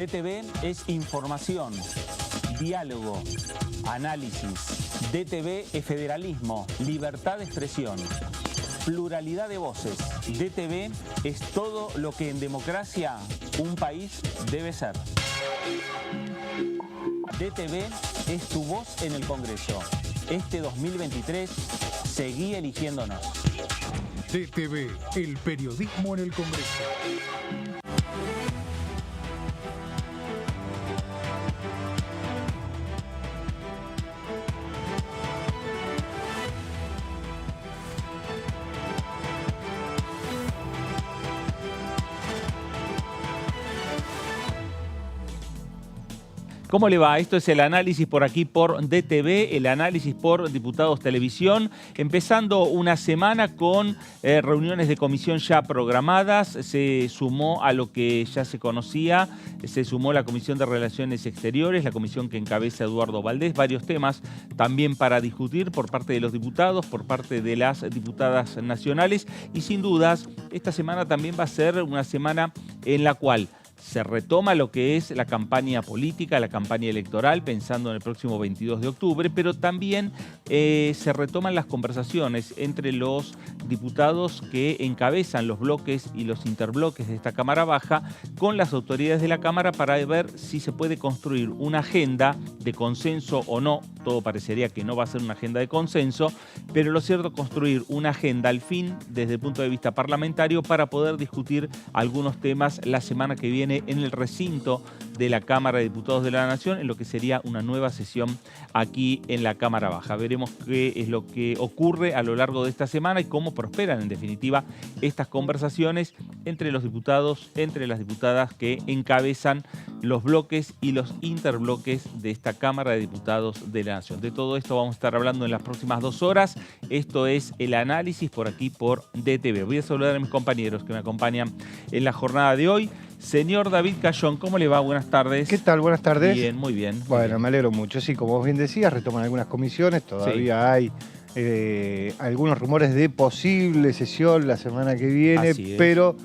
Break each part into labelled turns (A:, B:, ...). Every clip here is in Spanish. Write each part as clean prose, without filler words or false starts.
A: DTV es información, diálogo, análisis. DTV es federalismo, libertad de expresión, pluralidad de voces. DTV es todo lo que en democracia un país debe ser. DTV es tu voz en el Congreso. Este 2023, seguí eligiéndonos.
B: DTV, el periodismo en el Congreso.
A: ¿Cómo le va? Esto es el análisis por aquí por DTV, el análisis por Diputados Televisión, empezando una semana con reuniones de comisión ya programadas. Se sumó a lo que ya se conocía, se sumó la Comisión de Relaciones Exteriores, la comisión que encabeza Eduardo Valdés, varios temas también para discutir por parte de los diputados, por parte de las diputadas nacionales, y sin dudas esta semana también va a ser una semana en la cual se retoma lo que es la campaña política, la campaña electoral, pensando en el próximo 22 de octubre, pero también se retoman las conversaciones entre los diputados que encabezan los bloques y los interbloques de esta Cámara Baja con las autoridades de la Cámara para ver si se puede construir una agenda de consenso o no. Todo parecería que no va a ser una agenda de consenso, pero lo cierto es construir una agenda al fin desde el punto de vista parlamentario para poder discutir algunos temas la semana que viene en el recinto de la Cámara de Diputados de la Nación, en lo que sería una nueva sesión aquí en la Cámara Baja. Veremos qué es lo que ocurre a lo largo de esta semana y cómo prosperan, en definitiva, estas conversaciones entre los diputados, entre las diputadas que encabezan los bloques y los interbloques de esta Cámara de Diputados de la Nación. De todo esto vamos a estar hablando en las próximas 2 horas. Esto es el análisis por aquí por DTV. Voy a saludar a mis compañeros que me acompañan en la jornada de hoy. Señor David Cayón, ¿cómo le va? Buenas tardes.
C: ¿Qué tal? Buenas tardes.
A: Bien, muy bien.
C: Bueno, me alegro mucho. Sí, como vos bien decías, retoman algunas comisiones. Todavía hay algunos rumores de posible sesión la semana que viene, pero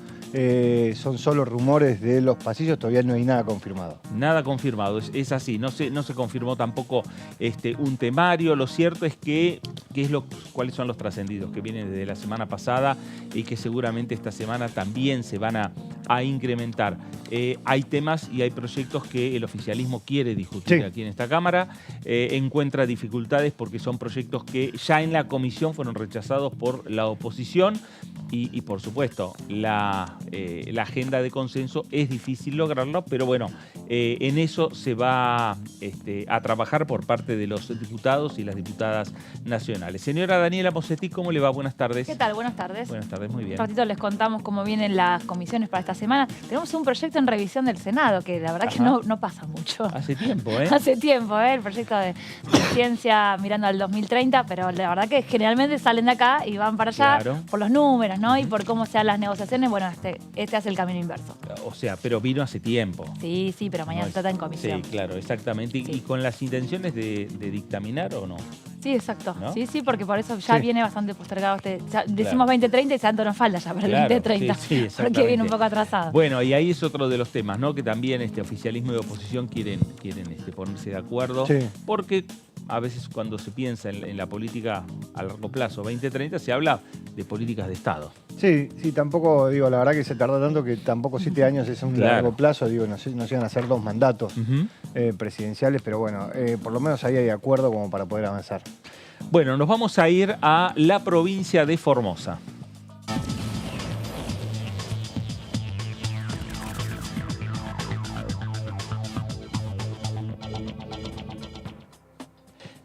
C: son solo rumores de los pasillos, todavía no hay nada confirmado.
A: Nada confirmado, es así. No se confirmó tampoco un temario. Lo cierto es que cuáles son los trascendidos que vienen desde la semana pasada y que seguramente esta semana también se van a incrementar. Hay temas y hay proyectos que el oficialismo quiere discutir aquí en esta Cámara. Encuentra dificultades porque son proyectos que ya en la comisión fueron rechazados por la oposición y por supuesto, la agenda de consenso es difícil lograrlo, pero bueno, en eso se va a trabajar por parte de los diputados y las diputadas nacionales. Señora Daniela Mosetti, ¿cómo le va? Buenas tardes.
D: ¿Qué tal? Buenas tardes.
A: Buenas tardes, muy bien.
D: Un ratito les contamos cómo vienen las comisiones para esta semana. Tenemos un proyecto en revisión del Senado, que la verdad que no pasa mucho.
A: Hace tiempo, ¿eh?
D: Hace tiempo, el proyecto de ciencia mirando al 2030, pero la verdad que generalmente salen de acá y van para allá por los números, ¿no? Y por cómo se dan las negociaciones. Bueno, este hace el camino inverso.
A: O sea, pero vino hace tiempo.
D: Sí, pero mañana se trata en comisión.
A: Sí, claro, exactamente. ¿Y con las intenciones de dictaminar o no?
D: Sí, exacto.
A: ¿No?
D: Sí, porque por eso ya viene bastante postergado. Decimos 2030 y tanto nos falta ya para el 2030.
A: Sí,
D: porque viene un poco atrasado.
A: Bueno, y ahí es otro de los temas, ¿no? Que también oficialismo y oposición quieren ponerse de acuerdo.
C: Sí.
A: Porque a veces cuando se piensa en la política a largo plazo, 2030, se habla de políticas de Estado.
C: Sí, tampoco, la verdad que se tarda tanto que tampoco 7 años es un largo plazo, no se iban a hacer 2 mandatos presidenciales, pero bueno, por lo menos ahí hay acuerdo como para poder avanzar.
A: Bueno, nos vamos a ir a la provincia de Formosa.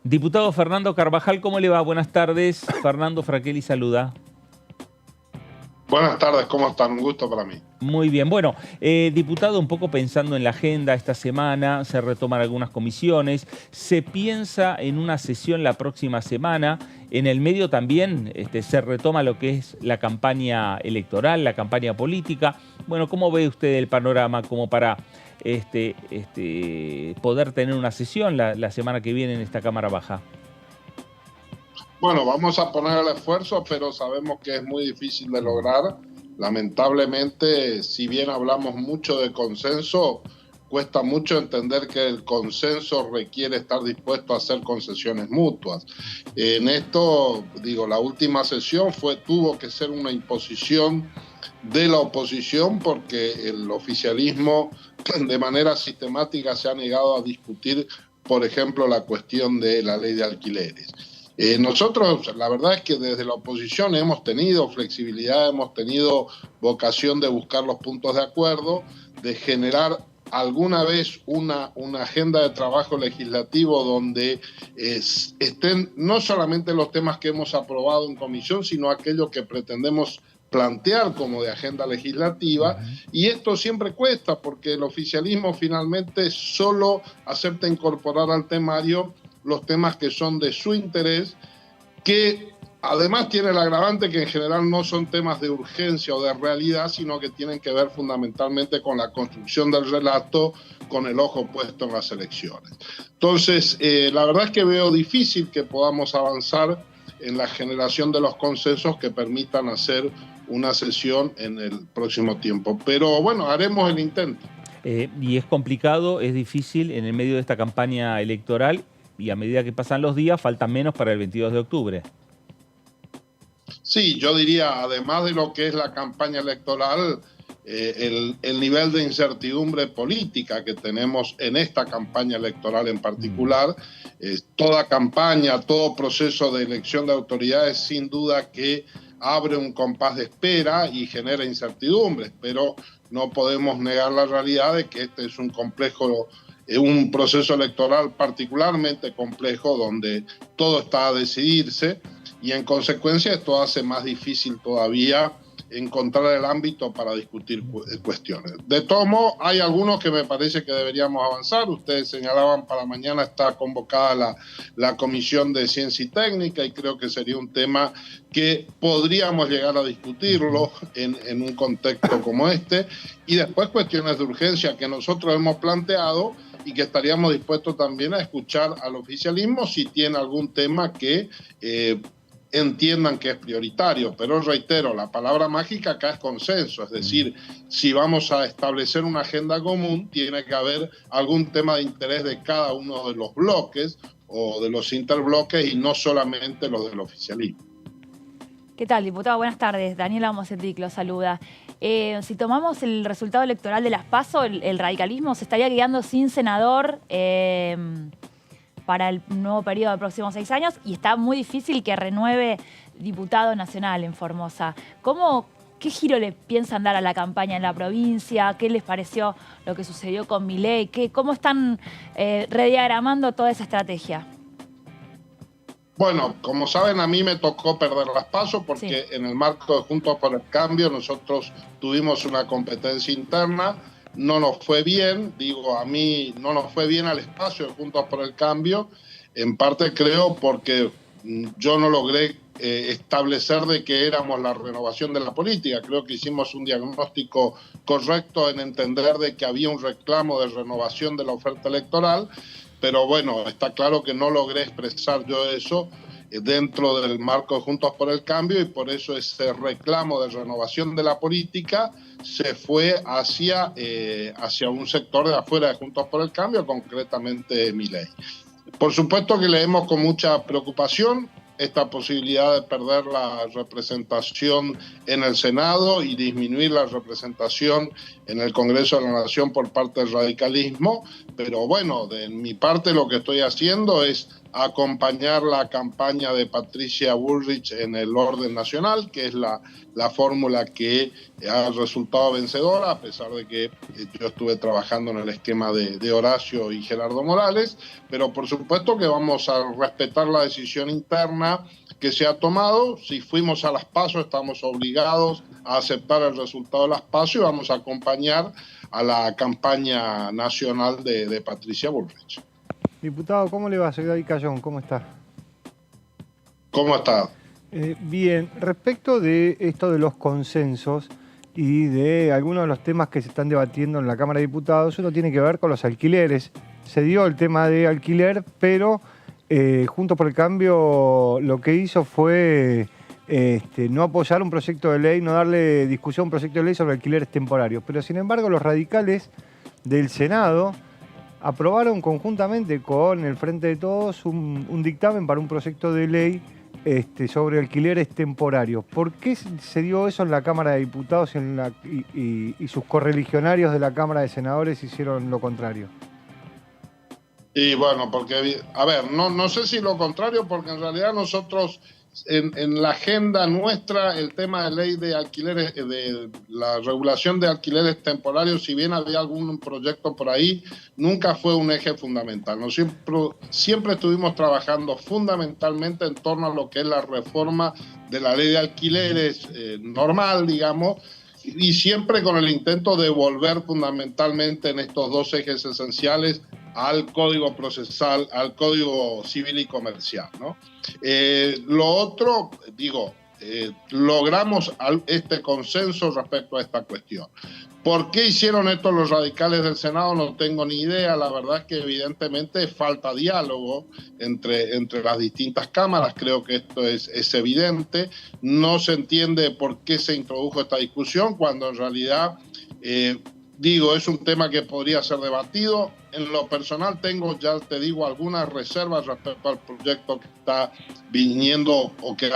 A: Diputado Fernando Carvajal, ¿cómo le va? Buenas tardes. Fernando Fraquelli saluda.
E: Buenas tardes, ¿cómo están? Un gusto para mí.
A: Muy bien. Bueno, diputado, un poco pensando en la agenda esta semana, se retoman algunas comisiones, se piensa en una sesión la próxima semana. En el medio también se retoma lo que es la campaña electoral, la campaña política. Bueno, ¿cómo ve usted el panorama como para poder tener una sesión la semana que viene en esta Cámara Baja?
E: Bueno, vamos a poner el esfuerzo, pero sabemos que es muy difícil de lograr. Lamentablemente, si bien hablamos mucho de consenso, cuesta mucho entender que el consenso requiere estar dispuesto a hacer concesiones mutuas. En esto, digo, la última sesión tuvo que ser una imposición de la oposición porque el oficialismo de manera sistemática se ha negado a discutir, por ejemplo, la cuestión de la ley de alquileres. Nosotros, la verdad es que desde la oposición hemos tenido flexibilidad, hemos tenido vocación de buscar los puntos de acuerdo, de generar alguna vez una agenda de trabajo legislativo donde estén no solamente los temas que hemos aprobado en comisión, sino aquellos que pretendemos plantear como de agenda legislativa, y esto siempre cuesta porque el oficialismo finalmente solo acepta incorporar al temario los temas que son de su interés, que además tiene el agravante que en general no son temas de urgencia o de realidad, sino que tienen que ver fundamentalmente con la construcción del relato, con el ojo puesto en las elecciones. Entonces, la verdad es que veo difícil que podamos avanzar en la generación de los consensos que permitan hacer una sesión en el próximo tiempo. Pero bueno, haremos el intento.
A: Y es complicado, es difícil en el medio de esta campaña electoral y a medida que pasan los días falta menos para el 22 de octubre.
E: Sí, yo diría, además de lo que es la campaña electoral, el nivel de incertidumbre política que tenemos en esta campaña electoral en particular, toda campaña, todo proceso de elección de autoridades sin duda que abre un compás de espera y genera incertidumbres, pero no podemos negar la realidad de que este es un proceso electoral particularmente complejo donde todo está a decidirse y en consecuencia esto hace más difícil todavía encontrar el ámbito para discutir cuestiones. De todos modos, hay algunos que me parece que deberíamos avanzar. Ustedes señalaban para mañana está convocada la Comisión de Ciencia y Técnica y creo que sería un tema que podríamos llegar a discutirlo en un contexto como este. Y después cuestiones de urgencia que nosotros hemos planteado y que estaríamos dispuestos también a escuchar al oficialismo si tiene algún tema que entiendan que es prioritario, pero reitero, la palabra mágica acá es consenso, es decir, si vamos a establecer una agenda común, tiene que haber algún tema de interés de cada uno de los bloques o de los interbloques y no solamente los del oficialismo.
D: ¿Qué tal, diputado? Buenas tardes. Daniela Mosetic lo saluda. Si tomamos el resultado electoral de las PASO, el radicalismo se estaría quedando sin senador para el nuevo periodo de próximos 6 años y está muy difícil que renueve diputado nacional en Formosa. ¿Qué giro le piensan dar a la campaña en la provincia? ¿Qué les pareció lo que sucedió con Milei? ¿Cómo están rediagramando toda esa estrategia?
E: Bueno, como saben, a mí me tocó perder las PASO porque en el marco de Juntos por el Cambio nosotros tuvimos una competencia interna. No nos fue bien, a mí no nos fue bien al espacio de Juntos por el Cambio, en parte creo porque yo no logré establecer de que éramos la renovación de la política. Creo que hicimos un diagnóstico correcto en entender de que había un reclamo de renovación de la oferta electoral, pero bueno, está claro que no logré expresar yo eso dentro del marco de Juntos por el Cambio y por eso ese reclamo de renovación de la política se fue hacia un sector de afuera de Juntos por el Cambio, concretamente Milei. Por supuesto que leemos con mucha preocupación esta posibilidad de perder la representación en el Senado y disminuir la representación en el Congreso de la Nación por parte del radicalismo, pero bueno, de mi parte lo que estoy haciendo es acompañar la campaña de Patricia Bullrich en el orden nacional, que es la fórmula que ha resultado vencedora, a pesar de que yo estuve trabajando en el esquema de Horacio y Gerardo Morales, pero por supuesto que vamos a respetar la decisión interna que se ha tomado. Si fuimos a las PASO, estamos obligados a aceptar el resultado de las PASO y vamos a acompañar a la campaña nacional de Patricia Bullrich.
C: Diputado, ¿cómo le va? Soy David Cayón, ¿cómo está?
E: ¿Cómo está?
C: Bien, respecto de esto de los consensos y de algunos de los temas que se están debatiendo en la Cámara de Diputados, uno tiene que ver con los alquileres. Se dio el tema de alquiler, pero Juntos por el Cambio lo que hizo fue no apoyar un proyecto de ley, no darle discusión a un proyecto de ley sobre alquileres temporarios. Pero sin embargo los radicales del Senado aprobaron conjuntamente con el Frente de Todos un dictamen para un proyecto de ley sobre alquileres temporarios. ¿Por qué se dio eso en la Cámara de Diputados y sus correligionarios de la Cámara de Senadores hicieron lo contrario?
E: Y bueno, porque, a ver, no sé si lo contrario, porque en realidad nosotros, en la agenda nuestra, el tema de ley de alquileres, de la regulación de alquileres temporarios, si bien había algún proyecto por ahí, nunca fue un eje fundamental. Siempre estuvimos trabajando fundamentalmente en torno a lo que es la reforma de la ley de alquileres normal, digamos, y siempre con el intento de volver fundamentalmente en estos dos ejes esenciales al Código Procesal, al Código Civil y Comercial, ¿no? Lo otro, logramos este consenso respecto a esta cuestión. ¿Por qué hicieron esto los radicales del Senado? No tengo ni idea. La verdad es que evidentemente falta diálogo entre las distintas cámaras. Creo que esto es evidente. No se entiende por qué se introdujo esta discusión cuando en realidad, es un tema que podría ser debatido. En lo personal tengo, ya te digo, algunas reservas respecto al proyecto que está viniendo o que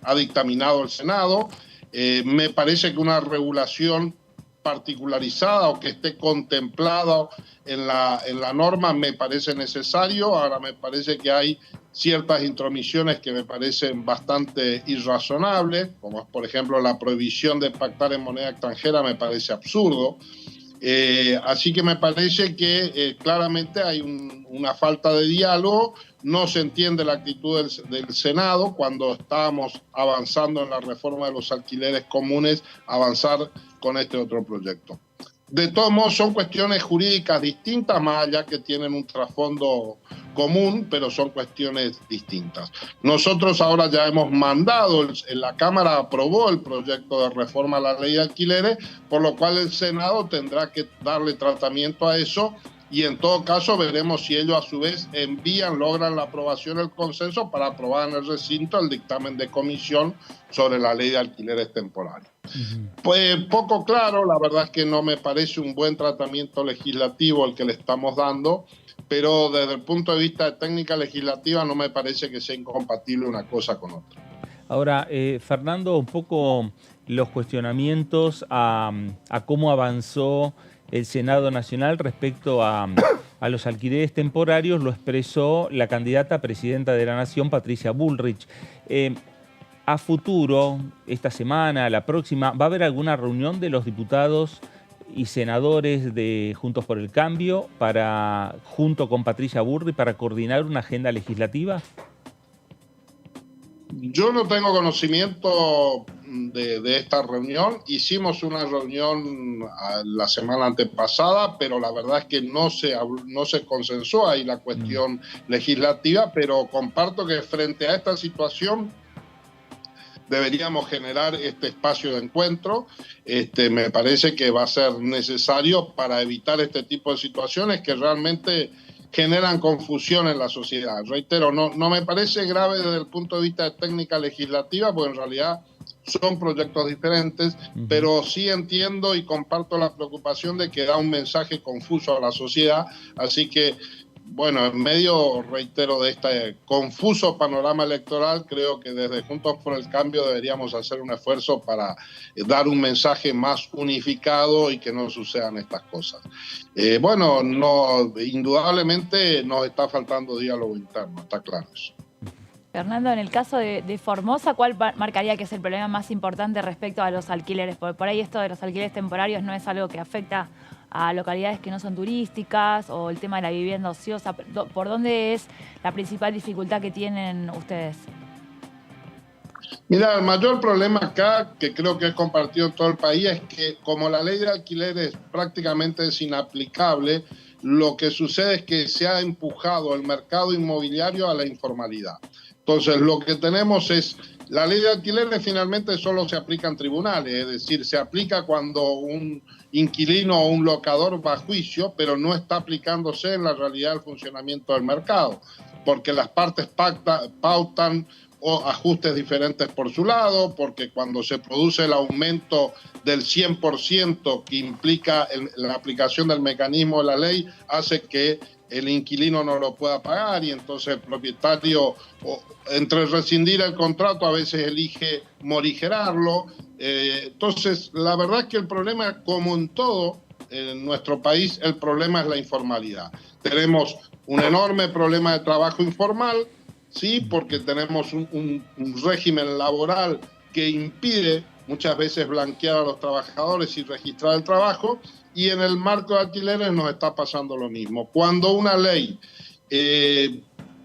E: ha dictaminado el Senado. Me parece que una regulación particularizada o que esté contemplada en la norma me parece necesario. Ahora me parece que hay ciertas intromisiones que me parecen bastante irrazonables, como por ejemplo la prohibición de pactar en moneda extranjera me parece absurdo. Así que me parece que claramente hay una falta de diálogo, no se entiende la actitud del Senado cuando estábamos avanzando en la reforma de los alquileres comunes, avanzar con este otro proyecto. De todos modos son cuestiones jurídicas distintas, más allá que tienen un trasfondo común, pero son cuestiones distintas. Nosotros ahora ya hemos mandado, la Cámara aprobó el proyecto de reforma a la ley de alquileres, por lo cual el Senado tendrá que darle tratamiento a eso y en todo caso veremos si ellos a su vez logran la aprobación del consenso para aprobar en el recinto el dictamen de comisión sobre la ley de alquileres temporales. Pues poco claro, la verdad es que no me parece un buen tratamiento legislativo el que le estamos dando, pero desde el punto de vista de técnica legislativa no me parece que sea incompatible una cosa con otra.
A: Ahora, Fernando, un poco los cuestionamientos a cómo avanzó el Senado Nacional respecto a los alquileres temporarios lo expresó la candidata a presidenta de la Nación, Patricia Bullrich. A futuro, esta semana, la próxima, ¿va a haber alguna reunión de los diputados y senadores de Juntos por el Cambio junto con Patricia Bullrich para coordinar una agenda legislativa?
E: Yo no tengo conocimiento de esta reunión. Hicimos una reunión la semana antepasada, pero la verdad es que no se consensó ahí la cuestión legislativa, pero comparto que frente a esta situación deberíamos generar este espacio de encuentro. Me parece que va a ser necesario para evitar este tipo de situaciones que realmente generan confusión en la sociedad. Reitero, no me parece grave desde el punto de vista de técnica legislativa, porque en realidad son proyectos diferentes, pero sí entiendo y comparto la preocupación de que da un mensaje confuso a la sociedad. Así que, bueno, en medio, reitero, de este confuso panorama electoral, creo que desde Juntos por el Cambio deberíamos hacer un esfuerzo para dar un mensaje más unificado y que no sucedan estas cosas. Indudablemente nos está faltando diálogo interno, está claro eso.
D: Fernando, en el caso de Formosa, ¿cuál marcaría que es el problema más importante respecto a los alquileres? Porque por ahí esto de los alquileres temporarios no es algo que afecta a localidades que no son turísticas o el tema de la vivienda ociosa. ¿Por dónde es la principal dificultad que tienen ustedes?
E: Mira, el mayor problema acá, que creo que es compartido en todo el país, es que como la ley de alquileres prácticamente es inaplicable, lo que sucede es que se ha empujado el mercado inmobiliario a la informalidad. Entonces, lo que tenemos es, la ley de alquileres finalmente solo se aplica en tribunales, es decir, se aplica cuando un inquilino o un locador va a juicio, pero no está aplicándose en la realidad del funcionamiento del mercado, porque las partes pautan ajustes diferentes por su lado, porque cuando se produce el aumento del 100% que implica la aplicación del mecanismo de la ley, hace que el inquilino no lo pueda pagar y entonces el propietario, entre rescindir el contrato, a veces elige morigerarlo. Entonces, la verdad es que el problema, como en todo en nuestro país, el problema es la informalidad. Tenemos un enorme problema de trabajo informal, sí, porque tenemos un régimen laboral que impide muchas veces blanquear a los trabajadores y registrar el trabajo, y en el marco de alquileres nos está pasando lo mismo. Cuando una ley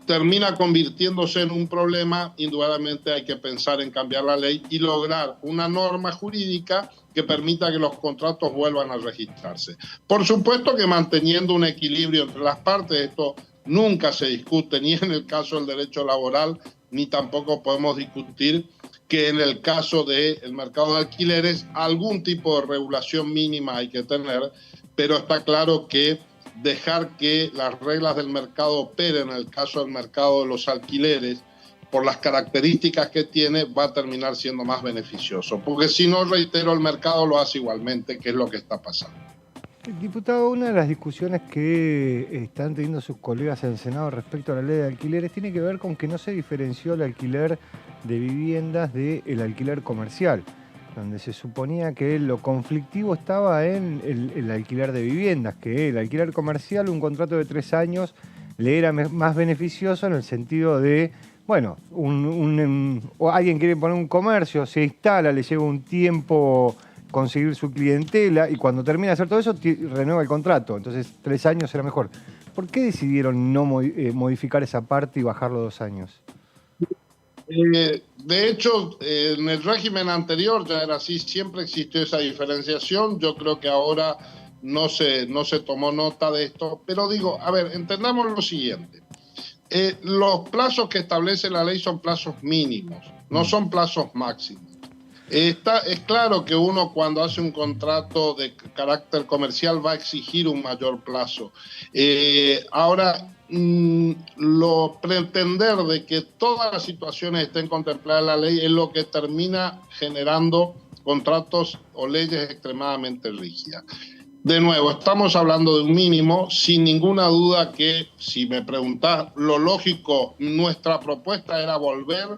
E: termina convirtiéndose en un problema, indudablemente hay que pensar en cambiar la ley y lograr una norma jurídica que permita que los contratos vuelvan a registrarse. Por supuesto que manteniendo un equilibrio entre las partes, esto nunca se discute ni en el caso del derecho laboral, ni tampoco podemos discutir que en el caso del mercado de alquileres algún tipo de regulación mínima hay que tener, pero está claro que dejar que las reglas del mercado operen en el caso del mercado de los alquileres, por las características que tiene, va a terminar siendo más beneficioso. Porque si no, reitero, el mercado lo hace igualmente, que es lo que está pasando.
C: Diputado, una de las discusiones que están teniendo sus colegas en el Senado respecto a la ley de alquileres tiene que ver con que no se diferenció el alquiler de viviendas del alquiler comercial, donde se suponía que lo conflictivo estaba en el alquiler de viviendas, que el alquiler comercial, un contrato de 3 años, le era más beneficioso en el sentido de, bueno, alguien quiere poner un comercio, se instala, le lleva un tiempo conseguir su clientela y cuando termina de hacer todo eso, renueva el contrato. Entonces, 3 años era mejor. ¿Por qué decidieron no modificar esa parte y bajarlo 2 años?
E: De hecho, en el régimen anterior ya era así, siempre existió esa diferenciación. Yo creo que ahora no se tomó nota de esto. Pero digo, a ver, entendamos lo siguiente. Los plazos que establece la ley son plazos mínimos, no son plazos máximos. Es claro que uno cuando hace un contrato de carácter comercial va a exigir un mayor plazo. Ahora, pretender de que todas las situaciones estén contempladas en la ley es lo que termina generando contratos o leyes extremadamente rígidas. De nuevo, estamos hablando de un mínimo, sin ninguna duda que, si me preguntás, lo lógico, nuestra propuesta era volver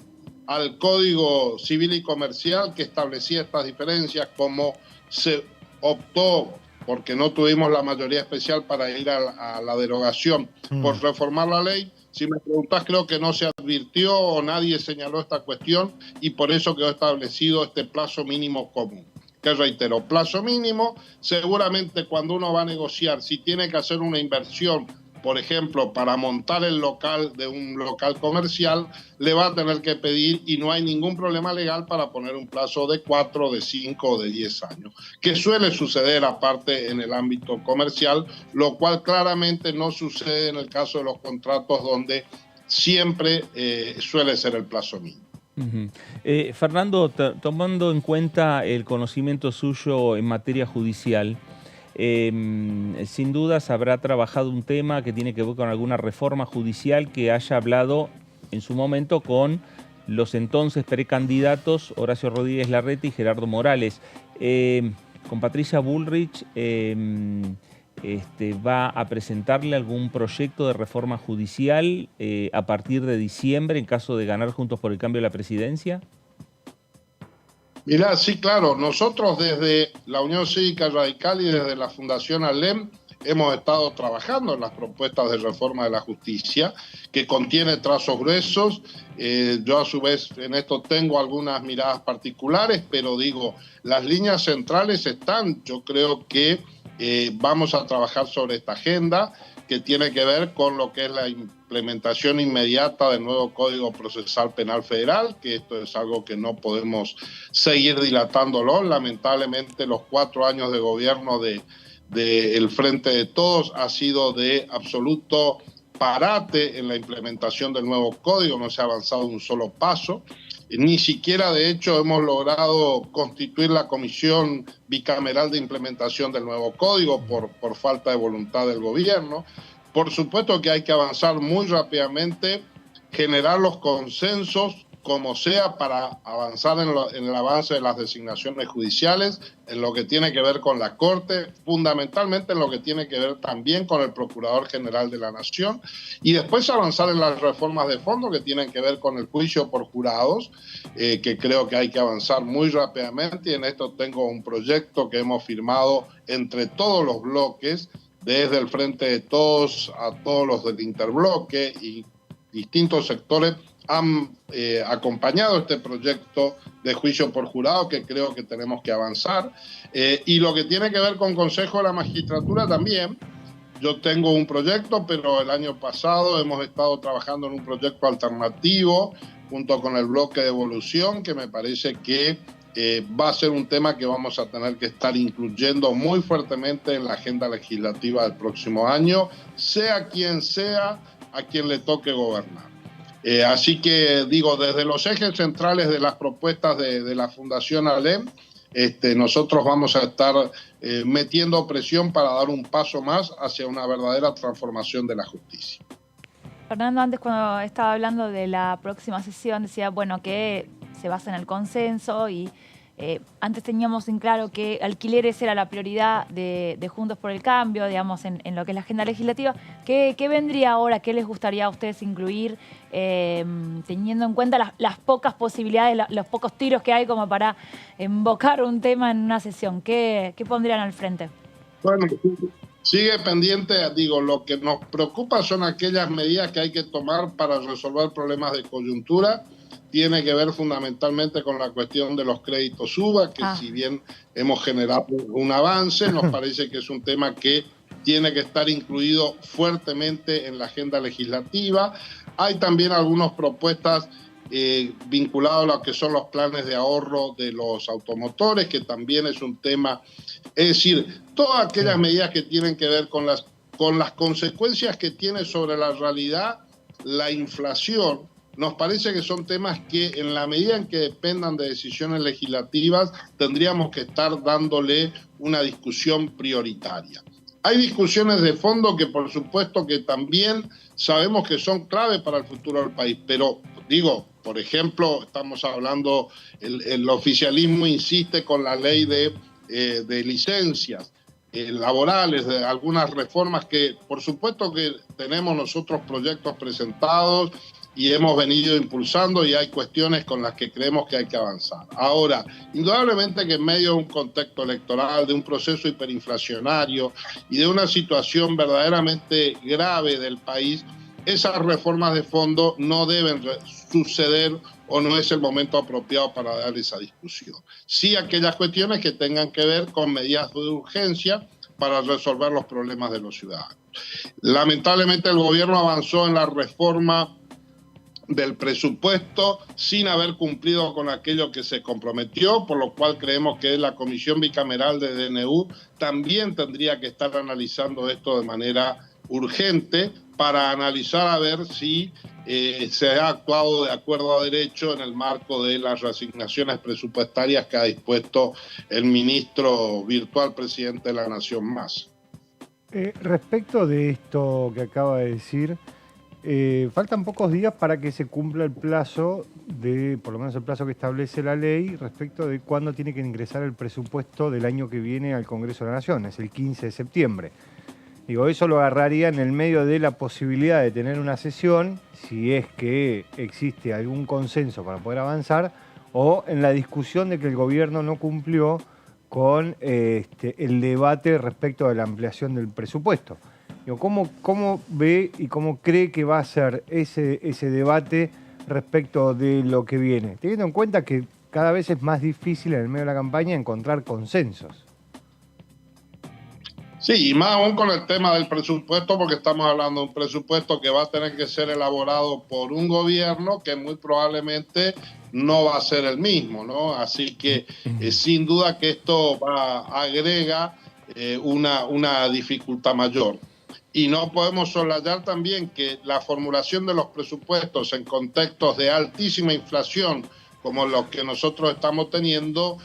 E: al Código Civil y Comercial que establecía estas diferencias, como se optó, porque no tuvimos la mayoría especial para ir a la derogación, por reformar la ley. Si me preguntás, creo que no se advirtió o nadie señaló esta cuestión y por eso quedó establecido este plazo mínimo común. Que reitero, plazo mínimo, seguramente cuando uno va a negociar, si tiene que hacer una inversión, por ejemplo, para montar el local de un local comercial, le va a tener que pedir y no hay ningún problema legal para poner un plazo de 4, de 5 o de 10 años, que suele suceder aparte en el ámbito comercial, lo cual claramente no sucede en el caso de los contratos donde siempre suele ser el plazo mínimo.
A: Fernando, tomando en cuenta el conocimiento suyo en materia judicial, sin dudas habrá trabajado un tema que tiene que ver con alguna reforma judicial que haya hablado en su momento con los entonces precandidatos Horacio Rodríguez Larreta y Gerardo Morales. Con Patricia Bullrich va a presentarle algún proyecto de reforma judicial a partir de diciembre en caso de ganar Juntos por el Cambio la presidencia.
E: Mirá, sí, claro. Nosotros desde la Unión Cívica Radical y desde la Fundación ALEM hemos estado trabajando en las propuestas de reforma de la justicia, que contiene trazos gruesos. Yo a su vez en esto tengo algunas miradas particulares, pero digo, las líneas centrales están. Yo creo que vamos a trabajar sobre esta agenda que tiene que ver con lo que es la implementación inmediata del nuevo Código Procesal Penal Federal, que esto es algo que no podemos seguir dilatándolo. Lamentablemente los 4 años de gobierno del Frente de Todos ha sido de absoluto parate en la implementación del nuevo código, no se ha avanzado un solo paso. Ni siquiera, de hecho, hemos logrado constituir la comisión bicameral de implementación del nuevo código por falta de voluntad del gobierno. Por supuesto que hay que avanzar muy rápidamente, generar los consensos como sea para avanzar en el avance de las designaciones judiciales, en lo que tiene que ver con la Corte, fundamentalmente en lo que tiene que ver también con el Procurador General de la Nación, y después avanzar en las reformas de fondo que tienen que ver con el juicio por jurados, que creo que hay que avanzar muy rápidamente, y en esto tengo un proyecto que hemos firmado entre todos los bloques, desde el Frente de Todos a todos los del interbloque, y distintos sectores han acompañado este proyecto de juicio por jurado que creo que tenemos que avanzar. Y lo que tiene que ver con Consejo de la Magistratura también, yo tengo un proyecto, pero el año pasado hemos estado trabajando en un proyecto alternativo junto con el bloque de Evolución, que me parece que va a ser un tema que vamos a tener que estar incluyendo muy fuertemente en la agenda legislativa del próximo año, sea quien sea a quien le toque gobernar. Así que digo, desde los ejes centrales de las propuestas de la Fundación ALEM, nosotros vamos a estar metiendo presión para dar un paso más hacia una verdadera transformación de la justicia.
D: Fernando, antes cuando estaba hablando de la próxima sesión decía, bueno, que se basa en el consenso y antes teníamos en claro que alquileres era la prioridad de Juntos por el Cambio, digamos, en lo que es la agenda legislativa. ¿Qué vendría ahora? ¿Qué les gustaría a ustedes incluir, teniendo en cuenta las pocas posibilidades, los pocos tiros que hay como para invocar un tema en una sesión? ¿Qué pondrían al frente?
E: Bueno, sigue pendiente, digo, lo que nos preocupa son aquellas medidas que hay que tomar para resolver problemas de coyuntura. Tiene que ver fundamentalmente con la cuestión de los créditos UBA, que si bien hemos generado un avance, nos parece que es un tema que tiene que estar incluido fuertemente en la agenda legislativa. Hay también algunas propuestas vinculadas a lo que son los planes de ahorro de los automotores, que también es un tema. Es decir, todas aquellas medidas que tienen que ver con las consecuencias que tiene sobre la realidad la inflación. Nos parece que son temas que en la medida en que dependan de decisiones legislativas tendríamos que estar dándole una discusión prioritaria. Hay discusiones de fondo que por supuesto que también sabemos que son clave para el futuro del país, pero digo, por ejemplo, estamos hablando, el oficialismo insiste con la ley de licencias laborales, de algunas reformas que por supuesto que tenemos nosotros proyectos presentados y hemos venido impulsando, y hay cuestiones con las que creemos que hay que avanzar. Ahora, indudablemente que en medio de un contexto electoral, de un proceso hiperinflacionario y de una situación verdaderamente grave del país, esas reformas de fondo no deben suceder o no es el momento apropiado para dar esa discusión. Sí, aquellas cuestiones que tengan que ver con medidas de urgencia para resolver los problemas de los ciudadanos. Lamentablemente el gobierno avanzó en la reforma del presupuesto sin haber cumplido con aquello que se comprometió, por lo cual creemos que la Comisión Bicameral de DNU también tendría que estar analizando esto de manera urgente para analizar a ver si se ha actuado de acuerdo a derecho en el marco de las reasignaciones presupuestarias que ha dispuesto el ministro virtual presidente de la Nación Mas.
C: Respecto de esto que acaba de decir, faltan pocos días para que se cumpla el plazo, por lo menos el plazo que establece la ley, respecto de cuándo tiene que ingresar el presupuesto del año que viene al Congreso de la Nación, es el 15 de septiembre. Digo, eso lo agarraría en el medio de la posibilidad de tener una sesión, si es que existe algún consenso para poder avanzar, o en la discusión de que el gobierno no cumplió con el debate respecto de la ampliación del presupuesto. Digo, ¿cómo ve y cómo cree que va a ser ese debate respecto de lo que viene? Teniendo en cuenta que cada vez es más difícil en el medio de la campaña encontrar consensos.
E: Sí, y más aún con el tema del presupuesto, porque estamos hablando de un presupuesto que va a tener que ser elaborado por un gobierno que muy probablemente no va a ser el mismo, ¿no? Así que sin duda que esto agrega una dificultad mayor. Y no podemos soslayar también que la formulación de los presupuestos en contextos de altísima inflación como los que nosotros estamos teniendo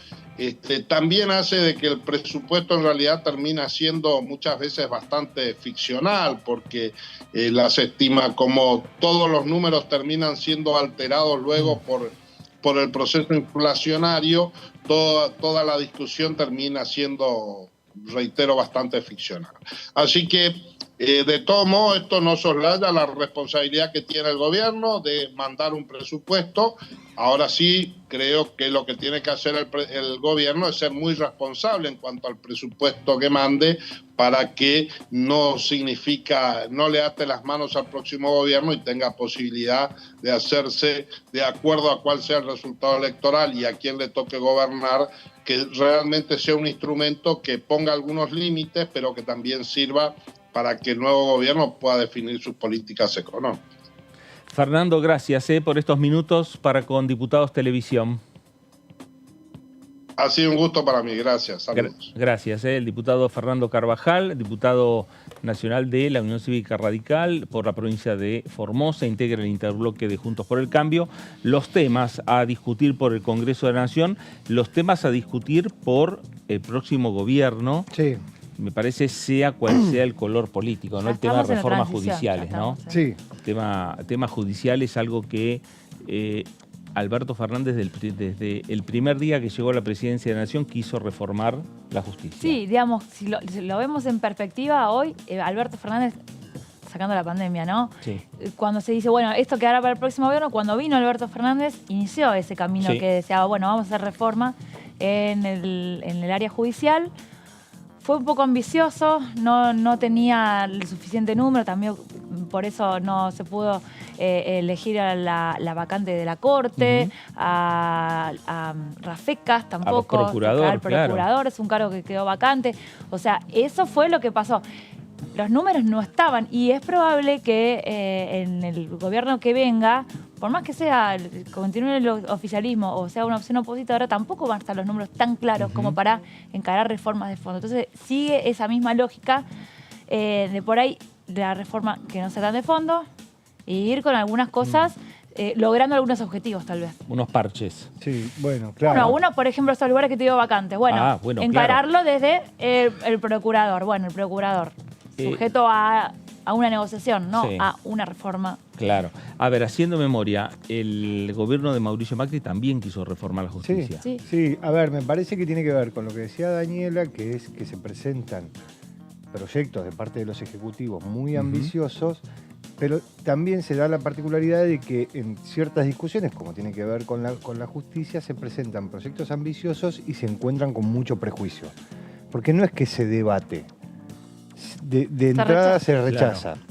E: también hace de que el presupuesto en realidad termina siendo muchas veces bastante ficcional, porque las estima, como todos los números terminan siendo alterados luego por el proceso inflacionario, toda la discusión termina siendo, reitero, bastante ficcional. Así que, de todo modo, esto no soslaya la responsabilidad que tiene el gobierno de mandar un presupuesto. Ahora sí, creo que lo que tiene que hacer el gobierno es ser muy responsable en cuanto al presupuesto que mande, para que no le ate las manos al próximo gobierno y tenga posibilidad de hacerse de acuerdo a cuál sea el resultado electoral y a quién le toque gobernar, que realmente sea un instrumento que ponga algunos límites, pero que también sirva para que el nuevo gobierno pueda definir sus políticas económicas.
A: Fernando, gracias por estos minutos para con Diputados Televisión.
E: Ha sido un gusto para mí, gracias. Saludos.
A: Gracias, el diputado Fernando Carvajal, diputado nacional de la Unión Cívica Radical por la provincia de Formosa, integra el interbloque de Juntos por el Cambio. Los temas a discutir por el Congreso de la Nación, los temas a discutir por el próximo gobierno.
C: Sí.
A: Me parece, sea cual sea el color político, ¿no? El tema de reformas judiciales, ¿no?
C: Sí.
A: El tema judicial es algo que Alberto Fernández, desde el primer día que llegó a la presidencia de la Nación, quiso reformar la justicia.
D: Sí, digamos, si lo vemos en perspectiva hoy, Alberto Fernández, sacando la pandemia, ¿no?
A: Sí.
D: Cuando se dice, bueno, esto quedará para el próximo gobierno, cuando vino Alberto Fernández, inició ese camino que deseaba, bueno, vamos a hacer reforma en el área judicial. Fue un poco ambicioso, no tenía el suficiente número, también por eso no se pudo elegir a la vacante de la Corte, a Rafecas tampoco.
A: Al procurador,
D: claro. Es un cargo que quedó vacante. O sea, eso fue lo que pasó. Los números no estaban y es probable que en el gobierno que venga, por más que continúe el oficialismo o sea una opción opositora, tampoco van a estar los números tan claros como para encarar reformas de fondo. Entonces sigue esa misma lógica de por ahí la reforma que no sea tan de fondo e ir con algunas cosas logrando algunos objetivos tal vez.
A: Unos parches.
C: Sí, bueno, claro.
D: Uno, por ejemplo, estos lugares que te digo vacantes. Bueno, encararlo desde el procurador. Bueno, el procurador sujeto a una negociación, no a una reforma.
A: Claro. A ver, haciendo memoria, el gobierno de Mauricio Macri también quiso reformar la justicia.
C: Sí, a ver, me parece que tiene que ver con lo que decía Daniela, que es que se presentan proyectos de parte de los ejecutivos muy ambiciosos, pero también se da la particularidad de que en ciertas discusiones, como tiene que ver con la justicia, se presentan proyectos ambiciosos y se encuentran con mucho prejuicio. Porque no es que se debate. De entrada se rechaza. Claro.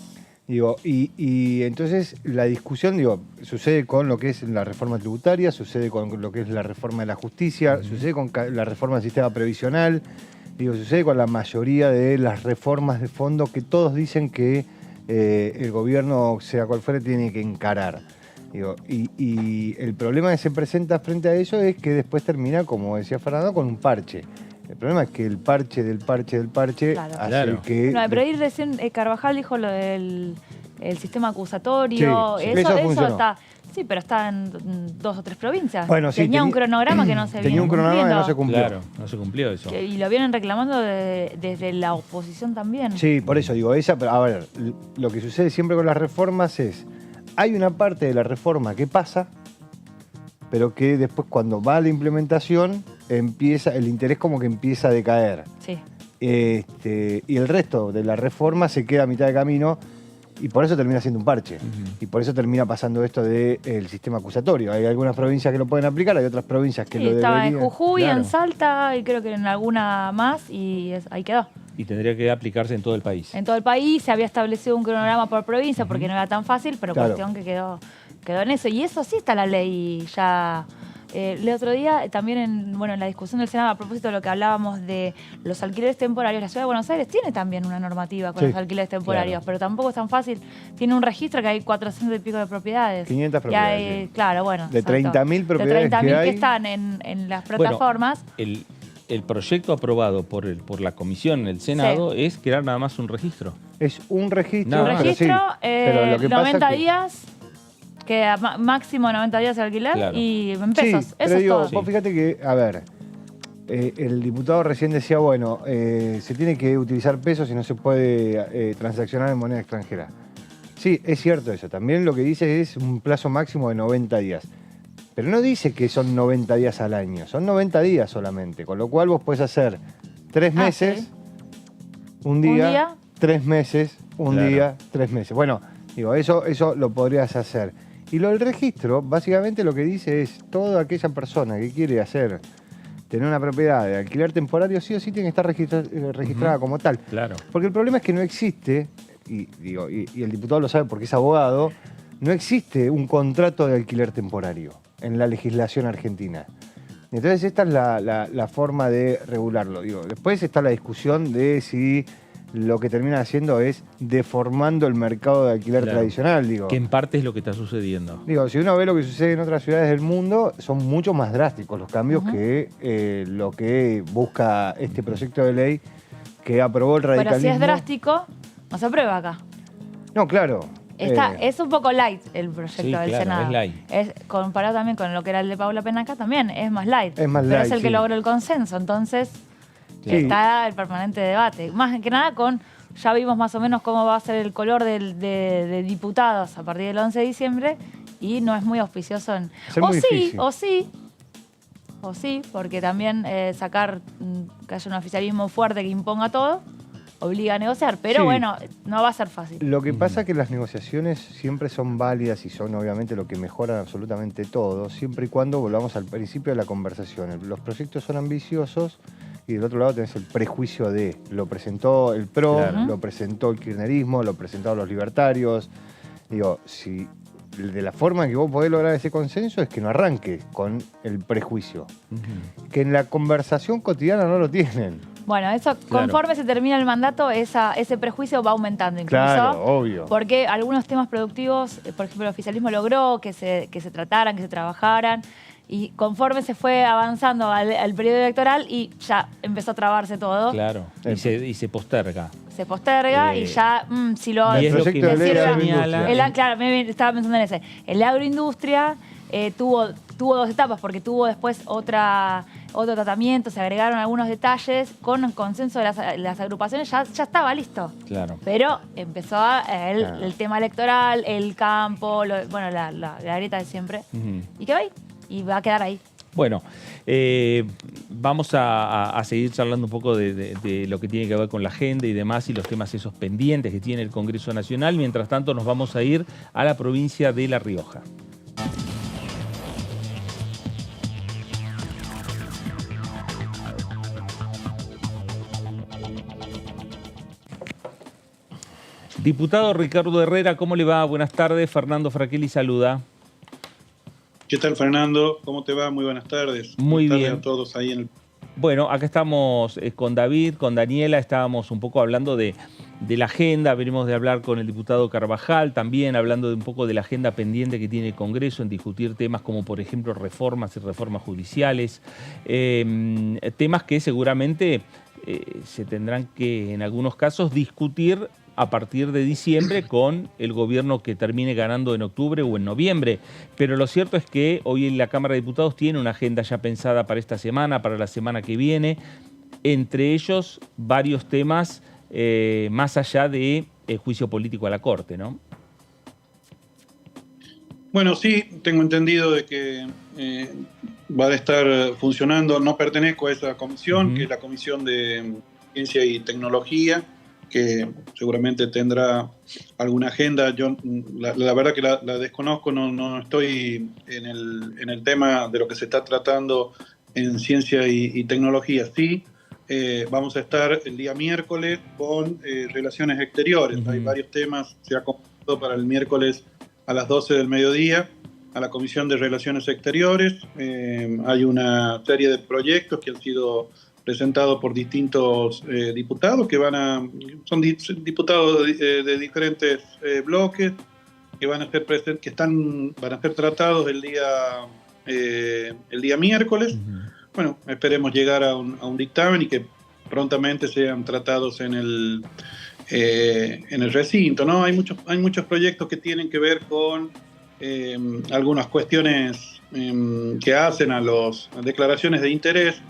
C: Digo, y entonces la discusión, sucede con lo que es la reforma tributaria, sucede con lo que es la reforma de la justicia, sucede con la reforma del sistema previsional, sucede con la mayoría de las reformas de fondo que todos dicen que el gobierno, sea cual fuere, tiene que encarar. Y el problema que se presenta frente a eso es que después termina, como decía Fernando, con un parche. El problema es que el parche del parche hace que...
D: No, pero ahí recién Carvajal dijo lo del sistema acusatorio. Eso está... Sí, pero está en 2 o 3 provincias.
C: Bueno,
D: tenía un cronograma que no se
C: tenía un cronograma que no se cumplió.
A: Claro, no se cumplió eso.
D: Y lo vienen reclamando desde la oposición también.
C: Sí, por eso digo, a ver, lo que sucede siempre con las reformas es, hay una parte de la reforma que pasa, pero que después cuando va a la implementación, el interés como que empieza a decaer.
D: Sí.
C: Y el resto de la reforma se queda a mitad de camino y por eso termina siendo un parche. Y por eso termina pasando esto del sistema acusatorio. Hay algunas provincias que lo pueden aplicar, hay otras provincias que lo deberían.
D: Estaba en Jujuy, en Salta y creo que en alguna más y ahí quedó.
A: Y tendría que aplicarse en todo el país.
D: En todo el país se había establecido un cronograma por provincia porque no era tan fácil, pero cuestión que quedó en eso. Y eso sí está la ley ya. El otro día también en la discusión del Senado, a propósito de lo que hablábamos de los alquileres temporarios, la Ciudad de Buenos Aires tiene también una normativa con los alquileres temporarios, pero tampoco es tan fácil. Tiene un registro que hay 400 y pico de propiedades.
C: 500 propiedades.
D: Claro, bueno.
C: De 30.000 propiedades
D: de 30.000 que están en las plataformas.
A: Bueno, el proyecto aprobado por la comisión en el Senado es crear nada más un registro.
C: Es un registro.
D: Un registro, pero lo que 90 días... que máximo 90 días de alquiler y en pesos.
C: Sí,
D: eso es todo.
C: Vos fíjate que, a ver, el diputado recién decía, bueno, se tiene que utilizar pesos y no se puede transaccionar en moneda extranjera. Sí, es cierto eso. También lo que dice es un plazo máximo de 90 días. Pero no dice que son 90 días al año, son 90 días solamente. Con lo cual vos podés hacer 3 meses,
D: sí.
C: un día, 3 meses, un día, 3 meses. Bueno, digo, eso lo podrías hacer. Y lo del registro, básicamente lo que dice es toda aquella persona que quiere tener una propiedad de alquiler temporario, sí o sí tiene que estar registrada como tal.
A: Claro.
C: Porque el problema es que no existe, y el diputado lo sabe porque es abogado, no existe un contrato de alquiler temporario en la legislación argentina. Entonces esta es la forma de regularlo. Después está la discusión de si lo que termina haciendo es deformando el mercado de alquiler tradicional.
A: Que en parte es lo que está sucediendo.
C: Si uno ve lo que sucede en otras ciudades del mundo, son mucho más drásticos los cambios que lo que busca este proyecto de ley que aprobó el radicalismo.
D: Pero si es drástico, no se aprueba acá.
C: No, claro.
D: Es un poco light el proyecto del Senado.
A: Es light.
D: Comparado también con lo que era el de Paula Penaca, también es más light.
C: Es más
D: pero
C: light,
D: es el que logró el consenso, entonces está el permanente debate. Más que nada ya vimos más o menos cómo va a ser el color de diputados a partir del 11 de diciembre y no es muy auspicioso o sí, porque también sacar que haya un oficialismo fuerte que imponga todo obliga a negociar, pero bueno, no va a ser fácil.
C: Lo que pasa es que las negociaciones siempre son válidas y son obviamente lo que mejoran absolutamente todo, siempre y cuando volvamos al principio de la conversación. Los proyectos son ambiciosos y del otro lado tenés el prejuicio de lo presentó el PRO, lo presentó el kirchnerismo, lo presentaron los libertarios. Si de la forma en que vos podés lograr ese consenso es que no arranques con el prejuicio. Que en la conversación cotidiana no lo tienen.
D: Bueno, eso conforme se termina el mandato, ese prejuicio va aumentando incluso.
C: Claro, obvio.
D: Porque algunos temas productivos, por ejemplo, el oficialismo logró que se trataran, que se trabajaran. Y conforme se fue avanzando al periodo electoral y ya empezó a trabarse todo.
A: Claro, y se posterga.
D: Se posterga y ya, si lo...
A: Y es lo que me señala.
D: Claro, estaba pensando en ese. El agroindustria tuvo 2 etapas porque tuvo después otro tratamiento, se agregaron algunos detalles con el consenso de las agrupaciones, ya estaba listo.
A: Claro.
D: Pero empezó el tema electoral, el campo, la grieta de siempre. Y quedó ahí. Y va a quedar ahí.
A: Bueno, vamos a seguir charlando un poco de lo que tiene que ver con la agenda y demás y los temas esos pendientes que tiene el Congreso Nacional. Mientras tanto, nos vamos a ir a la provincia de La Rioja. Diputado Ricardo Herrera, ¿cómo le va? Buenas tardes. Fernando Fraquelli saluda.
F: ¿Qué tal, Fernando? ¿Cómo te va? Muy buenas tardes.
A: Muy bien.
F: A todos ahí en el...
A: Bueno, acá estamos con David, con Daniela, estábamos un poco hablando de la agenda, venimos de hablar con el diputado Carvajal, también hablando de un poco de la agenda pendiente que tiene el Congreso en discutir temas como, por ejemplo, reformas y reformas judiciales, temas que seguramente se tendrán que, en algunos casos, discutir a partir de diciembre con el gobierno que termine ganando en octubre o en noviembre. Pero lo cierto es que hoy en la Cámara de Diputados tiene una agenda ya pensada para esta semana, para la semana que viene, entre ellos varios temas más allá de juicio político a la Corte, ¿no?
F: Bueno, sí, tengo entendido de que va a estar funcionando, no pertenezco a esa comisión, que es la Comisión de Ciencia y Tecnología, que seguramente tendrá alguna agenda. Yo la verdad que la desconozco, no estoy en el tema de lo que se está tratando en ciencia y tecnología. Sí, vamos a estar el día miércoles con relaciones exteriores. Hay varios temas, se ha convocado para el miércoles a las 12 del mediodía a la Comisión de Relaciones Exteriores. Hay una serie de proyectos que han sido presentado por distintos diputados que son diputados de diferentes bloques que van a ser van a ser tratados el día miércoles. Bueno, esperemos llegar a un dictamen y que prontamente sean tratados en el recinto, ¿no? Hay muchos proyectos que tienen que ver con algunas cuestiones que hacen a las declaraciones de interés.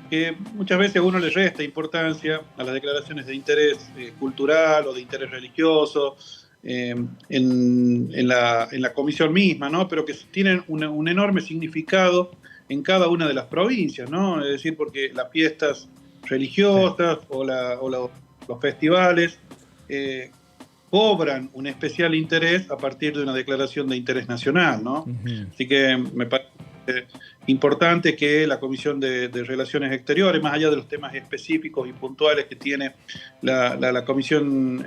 F: que muchas veces a uno le resta importancia a las declaraciones de interés cultural o de interés religioso en la comisión misma, ¿no? Pero que tienen un enorme significado en cada una de las provincias, ¿no? Es decir, porque las fiestas religiosas o los festivales cobran un especial interés a partir de una declaración de interés nacional, ¿no? Así que me parece importante que la Comisión de Relaciones Exteriores, más allá de los temas específicos y puntuales que tiene la Comisión,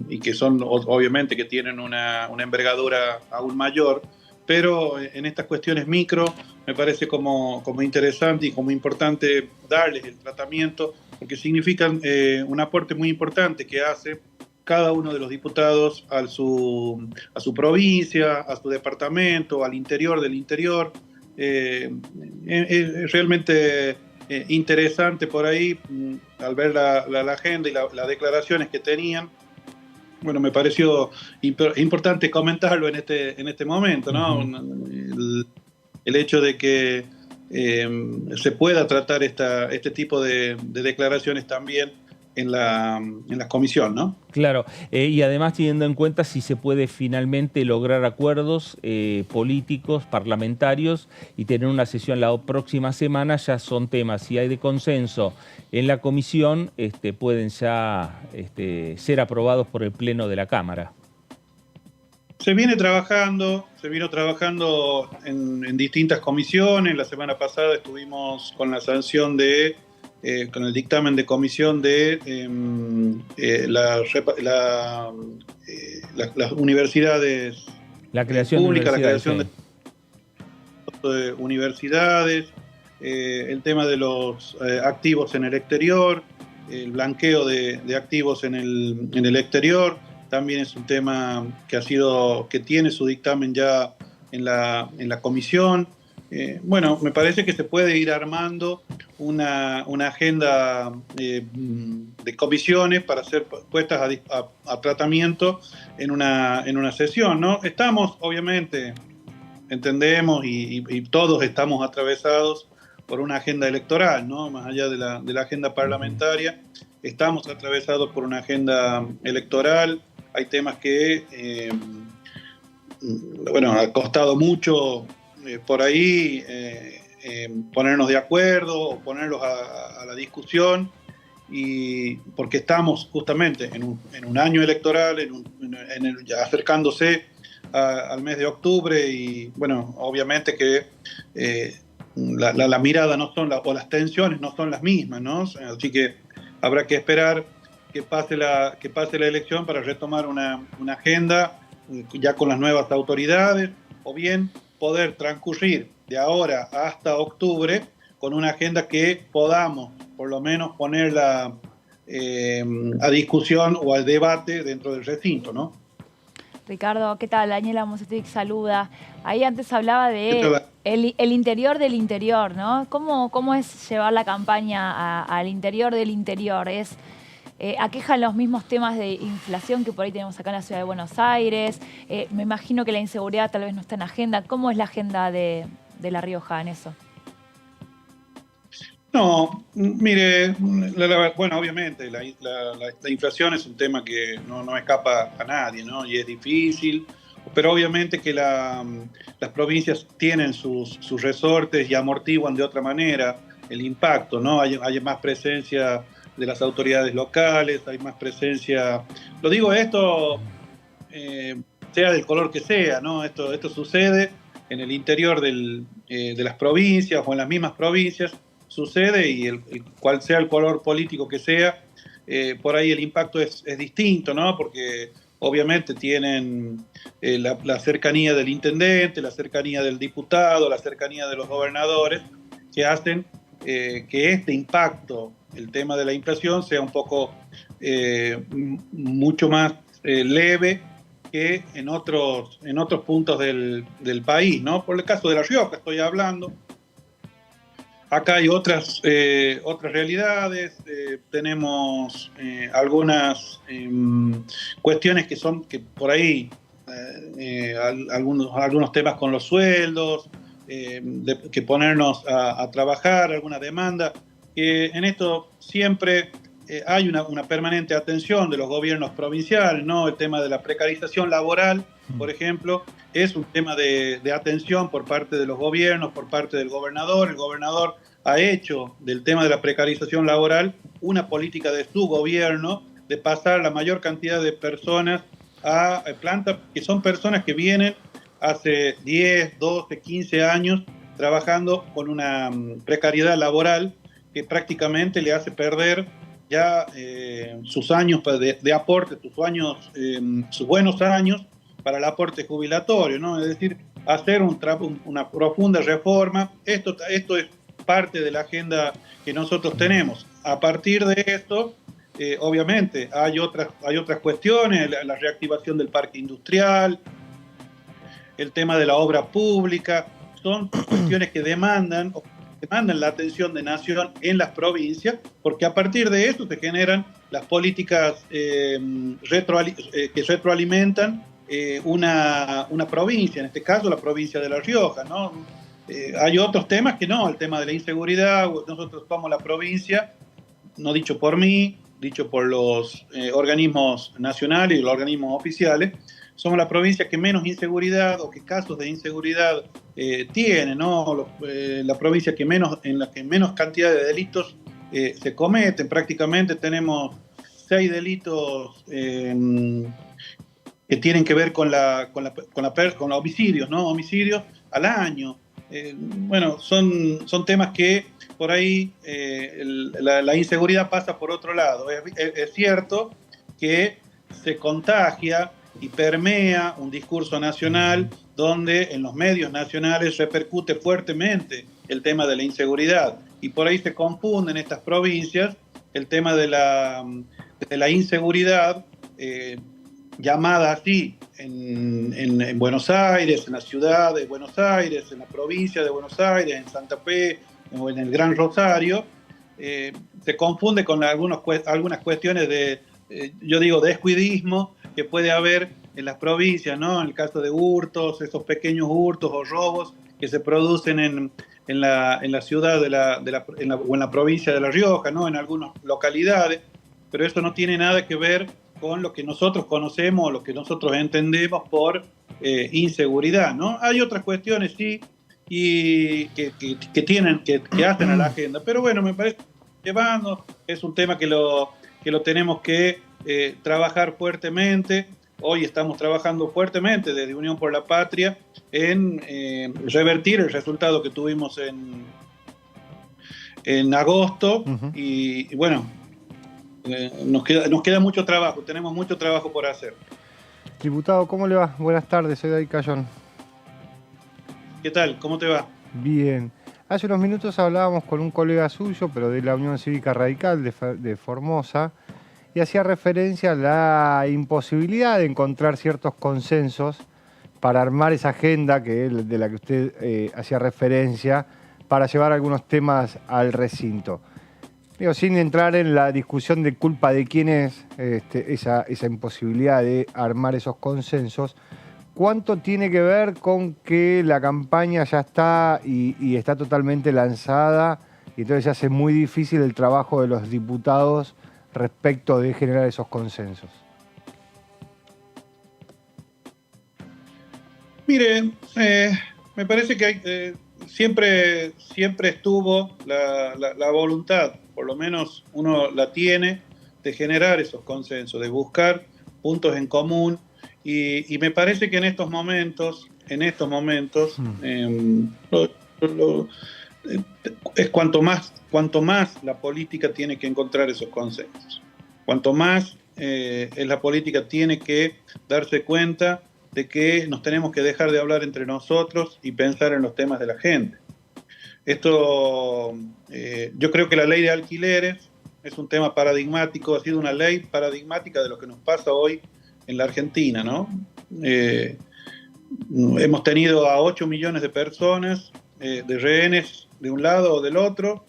F: y que son obviamente que tienen una envergadura aún mayor, pero en estas cuestiones micro me parece como interesante y como importante darles el tratamiento, porque significan un aporte muy importante que hace cada uno de los diputados a su provincia, a su departamento, al interior del interior. Es realmente interesante por ahí, al ver la agenda y las declaraciones que tenían. Bueno, me pareció importante comentarlo en este momento, ¿no? El hecho de que se pueda tratar este tipo de declaraciones también en la comisión, ¿no?
A: Claro, y además teniendo en cuenta si se puede finalmente lograr acuerdos políticos, parlamentarios, y tener una sesión la próxima semana, ya son temas, si hay de consenso en la comisión, pueden ya ser aprobados por el Pleno de la Cámara.
F: Se vino trabajando en distintas comisiones. La semana pasada estuvimos con la sanción con el dictamen de comisión de las universidades públicas, la creación de universidades, el tema de los activos en el exterior, el blanqueo de activos en el exterior, también es un tema que tiene su dictamen ya en la comisión. Bueno, me parece que se puede ir armando una agenda de comisiones para ser puestas a tratamiento en una sesión, ¿no? Estamos, obviamente, entendemos y todos estamos atravesados por una agenda electoral, ¿no? Más allá de la agenda parlamentaria, estamos atravesados por una agenda electoral. Hay temas que, bueno, ha costado mucho por ahí ponernos de acuerdo o ponerlos a la discusión, y porque estamos justamente en un año electoral, ya acercándose al mes de octubre, y bueno, obviamente que la mirada no son o las tensiones no son las mismas, ¿no? Así que habrá que esperar que pase la elección para retomar una agenda ya con las nuevas autoridades, o bien poder transcurrir de ahora hasta octubre con una agenda que podamos por lo menos ponerla a discusión o al debate dentro del recinto, ¿no?
D: Ricardo, ¿qué tal? Daniela Mosetic saluda. Ahí antes hablaba de el interior del interior, ¿no? ¿Cómo es llevar la campaña al interior del interior? Aquejan los mismos temas de inflación que por ahí tenemos acá en la ciudad de Buenos Aires. Me imagino que la inseguridad tal vez no está en agenda. ¿Cómo es la agenda de La Rioja en eso?
F: No, mire, bueno, obviamente la inflación es un tema que no escapa a nadie, ¿no? Y es difícil, pero obviamente que las provincias tienen sus resortes y amortiguan de otra manera el impacto, ¿no? Hay más presencia de las autoridades locales, hay más presencia. Lo digo esto, sea del color que sea, ¿no? Esto sucede en el interior de las provincias o en las mismas provincias, sucede, y cual sea el color político que sea, por ahí el impacto es distinto, ¿no? Porque obviamente tienen la cercanía del intendente, la cercanía del diputado, la cercanía de los gobernadores, que hacen que este impacto, el tema de la inflación, sea un poco mucho más leve que en otros puntos del país, ¿no? Por el caso de La Rioja estoy hablando. Acá hay otras realidades, tenemos algunas cuestiones que por ahí, algunos temas con los sueldos, que ponernos a trabajar, alguna demanda que en esto siempre hay una permanente atención de los gobiernos provinciales, ¿no? El tema de la precarización laboral, por ejemplo, es un tema de atención por parte de los gobiernos, por parte del gobernador. El gobernador ha hecho del tema de la precarización laboral una política de su gobierno, de pasar la mayor cantidad de personas a plantas, que son personas que vienen hace 10, 12, 15 años trabajando con una precariedad laboral que prácticamente le hace perder ya sus años de aporte, sus buenos años para el aporte jubilatorio, ¿no? Es decir, hacer una profunda reforma. Esto es parte de la agenda que nosotros tenemos. A partir de esto, obviamente, hay otras cuestiones, la reactivación del parque industrial, el tema de la obra pública, son cuestiones que demandan la atención de Nación en las provincias, porque a partir de eso se generan las políticas que retroalimentan una provincia, en este caso la provincia de La Rioja, ¿no? Hay otros temas que no, el tema de la inseguridad. Nosotros somos la provincia, no dicho por mí, dicho por los organismos nacionales y los organismos oficiales, somos la provincia que menos inseguridad o que casos de inseguridad tiene, ¿no? La provincia en la que menos cantidad de delitos se cometen. Prácticamente tenemos 6 delitos que tienen que ver con los homicidios, ¿no? Homicidios al año. Bueno, son temas que por ahí la inseguridad pasa por otro lado. Es cierto que se contagia y permea un discurso nacional donde en los medios nacionales repercute fuertemente el tema de la inseguridad, y por ahí se confunde en estas provincias el tema de la inseguridad llamada así en Buenos Aires, en la ciudad de Buenos Aires, en la provincia de Buenos Aires, en Santa Fe o en el Gran Rosario. Se confunde con algunas cuestiones de, yo digo, descuidismo que puede haber en las provincias, ¿no? En el caso de hurtos, esos pequeños hurtos o robos que se producen en la ciudad o en la provincia de La Rioja, ¿no? En algunas localidades, pero eso no tiene nada que ver con lo que nosotros conocemos, lo que nosotros entendemos por inseguridad, ¿no? Hay otras cuestiones, sí, y que hacen a la agenda, pero bueno, me parece que es un tema que lo tenemos que trabajar fuertemente. Hoy estamos trabajando fuertemente desde Unión por la Patria en revertir el resultado que tuvimos en agosto. Y bueno, nos queda mucho trabajo, tenemos mucho trabajo por hacer.
C: Diputado, ¿cómo le va? Buenas tardes, soy David Cayón.
F: ¿Qué tal? ¿Cómo te va?
C: Bien. Hace unos minutos hablábamos con un colega suyo, pero de la Unión Cívica Radical de Formosa, y hacía referencia a la imposibilidad de encontrar ciertos consensos para armar esa agenda de la que usted hacía referencia, para llevar algunos temas al recinto. Digo, sin entrar en la discusión de culpa de quién es esa imposibilidad de armar esos consensos, ¿cuánto tiene que ver con que la campaña ya está y está totalmente lanzada, y entonces se hace muy difícil el trabajo de los diputados respecto de generar esos consensos?
F: Mire, me parece que siempre estuvo la voluntad, por lo menos uno la tiene, de generar esos consensos, de buscar puntos en común, y me parece que en estos momentos es cuanto más la política tiene que encontrar esos consensos, cuanto más la política tiene que darse cuenta de que nos tenemos que dejar de hablar entre nosotros y pensar en los temas de la gente. Esto, yo creo que la ley de alquileres es un tema paradigmático, ha sido una ley paradigmática de lo que nos pasa hoy en la Argentina, ¿no? Hemos tenido a 8 millones de personas, de rehenes de un lado o del otro,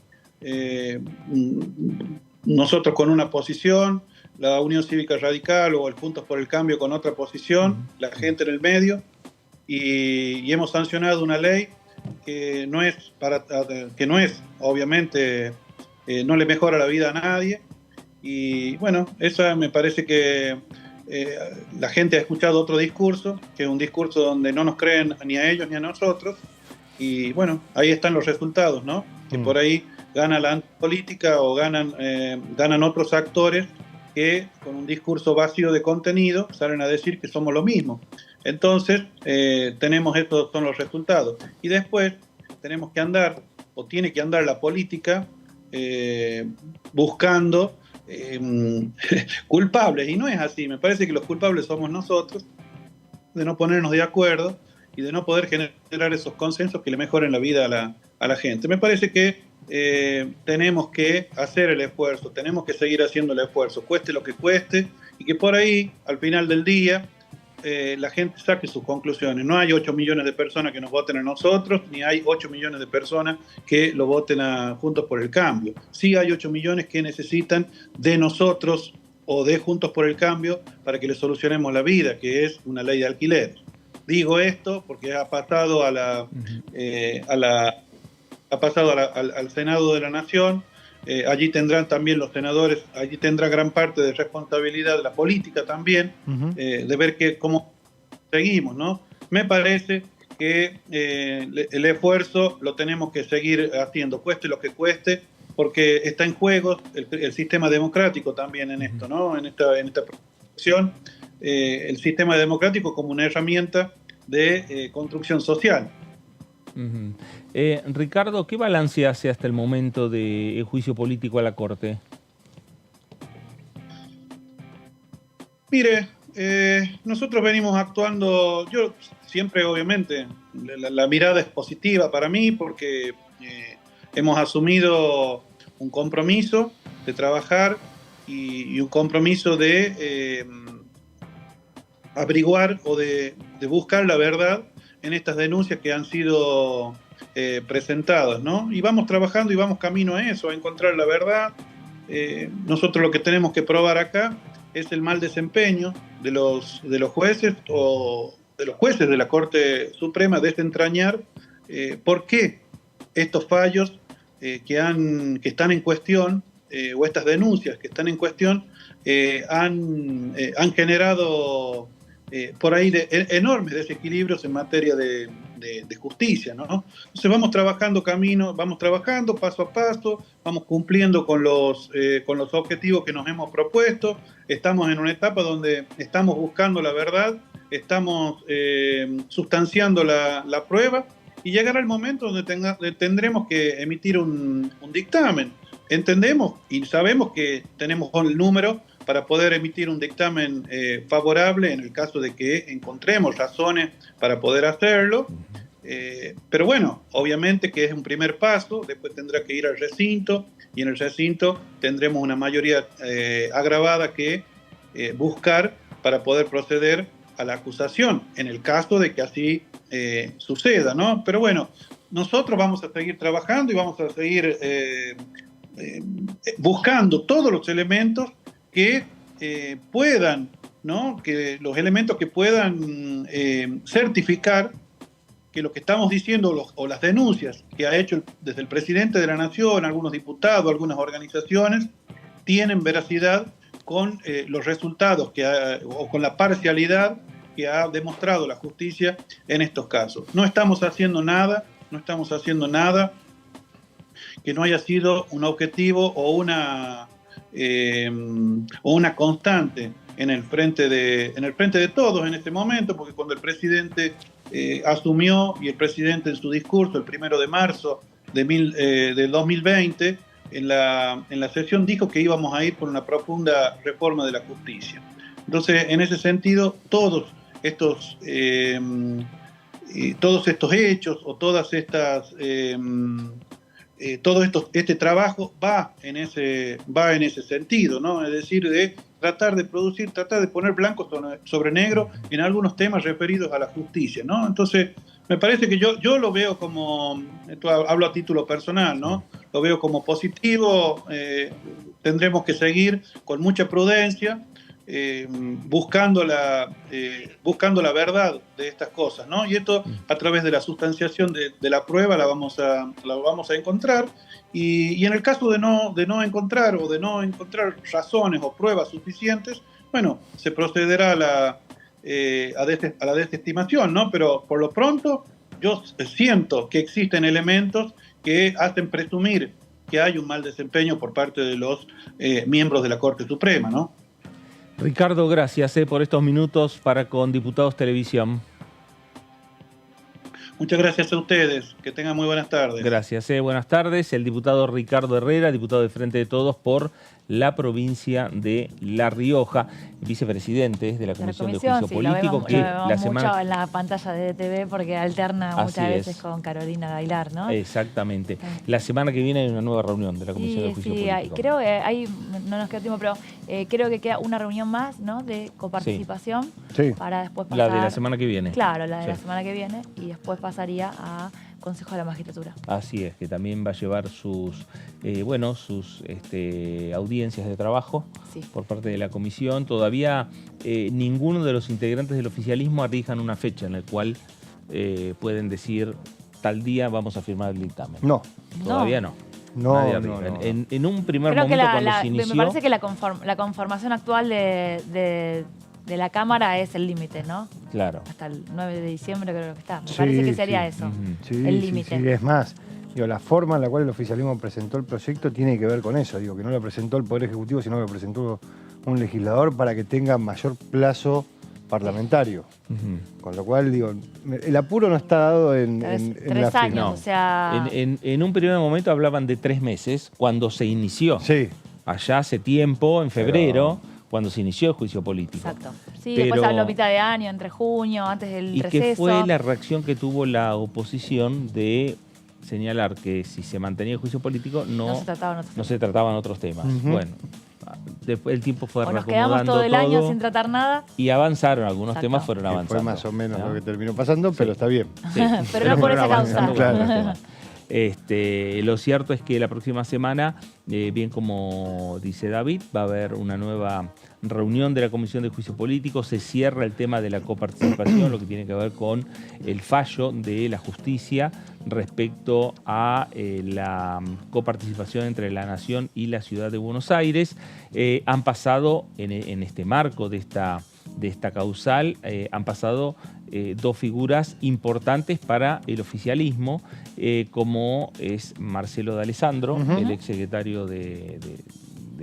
F: nosotros con una posición, la Unión Cívica Radical o el Juntos por el Cambio con otra posición, la gente en el medio, y hemos sancionado una ley que no es obviamente no le mejora la vida a nadie. Y bueno, esa me parece que la gente ha escuchado otro discurso, que es un discurso donde no nos creen ni a ellos ni a nosotros. Y bueno, ahí están los resultados, ¿no? Que por ahí gana la política o ganan otros actores que con un discurso vacío de contenido salen a decir que somos lo mismo. Entonces, estos son los resultados. Y después tenemos que andar, o tiene que andar la política, buscando culpables. Y no es así. Me parece que los culpables somos nosotros, de no ponernos de acuerdo y de no poder generar esos consensos que le mejoren la vida a la gente. Me parece que tenemos que hacer el esfuerzo, tenemos que seguir haciendo el esfuerzo, cueste lo que cueste, y que por ahí, al final del día, la gente saque sus conclusiones. No hay 8 millones de personas que nos voten a nosotros, ni hay 8 millones de personas que lo voten a Juntos por el Cambio. Sí hay 8 millones que necesitan de nosotros o de Juntos por el Cambio para que les solucionemos la vida, que es una ley de alquileres. Digo esto porque ha pasado al Senado de la Nación. Allí tendrán también los senadores, allí tendrá gran parte de responsabilidad de la política también, de ver cómo seguimos, ¿no? Me parece que el esfuerzo lo tenemos que seguir haciendo, cueste lo que cueste, porque está en juego el sistema democrático también en esto, ¿no? En esta producción, el sistema democrático como una herramienta de construcción social.
A: Ricardo, ¿qué balance hace hasta el momento del juicio político a la Corte?
F: Mire, nosotros venimos actuando, yo siempre obviamente, la mirada es positiva para mí porque hemos asumido un compromiso de trabajar y un compromiso de averiguar o de buscar la verdad en estas denuncias que han sido presentadas, ¿no? Y vamos trabajando y vamos camino a eso, a encontrar la verdad. Nosotros lo que tenemos que probar acá es el mal desempeño de los jueces o de los jueces de la Corte Suprema, desentrañar por qué estos fallos que están en cuestión, o estas denuncias que están en cuestión, han generado por ahí enormes desequilibrios en materia de justicia, ¿no? Entonces vamos trabajando vamos trabajando paso a paso, vamos cumpliendo con los objetivos que nos hemos propuesto. Estamos en una etapa donde estamos buscando la verdad, estamos sustanciando la prueba, y llegará el momento donde tendremos que emitir un dictamen. Entendemos y sabemos que tenemos el número para poder emitir un dictamen favorable en el caso de que encontremos razones para poder hacerlo. Pero bueno, obviamente que es un primer paso, después tendrá que ir al recinto, y en el recinto tendremos una mayoría agravada que buscar para poder proceder a la acusación, en el caso de que así suceda, ¿no? Pero bueno, nosotros vamos a seguir trabajando y vamos a seguir buscando todos los elementos que puedan, ¿no? Que los elementos que puedan certificar que lo que estamos diciendo o las denuncias que ha hecho desde el presidente de la Nación, algunos diputados, algunas organizaciones, tienen veracidad con los resultados o con la parcialidad que ha demostrado la justicia en estos casos. No estamos haciendo nada que no haya sido un objetivo o una constante en el frente de todos en este momento, porque cuando el presidente asumió, y el presidente en su discurso el 1 de marzo del 2020, en la sesión dijo que íbamos a ir por una profunda reforma de la justicia. Entonces, en ese sentido, todos estos hechos o este trabajo va en ese sentido, ¿no? Es decir, de tratar de poner blanco sobre negro en algunos temas referidos a la justicia, ¿no? Entonces, me parece que yo lo veo como, esto hablo a título personal, ¿no? Lo veo como positivo. Tendremos que seguir con mucha prudencia, buscando la verdad de estas cosas, ¿no? Y esto a través de la sustanciación de la prueba la vamos a encontrar, y en el caso de no encontrar razones o pruebas suficientes, bueno, se procederá a la desestimación, ¿no? Pero por lo pronto yo siento que existen elementos que hacen presumir que hay un mal desempeño por parte de los miembros de la Corte Suprema, ¿no?
A: Ricardo, gracias por estos minutos para con Diputados Televisión.
F: Muchas gracias a ustedes. Que tengan muy buenas tardes.
A: Gracias. Buenas tardes. El diputado Ricardo Herrera, diputado de Frente de Todos por la provincia de La Rioja, vicepresidente de la Comisión de Juicio Político.
D: Lo vemos mucho en la pantalla de TV porque alterna muchas veces con Carolina Gailar, ¿no?
A: Exactamente. La semana que viene hay una nueva reunión de la Comisión de Juicio Político.
D: Creo que no nos queda tiempo, pero creo que queda una reunión más, ¿no? De coparticipación para después pasar...
A: La de la semana que viene.
D: Claro, la de la semana que viene, y después pasaría a Consejo de la Magistratura.
A: Así es, que también va a llevar sus audiencias de trabajo por parte de la comisión. Todavía ninguno de los integrantes del oficialismo arriesgan una fecha en la cual pueden decir tal día vamos a firmar el dictamen.
C: No.
A: Todavía no.
C: No.
A: En un primer
D: Creo
A: momento
D: que
A: cuando se inició...
D: me parece que la conformación actual de la Cámara es el límite, ¿no?
A: Claro.
D: Hasta el 9 de diciembre creo que está. Me parece que sería eso, el límite.
C: Sí, es más, la forma en la cual el oficialismo presentó el proyecto tiene que ver con eso. Que no lo presentó el Poder Ejecutivo, sino que lo presentó un legislador para que tenga mayor plazo parlamentario. Con lo cual, el apuro no está dado en
D: 3 años,
A: no.
D: O sea...
A: En un primer momento hablaban de 3 meses cuando se inició.
C: Sí.
A: Allá hace tiempo, en febrero... cuando se inició el juicio político.
D: Exacto. Sí, después habló a mitad de año, entre junio, antes del receso.
A: ¿Y qué fue la reacción que tuvo la oposición de señalar que si se mantenía el juicio político no se trataban otros temas? Bueno, después el tiempo fue
D: nos
A: reacomodando
D: quedamos todo el año sin tratar nada.
A: Y avanzaron, algunos temas fueron avanzando.
C: Fue más o menos lo que terminó pasando, pero está bien.
A: Sí.
D: Pero no por esa causa.
C: Claro.
A: Lo cierto es que la próxima semana, bien como dice David, va a haber una nueva reunión de la Comisión de Juicio Político. Se cierra el tema de la coparticipación, lo que tiene que ver con el fallo de la justicia respecto a la coparticipación entre la Nación y la Ciudad de Buenos Aires. Han pasado, en este marco de esta causal, han pasado 2 figuras importantes para el oficialismo, como es Marcelo D'Alessandro, el exsecretario de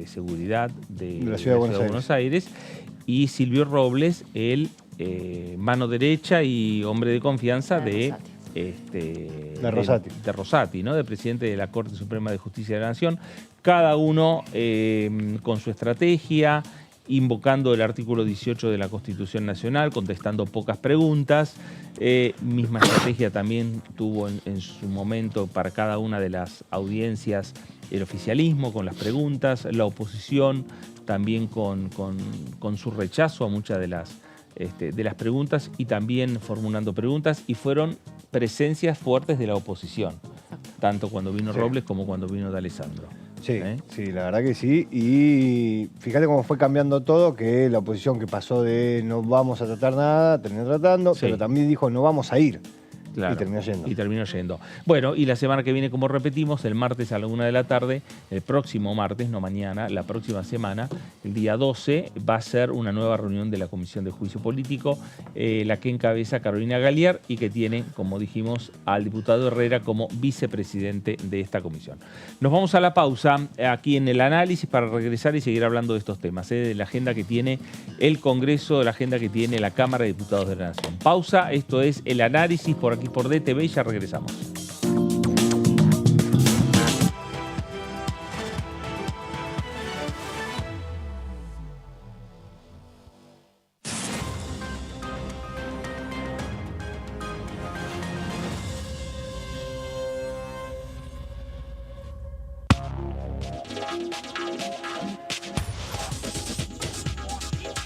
A: Seguridad de la Ciudad de Buenos Aires, y Silvio Robles, el mano derecha y hombre de confianza de Rosati, ¿no? De presidente de la Corte Suprema de Justicia de la Nación. Cada uno con su estrategia, invocando el artículo 18 de la Constitución Nacional, contestando pocas preguntas. Misma estrategia también tuvo en su momento para cada una de las audiencias el oficialismo con las preguntas, la oposición también con su rechazo a muchas de las preguntas y también formulando preguntas, y fueron presencias fuertes de la oposición, tanto cuando vino Robles como cuando vino D'Alessandro.
C: Sí, la verdad que sí. Y fíjate cómo fue cambiando todo, que la oposición que pasó de no vamos a tratar nada, terminó tratando, pero también dijo no vamos a ir. Claro, y terminó yendo. Bueno, y la semana que viene, como repetimos, el martes a la 1 de la tarde, el próximo martes, no mañana, la próxima semana, el día 12, va a ser una nueva reunión de la Comisión de Juicio Político, la que encabeza Carolina Gailar y que tiene, como dijimos, al diputado Herrera como vicepresidente de esta comisión. Nos vamos a la pausa aquí en el análisis para regresar y seguir hablando de estos temas, de la agenda que tiene el Congreso, de la agenda que tiene la Cámara de Diputados de la Nación. Pausa, esto es el análisis por aquí por DTV y ya regresamos.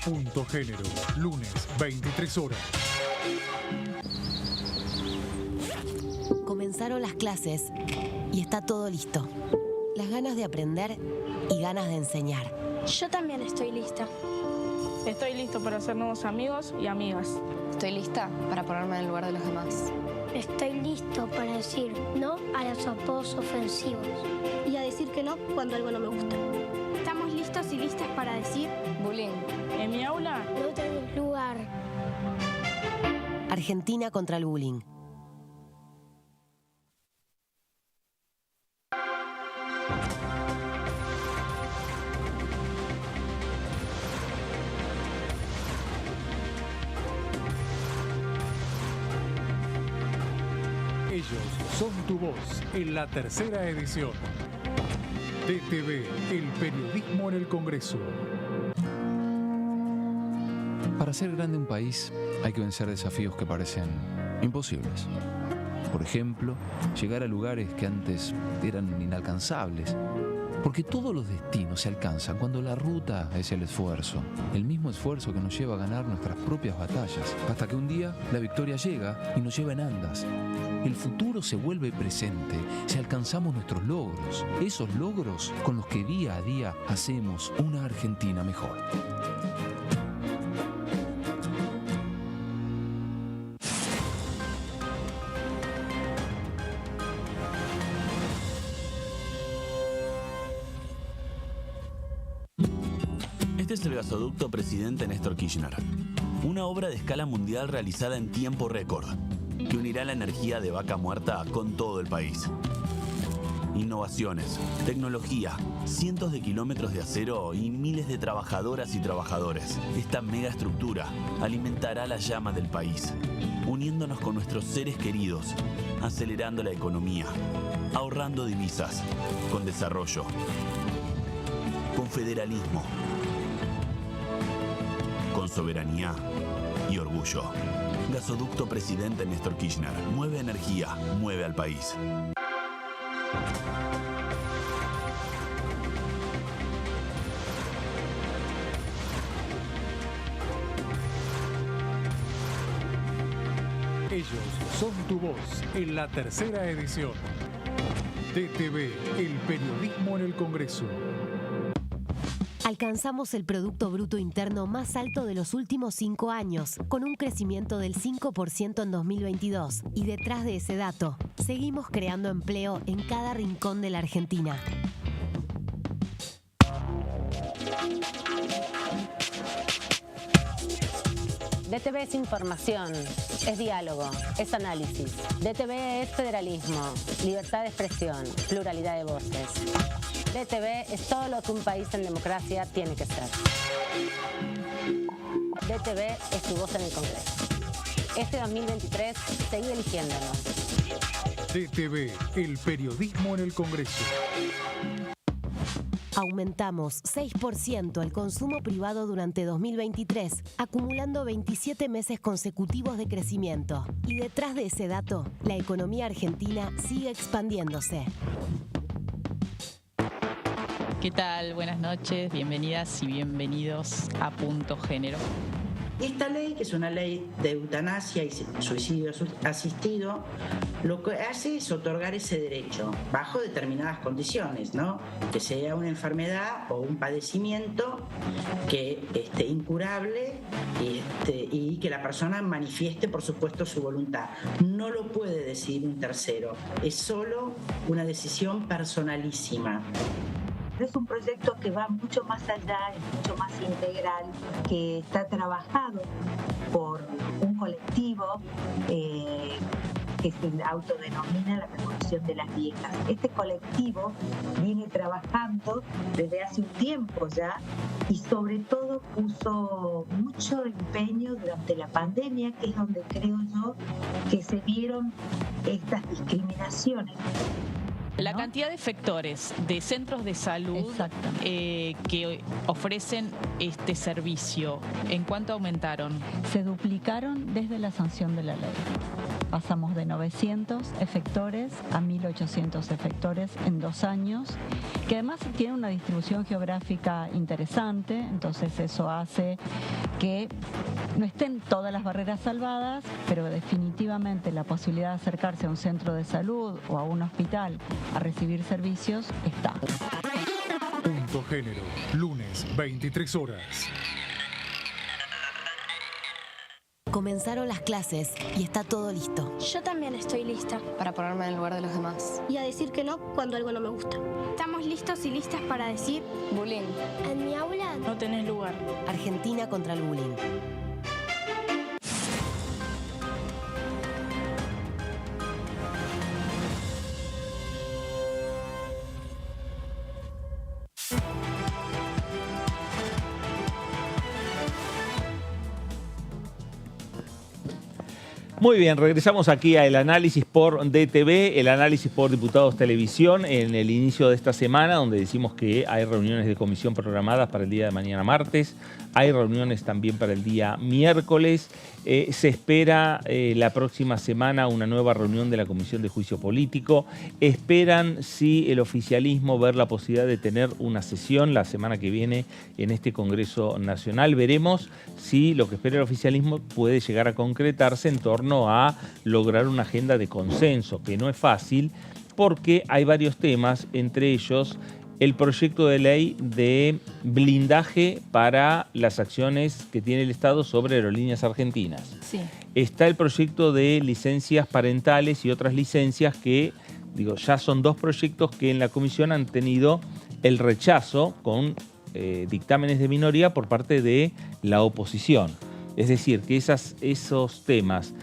B: Punto Género, lunes, 23 horas.
G: Comenzaron las clases y está todo listo. Las ganas de aprender y ganas de enseñar.
H: Yo también estoy lista. Estoy listo para hacer nuevos amigos y amigas.
I: Estoy lista para ponerme en el lugar de los demás.
J: Estoy listo para decir no a los apodos ofensivos y a decir que no cuando algo no me gusta.
K: Estamos listos y listas para decir
I: bullying.
H: En mi aula
J: no tengo lugar.
G: Argentina contra el bullying.
B: Ellos son tu voz en la tercera edición. DTV, el periodismo en el Congreso.
L: Para hacer grande un país hay que vencer desafíos que parecen imposibles. Por ejemplo, llegar a lugares que antes eran inalcanzables. Porque todos los destinos se alcanzan cuando la ruta es el esfuerzo. El mismo esfuerzo que nos lleva a ganar nuestras propias batallas. Hasta que un día la victoria llega y nos lleva en andas. El futuro se vuelve presente si alcanzamos nuestros logros. Esos logros con los que día a día hacemos una Argentina mejor.
M: Este es el gasoducto Presidente Néstor Kirchner, una obra de escala mundial realizada en tiempo récord, que unirá la energía de Vaca Muerta con todo el país. Innovaciones, tecnología, cientos de kilómetros de acero y miles de trabajadoras y trabajadores. Esta megaestructura alimentará la llama del país, uniéndonos con nuestros seres queridos, acelerando la economía, ahorrando divisas, con desarrollo, con federalismo, con soberanía y orgullo. Gasoducto Presidente Néstor Kirchner. Mueve energía, mueve al país.
B: Ellos son tu voz en la tercera edición. DTV, el periodismo en el Congreso.
G: Alcanzamos el Producto Bruto Interno más alto de los últimos 5 años, con un crecimiento del 5% en 2022. Y detrás de ese dato, seguimos creando empleo en cada rincón de la Argentina.
N: DTV es información, es diálogo, es análisis. DTV es federalismo, libertad de expresión, pluralidad de voces. DTV es todo lo que un país en democracia tiene que ser. DTV es tu voz en el Congreso. Este 2023, seguí eligiéndonos.
B: DTV, el periodismo en el Congreso.
G: Aumentamos 6% el consumo privado durante 2023, acumulando 27 meses consecutivos de crecimiento. Y detrás de ese dato, la economía argentina sigue expandiéndose.
O: ¿Qué tal? Buenas noches, bienvenidas y bienvenidos a Punto Género.
P: Esta ley, que es una ley de eutanasia y suicidio asistido, lo que hace es otorgar ese derecho bajo determinadas condiciones, ¿no? Que sea una enfermedad o un padecimiento que incurable y que la persona manifieste, por supuesto, su voluntad. No lo puede decidir un tercero, es solo una decisión personalísima.
Q: Es un proyecto que va mucho más allá, es mucho más integral, que está trabajado por un colectivo que se autodenomina la Revolución de las Viejas. Este colectivo viene trabajando desde hace un tiempo ya y sobre todo puso mucho empeño durante la pandemia, que es donde creo yo que se vieron estas discriminaciones.
O: La cantidad de efectores de centros de salud que ofrecen este servicio, ¿en cuánto aumentaron?
R: Se duplicaron desde la sanción de la ley. Pasamos de 900 efectores a 1.800 efectores en 2 años, que además tiene una distribución geográfica interesante, entonces eso hace que no estén todas las barreras salvadas, pero definitivamente la posibilidad de acercarse a un centro de salud o a un hospital a recibir servicios está.
B: Punto Género, lunes, 23 horas.
G: Comenzaron las clases y está todo listo.
K: Yo también estoy lista.
I: Para ponerme en el lugar de los demás.
J: Y a decir que no cuando algo no me gusta.
K: Estamos listos y listas para decir
I: Bullying.
J: En mi aula
H: No tenés lugar.
G: Argentina contra el bullying.
A: Muy bien, regresamos aquí a El Análisis por DTV, El Análisis por Diputados Televisión, en el inicio de esta semana, donde decimos que hay reuniones de comisión programadas para el día de mañana martes, hay reuniones también para el día miércoles. Se espera la próxima semana una nueva reunión de la Comisión de Juicio Político. Esperan, sí, el oficialismo ver la posibilidad de tener una sesión la semana que viene en este Congreso Nacional. Veremos si lo que espera el oficialismo puede llegar a concretarse en torno a lograr una agenda de consenso, que no es fácil porque hay varios temas, entre ellos el proyecto de ley de blindaje para las acciones que tiene el Estado sobre aerolíneas argentinas.
D: Sí.
A: Está el proyecto de licencias parentales y otras licencias que, ya son dos proyectos que en la comisión han tenido el rechazo con dictámenes de minoría por parte de la oposición. Es decir, que esos temas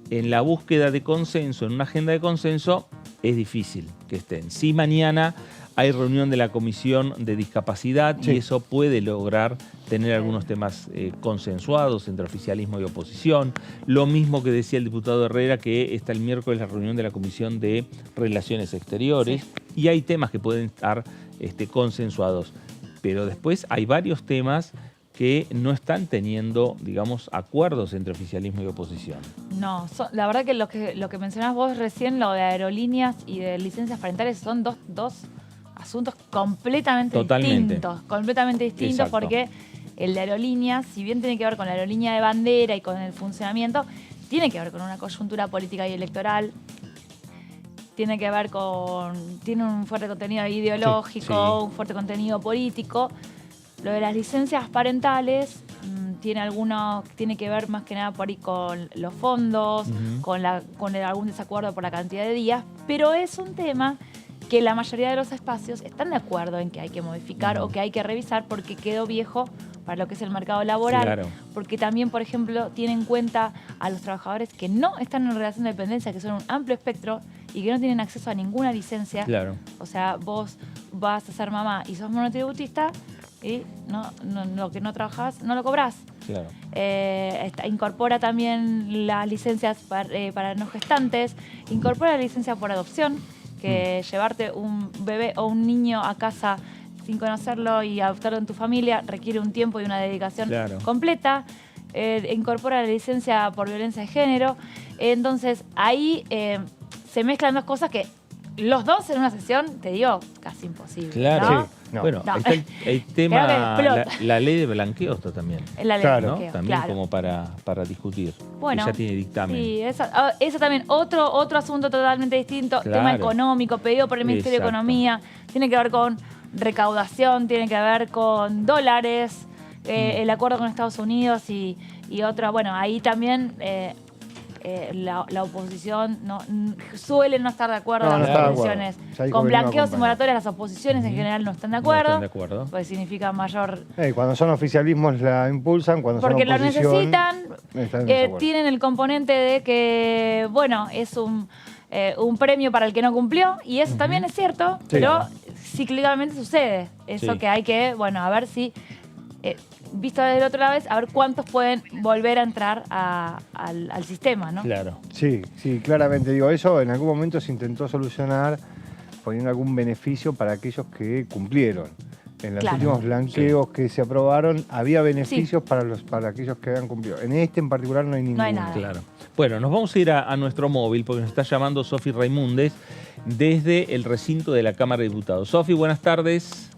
A: en la búsqueda de consenso, en una agenda de consenso, es difícil que estén. Sí, mañana hay reunión de la Comisión de Discapacidad y eso puede lograr tener algunos temas consensuados entre oficialismo y oposición. Lo mismo que decía el diputado Herrera, que está el miércoles la reunión de la Comisión de Relaciones Exteriores y hay temas que pueden estar consensuados. Pero después hay varios temas que no están teniendo, acuerdos entre oficialismo y oposición.
D: No, la verdad que lo que mencionabas vos recién, lo de aerolíneas y de licencias parentales, son dos asuntos completamente distintos. Completamente distintos. Exacto. Porque el de aerolíneas, si bien tiene que ver con la aerolínea de bandera y con el funcionamiento, tiene que ver con una coyuntura política y electoral. Tiene un fuerte contenido ideológico, un fuerte contenido político. Lo de las licencias parentales tiene que ver más que nada por ahí con los fondos, con algún desacuerdo por la cantidad de días, pero es un tema que la mayoría de los espacios están de acuerdo en que hay que modificar o que hay que revisar porque quedó viejo para lo que es el mercado laboral, porque también, por ejemplo, tiene en cuenta a los trabajadores que no están en relación de dependencia, que son un amplio espectro y que no tienen acceso a ninguna licencia. Claro. O sea, vos vas a ser mamá y sos monotributista y lo que no trabajás no lo cobrás. Claro. Incorpora también las licencias para no gestantes, incorpora la licencia por adopción, que llevarte un bebé o un niño a casa sin conocerlo y adoptarlo en tu familia requiere un tiempo y una dedicación completa. Incorpora la licencia por violencia de género. Entonces, ahí se mezclan dos cosas que los dos en una sesión, te digo, casi imposible. Claro. ¿No?
C: Sí. No.
A: Bueno, está el tema, la ley de blanqueo está también.
D: La ley de blanqueo,
A: también como para discutir. Bueno, ya tiene dictamen.
D: Sí, eso también, otro asunto totalmente distinto, tema económico, pedido por el Ministerio de Economía, tiene que ver con recaudación, tiene que ver con dólares, el acuerdo con Estados Unidos y otra, bueno, ahí también la oposición suele no estar de acuerdo en las posiciones. Con blanqueos y moratorias las oposiciones en general no están de acuerdo. Pues significa mayor...
C: cuando son oficialismos la impulsan, cuando
D: porque
C: son oposición...
D: Porque lo necesitan, tienen el componente de que, bueno, es un premio para el que no cumplió, y eso también es cierto, pero cíclicamente sucede. Eso que hay que, bueno, a ver si... visto desde el otro lado, a ver cuántos pueden volver a entrar al sistema, ¿no?
C: Claro. Sí, claramente. Eso en algún momento se intentó solucionar poniendo algún beneficio para aquellos que cumplieron. En los últimos blanqueos que se aprobaron había beneficios para aquellos que habían cumplido. En este en particular no hay ninguno.
D: No hay nada.
A: Claro. Bueno, nos vamos a ir a nuestro móvil porque nos está llamando Sofi Raimundes desde el recinto de la Cámara de Diputados. Sofi, buenas tardes.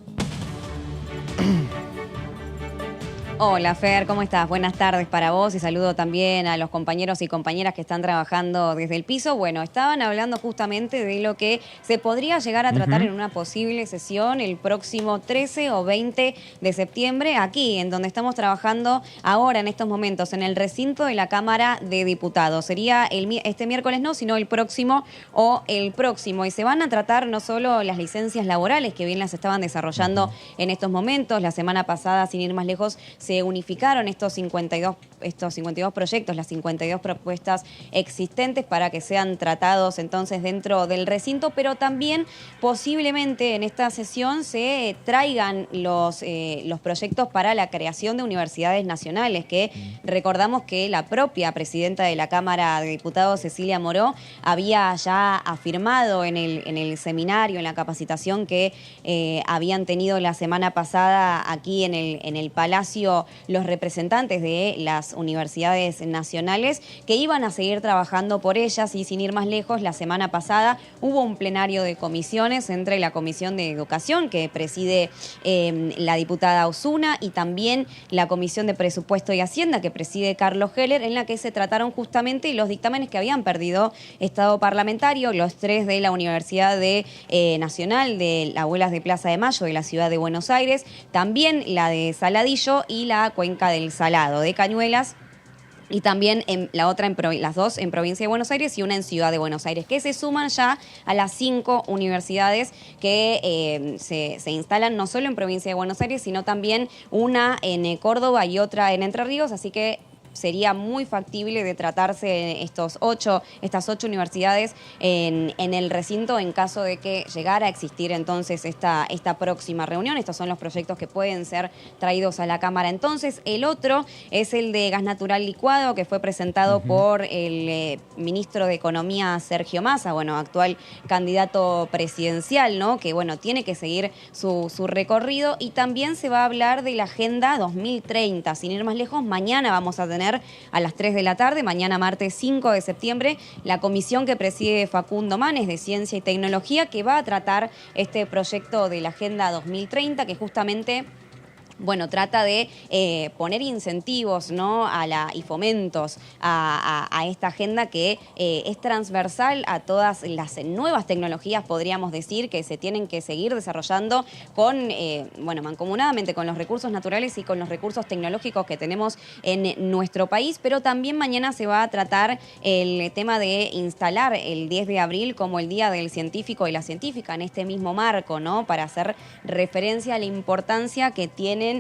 S: Hola Fer, ¿cómo estás? Buenas tardes para vos y saludo también a los compañeros y compañeras que están trabajando desde el piso. Bueno, estaban hablando justamente de lo que se podría llegar a tratar en una posible sesión el próximo 13 o 20 de septiembre, aquí en donde estamos trabajando ahora en estos momentos, en el recinto de la Cámara de Diputados. Sería este miércoles no, sino el próximo o el próximo. Y se van a tratar no solo las licencias laborales, que bien las estaban desarrollando en estos momentos. La semana pasada, sin ir más lejos, se unificaron estos 52 proyectos, las 52 propuestas existentes para que sean tratados entonces dentro del recinto, pero también posiblemente en esta sesión se traigan los proyectos para la creación de universidades nacionales, que recordamos que la propia presidenta de la Cámara de Diputados, Cecilia Moró, había ya afirmado en el seminario, en la capacitación que habían tenido la semana pasada aquí en el Palacio los representantes de las universidades nacionales, que iban a seguir trabajando por ellas. Y sin ir más lejos, la semana pasada hubo un plenario de comisiones entre la Comisión de Educación, que preside la diputada Osuna, y también la Comisión de Presupuesto y Hacienda, que preside Carlos Heller, en la que se trataron justamente los dictámenes que habían perdido estado parlamentario, los 3 de la Universidad Nacional de Abuelas de Plaza de Mayo de la Ciudad de Buenos Aires, también la de Saladillo y la Cuenca del Salado de Cañuelas, y también las dos en Provincia de Buenos Aires y una en Ciudad de Buenos Aires, que se suman ya a las 5 universidades que se instalan no solo en Provincia de Buenos Aires, sino también una en Córdoba y otra en Entre Ríos, así que sería muy factible de tratarse estas 8 universidades en el recinto en caso de que llegara a existir entonces esta próxima reunión. Estos son los proyectos que pueden ser traídos a la Cámara. Entonces, el otro es el de gas natural licuado, que fue presentado por el ministro de Economía, Sergio Massa, actual candidato presidencial, ¿no? Que tiene que seguir su recorrido. Y también se va a hablar de la Agenda 2030. Sin ir más lejos, mañana vamos a tener a las 3 de la tarde, mañana martes 5 de septiembre, la comisión que preside Facundo Manes de Ciencia y Tecnología, que va a tratar este proyecto de la Agenda 2030, que justamente trata de poner incentivos, ¿no? y fomentos a esta agenda que es transversal a todas las nuevas tecnologías, podríamos decir, que se tienen que seguir desarrollando mancomunadamente con los recursos naturales y con los recursos tecnológicos que tenemos en nuestro país. Pero también mañana se va a tratar el tema de instalar el 10 de abril como el Día del Científico y la Científica en este mismo marco, ¿no? Para hacer referencia a la importancia que tienen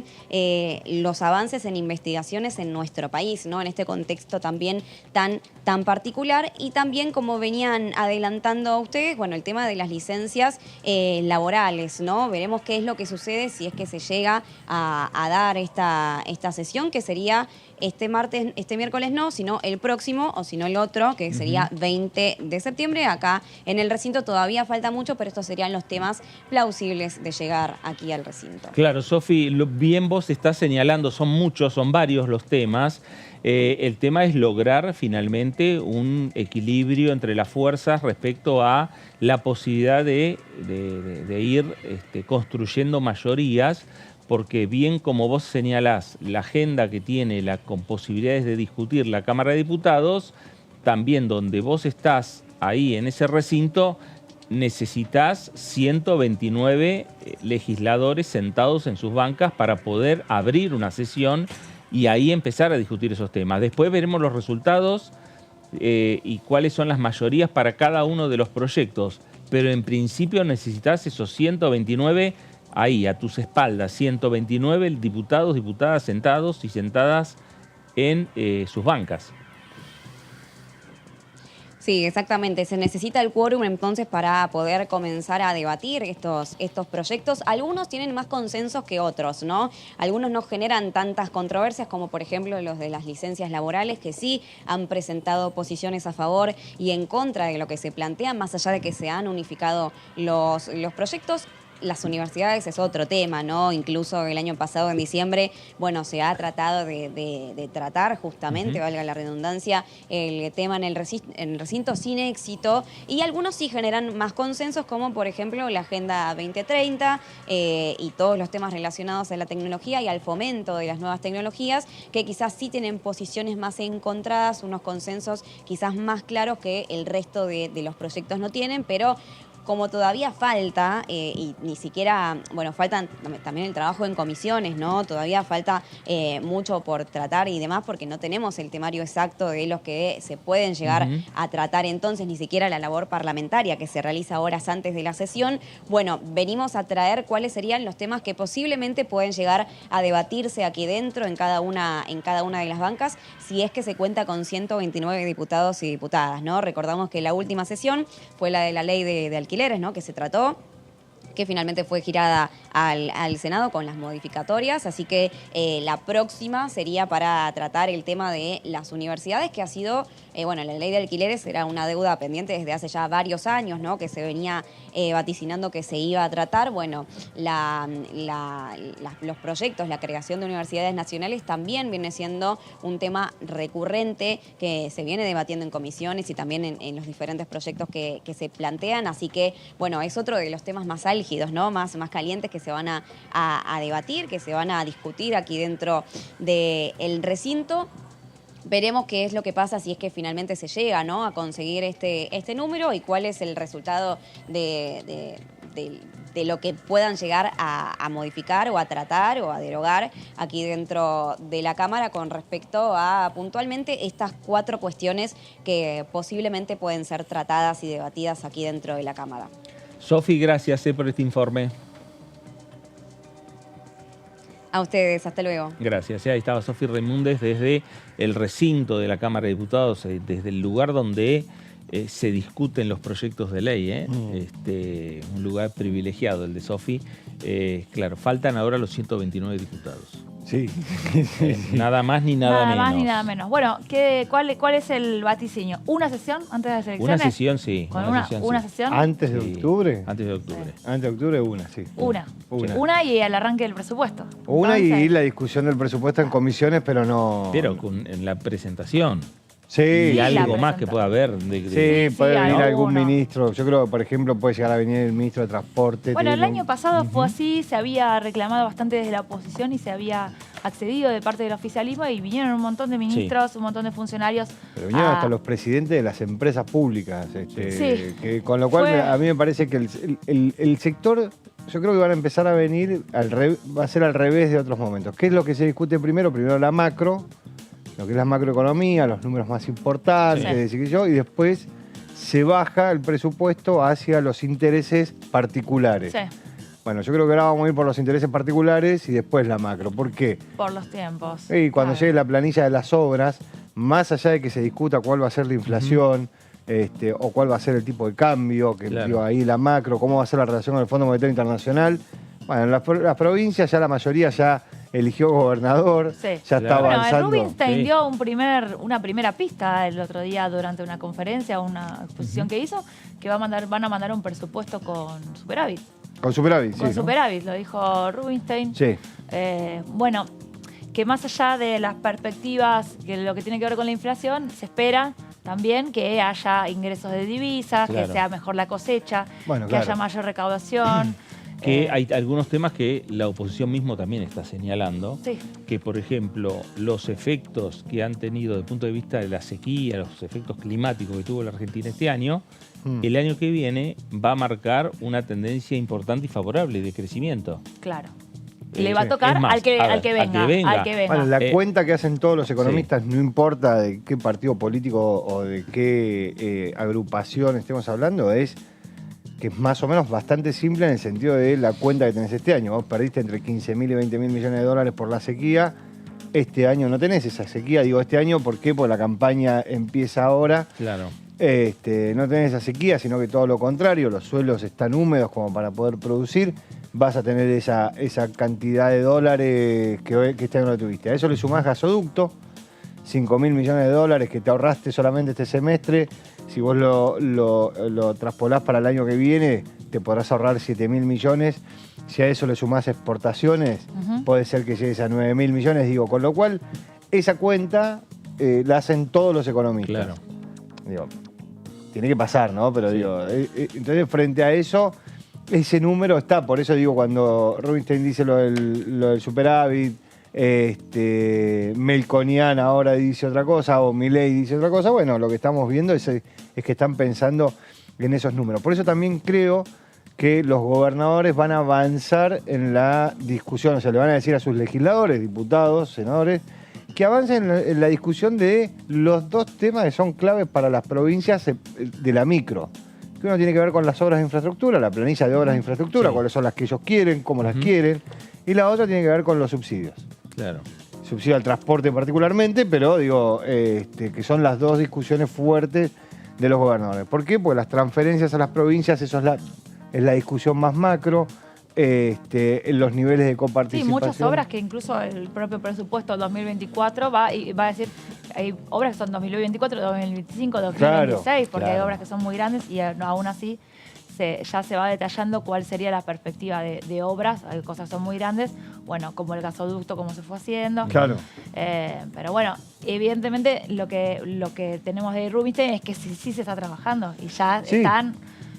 S: los avances en investigaciones en nuestro país, ¿no? En este contexto también tan particular. Y también, como venían adelantando ustedes, el tema de las licencias laborales, ¿no? Veremos qué es lo que sucede si es que se llega a dar esta sesión, que sería este miércoles no, sino el próximo, o si no el otro, que sería 20 de septiembre. Acá en el recinto todavía falta mucho, pero estos serían los temas plausibles de llegar aquí al recinto.
A: Claro, Sofi, bien vos estás señalando, son varios los temas. El tema es lograr finalmente un equilibrio entre las fuerzas respecto a la posibilidad de ir construyendo mayorías, porque bien como vos señalás, la agenda que tiene con posibilidades de discutir la Cámara de Diputados, también donde vos estás ahí en ese recinto, necesitas 129 legisladores sentados en sus bancas para poder abrir una sesión y ahí empezar a discutir esos temas. Después veremos los resultados y cuáles son las mayorías para cada uno de los proyectos, pero en principio necesitas esos 129 ahí, a tus espaldas, 129 diputados, diputadas sentados y sentadas en sus bancas.
S: Sí, exactamente. Se necesita el quórum entonces para poder comenzar a debatir estos proyectos. Algunos tienen más consensos que otros, ¿no? Algunos no generan tantas controversias como, por ejemplo, los de las licencias laborales, que sí han presentado posiciones a favor y en contra de lo que se plantea, más allá de que se han unificado los proyectos. las universidades es otro tema, ¿no? Incluso el año pasado, en diciembre, bueno, se ha tratado de tratar justamente, valga la redundancia, el tema en el recinto sin éxito, y algunos sí generan más consensos, como por ejemplo la Agenda 2030 y todos los temas relacionados a la tecnología y al fomento de las nuevas tecnologías, que quizás sí tienen posiciones más encontradas, unos consensos quizás más claros que el resto de los proyectos no tienen, pero como todavía falta, y ni siquiera, bueno, faltan también el trabajo en comisiones, ¿no? Todavía falta mucho por tratar y demás, porque no tenemos el temario exacto de los que se pueden llegar a tratar entonces, ni siquiera la labor parlamentaria que se realiza horas antes de la sesión. Bueno, venimos a traer cuáles serían los temas que posiblemente pueden llegar a debatirse aquí dentro, en cada una de las bancas, si es que se cuenta con 129 diputados y diputadas, ¿no? Recordamos que la última sesión fue la de la ley de alquileres, ¿no? Que se trató, que finalmente fue girada al Senado con las modificatorias, así que la próxima sería para tratar el tema de las universidades, que ha sido, bueno, la ley de alquileres era una deuda pendiente desde hace ya varios años, ¿no? Que se venía vaticinando que se iba a tratar. Bueno, los proyectos, la creación de universidades nacionales también viene siendo un tema recurrente que se viene debatiendo en comisiones y también en los diferentes proyectos que se plantean, así que, bueno, es otro de los temas más álgidos, ¿no? Más calientes que se van a debatir, que se van a discutir aquí dentro del recinto. Veremos qué es lo que pasa si es que finalmente se llega, ¿no? A conseguir este número y cuál es el resultado de lo que puedan llegar a modificar o a tratar o a derogar aquí dentro de la Cámara con respecto a puntualmente estas 4 cuestiones que posiblemente pueden ser tratadas y debatidas aquí dentro de la Cámara.
A: Sofi, gracias por este informe.
S: A ustedes, hasta luego.
A: Gracias. Ahí estaba Sofi Remúndez desde el recinto de la Cámara de Diputados, desde el lugar donde se discuten los proyectos de ley. Un lugar privilegiado el de Sofi. Claro, faltan ahora los 129 diputados.
C: Sí.
A: Nada más ni nada menos.
D: Nada más ni nada menos. Bueno, ¿cuál es el vaticinio? ¿Una sesión antes de las elecciones?
A: Una sesión, sí.
D: ¿Con una sesión?
C: ¿Antes de octubre?
A: Antes de octubre.
C: Sí. Antes de octubre, una, sí.
D: Una y el arranque del presupuesto.
C: Una y la discusión del presupuesto en comisiones, pero no...
A: Pero en la presentación.
C: Sí.
A: Y algo más que pueda haber.
C: Sí, puede venir algún ministro. Yo creo que, por ejemplo, puede llegar a venir el ministro de Transporte.
D: Bueno, el año pasado fue así, se había reclamado bastante desde la oposición y se había accedido de parte del oficialismo y vinieron un montón de ministros, un montón de funcionarios.
C: Pero vinieron hasta los presidentes de las empresas públicas. Con lo cual a mí me parece que el sector, yo creo que van a empezar a venir, va a ser al revés de otros momentos. ¿Qué es lo que se discute primero? Primero la macro, lo que es la macroeconomía, los números más importantes, y después se baja el presupuesto hacia los intereses particulares.
D: Sí.
C: Bueno, yo creo que ahora vamos a ir por los intereses particulares y después la macro. ¿Por qué?
D: Por los tiempos.
C: Y cuando llegue la planilla de las obras, más allá de que se discuta cuál va a ser la inflación, o cuál va a ser el tipo de cambio, que digo, ahí la macro, cómo va a ser la relación con el Fondo Monetario Internacional. Bueno, las provincias ya la mayoría ya eligió gobernador, ya está avanzando.
D: Rubinstein dio una primera pista el otro día durante una conferencia, una exposición que hizo, que van a mandar un presupuesto con superávit.
C: Con superávit,
D: Con superávit, lo dijo Rubinstein.
C: Sí.
D: Bueno, que más allá de las perspectivas, que lo que tiene que ver con la inflación, se espera también que haya ingresos de divisas, que sea mejor la cosecha, que haya mayor recaudación.
A: Que hay algunos temas que la oposición mismo también está señalando, que por ejemplo los efectos que han tenido desde el punto de vista de la sequía, los efectos climáticos que tuvo la Argentina este año, el año que viene va a marcar una tendencia importante y favorable de crecimiento.
D: Claro. Le va a tocar al que venga.
C: Bueno, la cuenta que hacen todos los economistas, no importa de qué partido político o de qué agrupación estemos hablando, es que es más o menos bastante simple en el sentido de la cuenta que tenés este año. Vos perdiste entre 15.000 y 20.000 millones de dólares por la sequía. Este año no tenés esa sequía. Digo este año, ¿por qué? Porque la campaña empieza ahora.
A: Claro.
C: No tenés esa sequía, sino que todo lo contrario. Los suelos están húmedos como para poder producir. Vas a tener esa cantidad de dólares que este año no tuviste. A eso le sumás gasoducto, 5.000 millones de dólares que te ahorraste solamente este semestre. Si vos lo traspolás para el año que viene, te podrás ahorrar 7.000 millones. Si a eso le sumás exportaciones, puede ser que llegues a 9.000 millones, digo, con lo cual esa cuenta la hacen todos los economistas.
A: Claro.
C: Digo, tiene que pasar, ¿no? Pero digo, entonces frente a eso, ese número está. Por eso digo, cuando Rubinstein dice lo del superávit, Melconian ahora dice otra cosa, o Milei dice otra cosa, bueno, lo que estamos viendo es que están pensando en esos números. Por eso también creo que los gobernadores van a avanzar en la discusión, o sea, le van a decir a sus legisladores, diputados, senadores, que avancen en la discusión de los dos temas que son claves para las provincias de la micro. Que uno tiene que ver con las obras de infraestructura, la planilla de obras de infraestructura, cuáles son las que ellos quieren, cómo las quieren, y la otra tiene que ver con los subsidios.
A: Claro.
C: Subsidio al transporte particularmente, pero digo, que son las dos discusiones fuertes de los gobernadores. ¿Por qué? Porque las transferencias a las provincias, eso es la discusión más macro, en los niveles de coparticipación.
D: Sí, muchas obras que incluso el propio presupuesto 2024 va a decir, hay obras que son 2024, 2025, 2026, porque hay obras que son muy grandes y aún así ya se va detallando cuál sería la perspectiva de obras. Hay cosas que son muy grandes, bueno, como el gasoducto, cómo se fue haciendo.
C: Claro.
D: Pero bueno, evidentemente lo que tenemos de Rubinstein es que sí se está trabajando y ya están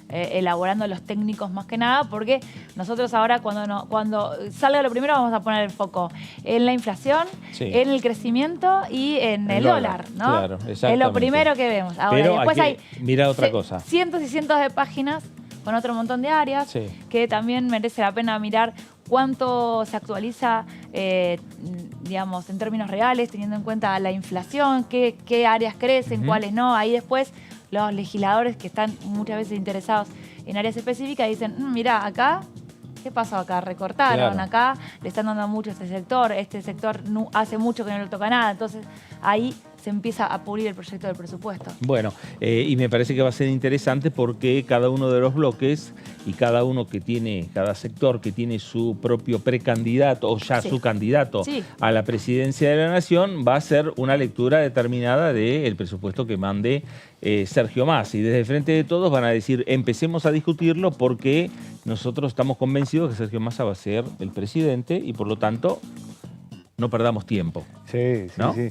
D: elaborando los técnicos más que nada, porque nosotros ahora cuando salga lo primero vamos a poner el foco en la inflación, en el crecimiento y en el dólar, ¿no?
A: Claro, exactamente.
D: Es lo primero que vemos. Ahora,
A: pero
D: después hay
A: mira otra cosa.
D: Cientos y cientos de páginas con otro montón de áreas que también merece la pena mirar cuánto se actualiza, digamos, en términos reales, teniendo en cuenta la inflación, qué áreas crecen, cuáles no. Ahí después los legisladores que están muchas veces interesados en áreas específicas dicen, mirá, acá, ¿qué pasó acá? Recortaron, acá le están dando mucho a este sector hace mucho que no le toca nada. Entonces ahí se empieza a pulir el proyecto del presupuesto.
A: Bueno, y me parece que va a ser interesante porque cada uno de los bloques y cada sector que tiene su propio precandidato o ya su candidato a la presidencia de la Nación va a hacer una lectura determinada del presupuesto que mande Sergio Massa. Y desde el Frente de Todos van a decir, empecemos a discutirlo porque nosotros estamos convencidos que Sergio Massa va a ser el presidente y por lo tanto no perdamos tiempo.
C: Sí.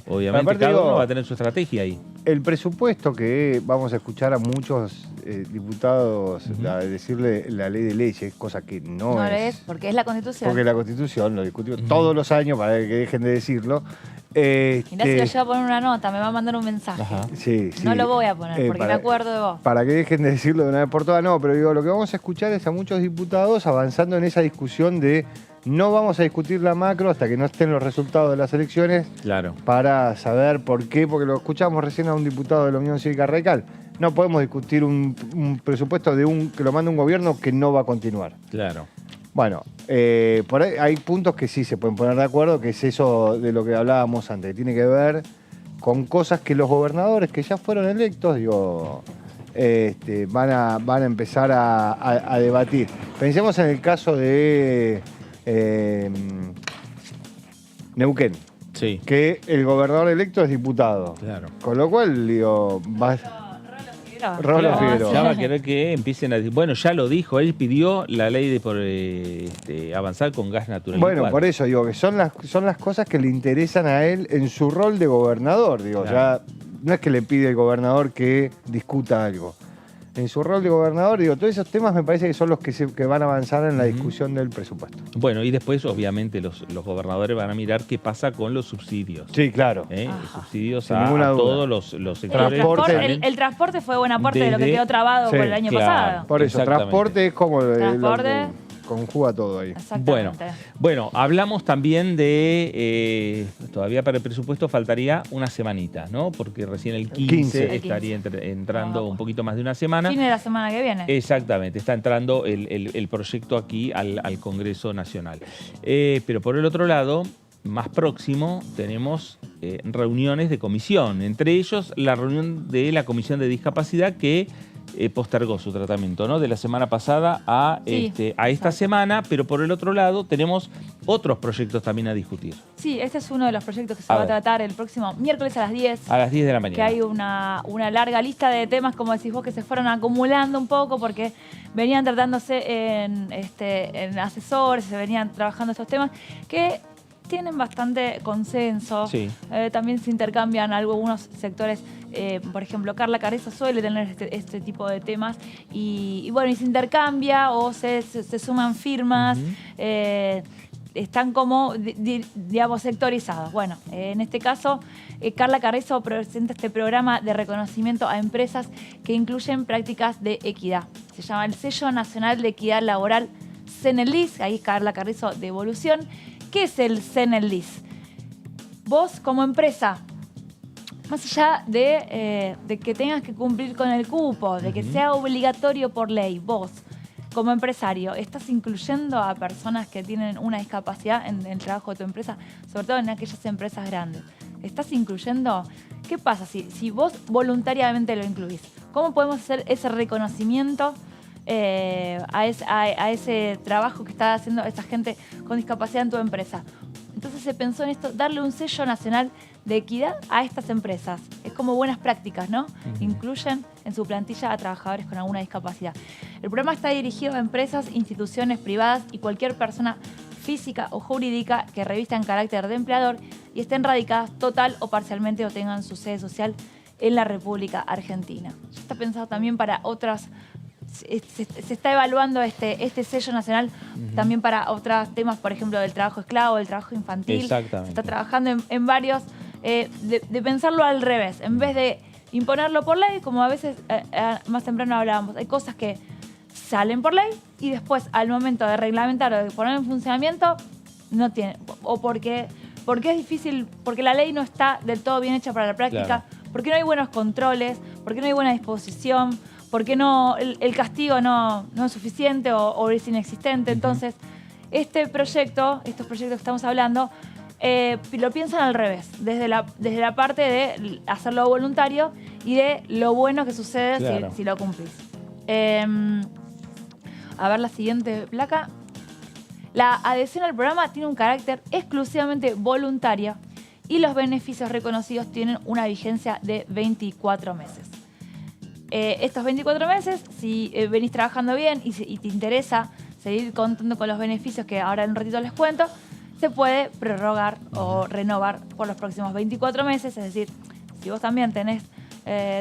A: Obviamente aparte, cada uno va a tener su estrategia ahí.
C: El presupuesto que vamos a escuchar a muchos diputados decirle la ley de leyes, cosa que no es.
D: Porque es la Constitución.
C: Porque la Constitución lo discutimos todos los años para que dejen de decirlo.
D: Mirá, si lo llevo a poner una nota, me va a mandar un mensaje. No lo voy a poner porque me acuerdo de vos.
C: Para que dejen de decirlo de una vez por todas, no, pero digo, lo que vamos a escuchar es a muchos diputados avanzando en esa discusión de no vamos a discutir la macro hasta que no estén los resultados de las elecciones para saber por qué, porque lo escuchamos recién a un diputado de la Unión Cívica Radical. No podemos discutir un presupuesto que lo manda un gobierno que no va a continuar.
A: Claro.
C: Bueno, por ahí hay puntos que sí se pueden poner de acuerdo, que es eso de lo que hablábamos antes, que tiene que ver con cosas que los gobernadores que ya fueron electos, van a empezar a debatir. Pensemos en el caso de Neuquén, que el gobernador electo es diputado. Claro. Con lo cual, Rolo Figueroa.
A: Ya va a querer que empiecen a decir, bueno, ya lo dijo, él pidió la ley de avanzar con gas natural.
C: Bueno, por eso digo que son las cosas que le interesan a él en su rol de gobernador. Digo, ya no es que le pide al gobernador que discuta algo. En su rol de gobernador, digo, todos esos temas me parece que son los que van a avanzar en la discusión del presupuesto.
A: Bueno, y después, obviamente, los gobernadores van a mirar qué pasa con los subsidios.
C: Sí, claro.
A: Los subsidios a todos los sectores.
D: El transporte fue buena parte de lo que quedó trabado por el año pasado.
C: Por eso, transporte es como conjuga todo ahí.
A: Bueno, hablamos también de, todavía para el presupuesto faltaría una semanita, ¿no? Porque recién el 15 estaría entrando un poquito más de una semana.
D: Fin de la semana que viene.
A: Exactamente, está entrando el proyecto aquí al Congreso Nacional. Pero por el otro lado, más próximo, tenemos reuniones de comisión, entre ellos la reunión de la Comisión de Discapacidad que postergó su tratamiento, ¿no? De la semana pasada a,
D: Sí,
A: a esta semana, pero por el otro lado tenemos otros proyectos también a discutir.
D: Sí, este es uno de los proyectos que se va a tratar el próximo miércoles a las 10.
A: A las 10 de la mañana.
D: Que hay una larga lista de temas, como decís vos, que se fueron acumulando un poco porque venían tratándose en asesores, se venían trabajando estos temas que tienen bastante consenso.
A: Sí.
D: También se intercambian algunos sectores. Por ejemplo, Carla Carrizo suele tener este tipo de temas y bueno, y se intercambia o se suman firmas. Están como, digamos, sectorizados. Bueno, en este caso, Carla Carrizo presenta este programa de reconocimiento a empresas que incluyen prácticas de equidad. Se llama el Sello Nacional de Equidad Laboral CENELDIS. Ahí Carla Carrizo de Evolución. ¿Qué es el CENELDIS? Vos, como empresa, más allá de que tengas que cumplir con el cupo, de que sea obligatorio por ley, vos, como empresario, ¿estás incluyendo a personas que tienen una discapacidad en el trabajo de tu empresa? Sobre todo en aquellas empresas grandes. ¿Estás incluyendo? ¿Qué pasa si vos voluntariamente lo incluís? ¿Cómo podemos hacer ese reconocimiento a ese trabajo que está haciendo esa gente con discapacidad en tu empresa? Entonces se pensó en esto, darle un sello nacional de equidad a estas empresas. Es como buenas prácticas, ¿no? Incluyen en su plantilla a trabajadores con alguna discapacidad. El programa está dirigido a empresas, instituciones privadas y cualquier persona física o jurídica que revistan carácter de empleador y estén radicadas total o parcialmente o tengan su sede social en la República Argentina. Ya está pensado también para otras. Se está evaluando este sello nacional también para otros temas, por ejemplo, del trabajo esclavo, del trabajo infantil.
A: Exactamente.
D: Se está trabajando en varios, de pensarlo al revés. En vez de imponerlo por ley, como a veces más temprano hablábamos, hay cosas que salen por ley y después al momento de reglamentar o de poner en funcionamiento, no tienen. O porque es difícil, porque la ley no está del todo bien hecha para la práctica,
A: Claro.
D: porque no hay buenos controles, porque no hay buena disposición, porque no, el castigo no es suficiente o es inexistente. Entonces, estos proyectos que estamos hablando, lo piensan al revés, desde la parte de hacerlo voluntario y de lo bueno que sucede
A: Claro.
D: si lo cumplís. A ver la siguiente placa. La adhesión al programa tiene un carácter exclusivamente voluntario y los beneficios reconocidos tienen una vigencia de 24 meses. Estos 24 meses, si venís trabajando bien y te interesa seguir contando con los beneficios que ahora en un ratito les cuento, se puede prorrogar o renovar por los próximos 24 meses. Es decir, si vos también tenés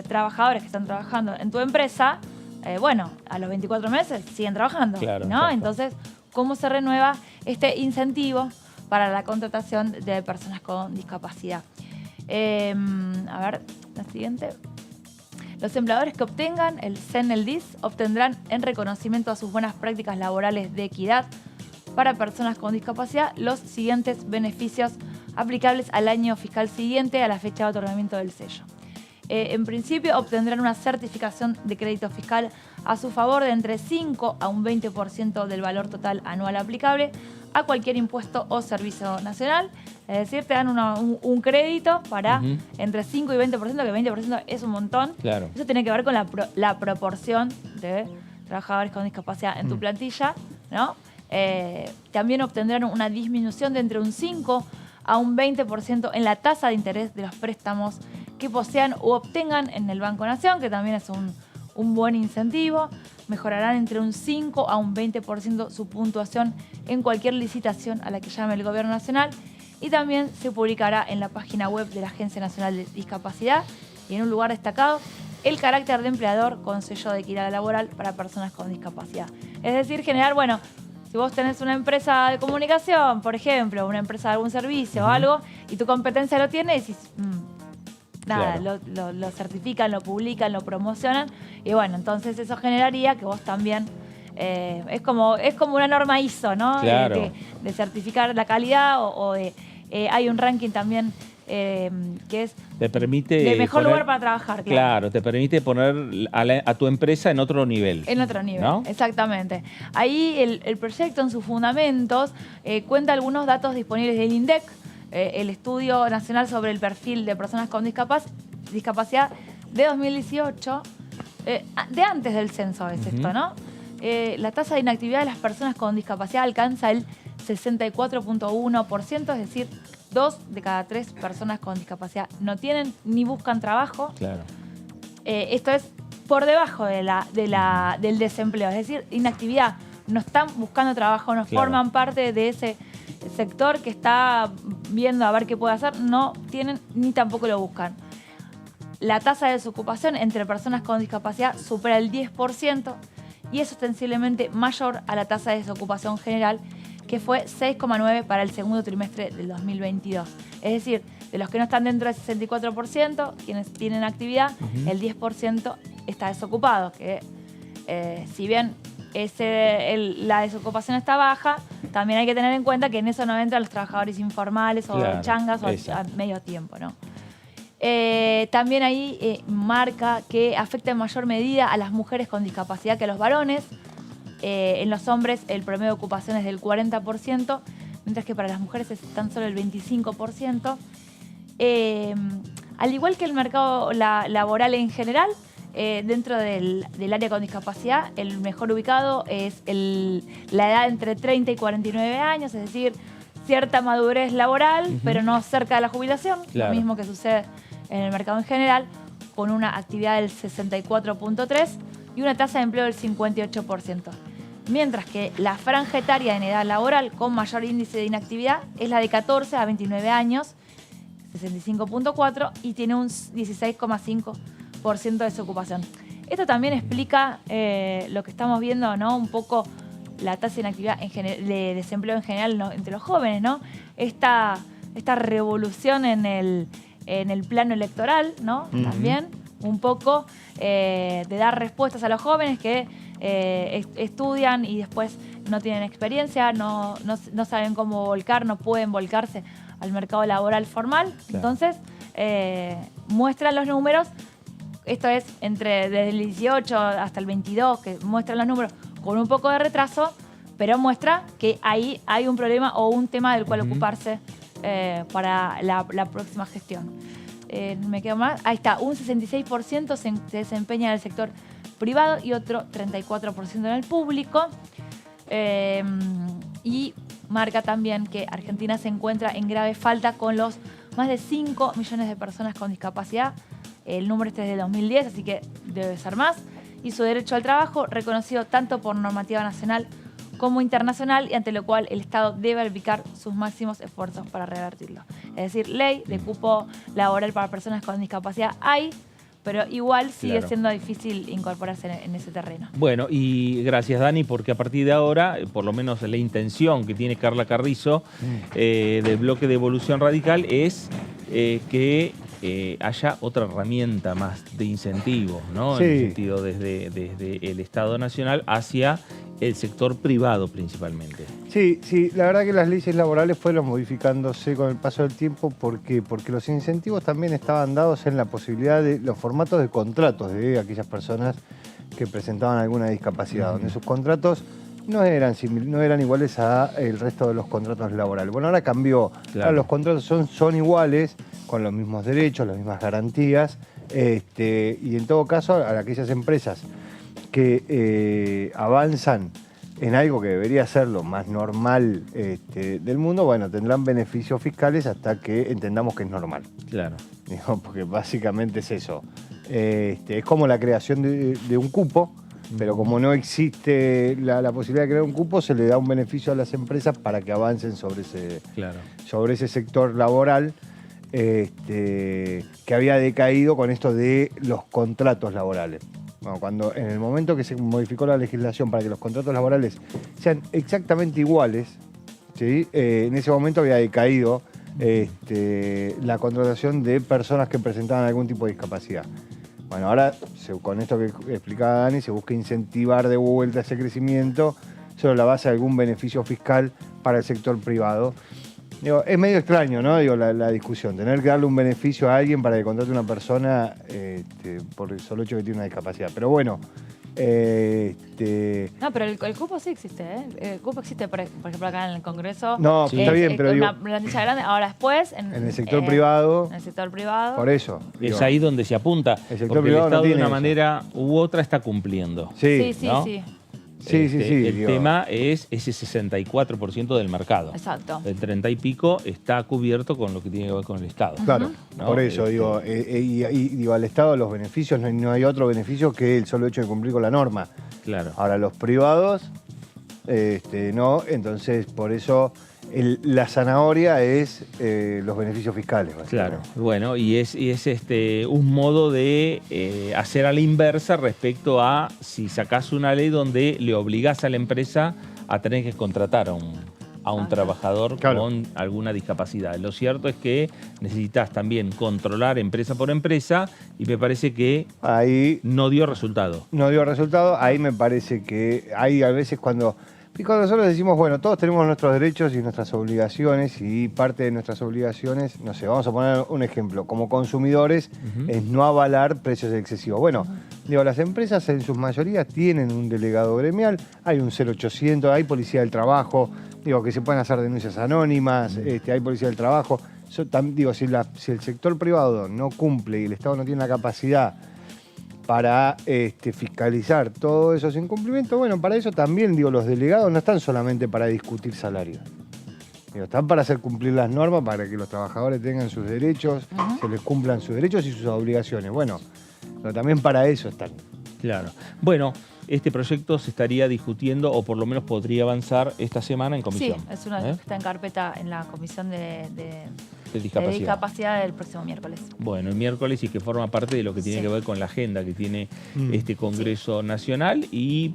D: trabajadores que están trabajando en tu empresa, bueno, a los 24 meses siguen trabajando,
A: Claro,
D: ¿no?
A: exacto.
D: Entonces, ¿cómo se renueva este incentivo para la contratación de personas con discapacidad? A ver, la siguiente. Los empleadores que obtengan el CENELDIS obtendrán en reconocimiento a sus buenas prácticas laborales de equidad para personas con discapacidad los siguientes beneficios aplicables al año fiscal siguiente a la fecha de otorgamiento del sello. En principio obtendrán una certificación de crédito fiscal a su favor de entre 5 a un 20% del valor total anual aplicable a cualquier impuesto o servicio nacional. Es decir, te dan un crédito para entre 5 y 20%, que 20% es un montón.
A: Claro.
D: Eso tiene que ver con la proporción de trabajadores con discapacidad en tu plantilla, ¿no? También obtendrán una disminución de entre un 5 a un 20% en la tasa de interés de los préstamos que posean u obtengan en el Banco Nación, que también es un buen incentivo. Mejorarán entre un 5 a un 20% su puntuación en cualquier licitación a la que llame el Gobierno Nacional y también se publicará en la página web de la Agencia Nacional de Discapacidad y en un lugar destacado el carácter de empleador con sello de equidad laboral para personas con discapacidad. Es decir, generar, bueno, si vos tenés una empresa de comunicación, por ejemplo, una empresa de algún servicio o algo, y tu competencia lo tiene, y decís, nada,
A: Claro.
D: lo certifican, lo publican, lo promocionan, y bueno, entonces eso generaría que vos también, es como una norma ISO, ¿no?
A: Claro.
D: De certificar la calidad o de, hay un ranking también que es
A: Te permite
D: de mejor
A: poner-
D: lugar para trabajar,
A: Claro, te permite poner a tu empresa en otro nivel.
D: En otro nivel,
A: ¿no?
D: exactamente. Ahí el proyecto en sus fundamentos cuenta algunos datos disponibles del INDEC, el Estudio Nacional sobre el Perfil de Personas con Discapacidad de 2018, de antes del censo es esto, ¿no? La tasa de inactividad de las personas con discapacidad alcanza el 64.1%, es decir, 2 de cada 3 personas con discapacidad no tienen ni buscan trabajo.
A: Claro.
D: Esto es por debajo del desempleo, es decir, inactividad. No están buscando trabajo, no forman parte de ese sector que está viendo a ver qué puede hacer, no tienen ni tampoco lo buscan. La tasa de desocupación entre personas con discapacidad supera el 10% y es ostensiblemente mayor a la tasa de desocupación general, que fue 6,9 para el segundo trimestre del 2022. Es decir, de los que no están dentro del 64%, quienes tienen actividad, el 10% está desocupado, que si bien la desocupación está baja, también hay que tener en cuenta que en eso no entran los trabajadores informales o changas o a medio tiempo, ¿no? También ahí marca que afecta en mayor medida a las mujeres con discapacidad que a los varones. En los hombres el promedio de ocupación es del 40%, mientras que para las mujeres es tan solo el 25%. Al igual que el mercado laboral en general, dentro del área con discapacidad, el mejor ubicado es la edad entre 30 y 49 años, es decir, cierta madurez laboral, pero no cerca de la jubilación, lo mismo que sucede en el mercado en general, con una actividad del 64.3% y una tasa de empleo del 58%. Mientras que la franja etaria en edad laboral con mayor índice de inactividad es la de 14 a 29 años, 65.4%, y tiene un 16,5% de desocupación. Esto también explica lo que estamos viendo, ¿no? Un poco la tasa de inactividad de desempleo en general, ¿no? Entre los jóvenes, ¿no? Esta revolución en el plano electoral, ¿no? También un poco de dar respuestas a los jóvenes que estudian y después no tienen experiencia, no saben cómo volcar, no pueden volcarse al mercado laboral formal. Entonces, muestran los números, esto es desde el 18 hasta el 22, que muestran los números con un poco de retraso, pero muestra que ahí hay un problema o un tema del cual ocuparse para la próxima gestión. Me quedo más. Ahí está, un 66% se desempeña en el sector privado y otro 34% en el público. Y marca también que Argentina se encuentra en grave falta con los más de 5 millones de personas con discapacidad. El número este es de 2010, así que debe ser más. Y su derecho al trabajo, reconocido tanto por normativa nacional como internacional, y ante lo cual el Estado debe aplicar sus máximos esfuerzos para revertirlo. Es decir, ley de cupo laboral para personas con discapacidad hay, pero igual sigue siendo difícil incorporarse en ese terreno.
A: Bueno, y gracias, Dani, porque a partir de ahora, por lo menos la intención que tiene Carla Carrizo del bloque de Evolución Radical es que haya otra herramienta más de incentivo, ¿no? En el sentido desde el Estado Nacional hacia el sector privado principalmente.
C: Sí, la verdad que las leyes laborales fueron modificándose con el paso del tiempo. ¿Por qué? Porque los incentivos también estaban dados en la posibilidad de los formatos de contratos de aquellas personas que presentaban alguna discapacidad, donde sus contratos no eran iguales al resto de los contratos laborales. Bueno, ahora cambió. Ahora los contratos son iguales, con los mismos derechos, las mismas garantías, y en todo caso a aquellas empresas que avanzan en algo que debería ser lo más normal del mundo, bueno, tendrán beneficios fiscales hasta que entendamos que es normal.
A: Claro.
C: Digo, porque básicamente es eso. Es como la creación de un cupo, pero como no existe la posibilidad de crear un cupo, se le da un beneficio a las empresas para que avancen sobre ese sector laboral que había decaído con esto de los contratos laborales. Bueno, en el momento que se modificó la legislación para que los contratos laborales sean exactamente iguales, ¿sí? En ese momento había decaído la contratación de personas que presentaban algún tipo de discapacidad. Bueno, ahora con esto que explicaba Dani, se busca incentivar de vuelta ese crecimiento sobre la base de algún beneficio fiscal para el sector privado. Digo, es medio extraño, ¿no? Digo, la discusión, tener que darle un beneficio a alguien para que contrate una persona por el solo hecho que tiene una discapacidad. Pero bueno,
D: No, pero el cupo sí existe, ¿eh? El cupo existe, por ejemplo, acá en el Congreso.
C: No, está bien, pero
D: una plantilla grande. Ahora después, en
C: el sector privado.
D: En el sector privado.
C: Por eso.
A: Es ahí donde se apunta.
C: El sector
A: porque
C: privado
A: el Estado
C: no
A: de una
C: tiene
A: manera u otra está cumpliendo.
C: Sí,
D: sí,
A: ¿no?
D: sí.
A: El tema es ese 64% del mercado.
D: Exacto.
A: El 30 y pico está cubierto con lo que tiene que ver con el Estado.
C: Claro,
A: ¿no?
C: por eso digo, digo, al Estado los beneficios, no hay otro beneficio que el solo hecho de cumplir con la norma.
A: Claro.
C: Ahora los privados, no, entonces por eso la zanahoria es los beneficios fiscales.
A: Claro, bueno, y es un modo de hacer a la inversa respecto a si sacás una ley donde le obligás a la empresa a tener que contratar a un trabajador con alguna discapacidad. Lo cierto es que necesitas también controlar empresa por empresa y me parece que
C: ahí
A: no dio resultado.
C: No dio resultado, ahí me parece que hay a veces cuando nosotros decimos, bueno, todos tenemos nuestros derechos y nuestras obligaciones y parte de nuestras obligaciones, no sé, vamos a poner un ejemplo, como consumidores es no avalar precios excesivos. Bueno, digo, las empresas en sus mayorías tienen un delegado gremial, hay un 0800, hay policía del trabajo, digo, que se pueden hacer denuncias anónimas, hay policía del trabajo. Digo, si el sector privado no cumple y el Estado no tiene la capacidad para fiscalizar todos esos incumplimientos, bueno, para eso también, digo, los delegados no están solamente para discutir salarios. Digo, están para hacer cumplir las normas, para que los trabajadores tengan sus derechos, se les cumplan sus derechos y sus obligaciones. Bueno, pero también para eso están.
A: Claro. Bueno, este proyecto se estaría discutiendo, o por lo menos podría avanzar esta semana en comisión.
D: Sí, es una que está en carpeta en la comisión de
A: discapacidad
D: del próximo miércoles.
A: Bueno, el miércoles, y que forma parte de lo que tiene que ver con la agenda que tiene este Congreso Nacional, y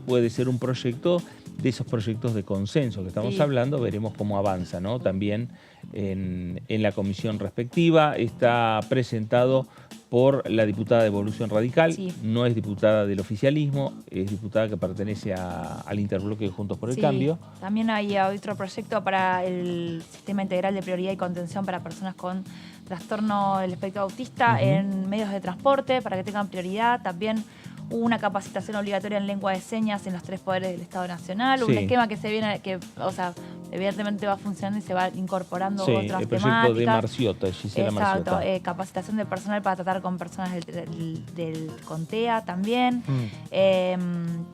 A: puede ser un proyecto de esos proyectos de consenso que estamos hablando. Veremos cómo avanza, ¿no? También en la comisión respectiva. Está presentado por la diputada de Evolución Radical, no es diputada del oficialismo, es diputada que pertenece al interbloque de Juntos por el Cambio.
D: También hay otro proyecto para el Sistema Integral de Prioridad y Contención para personas con trastorno del espectro autista en medios de transporte, para que tengan prioridad. También una capacitación obligatoria en lengua de señas en los 3 poderes del Estado Nacional, un esquema que se viene, o sea, evidentemente va funcionando y se va incorporando otras temáticas.
A: El proyecto de Marciota, Gisela Marciota.
D: Capacitación de personal para tratar con personas del CONTEA también.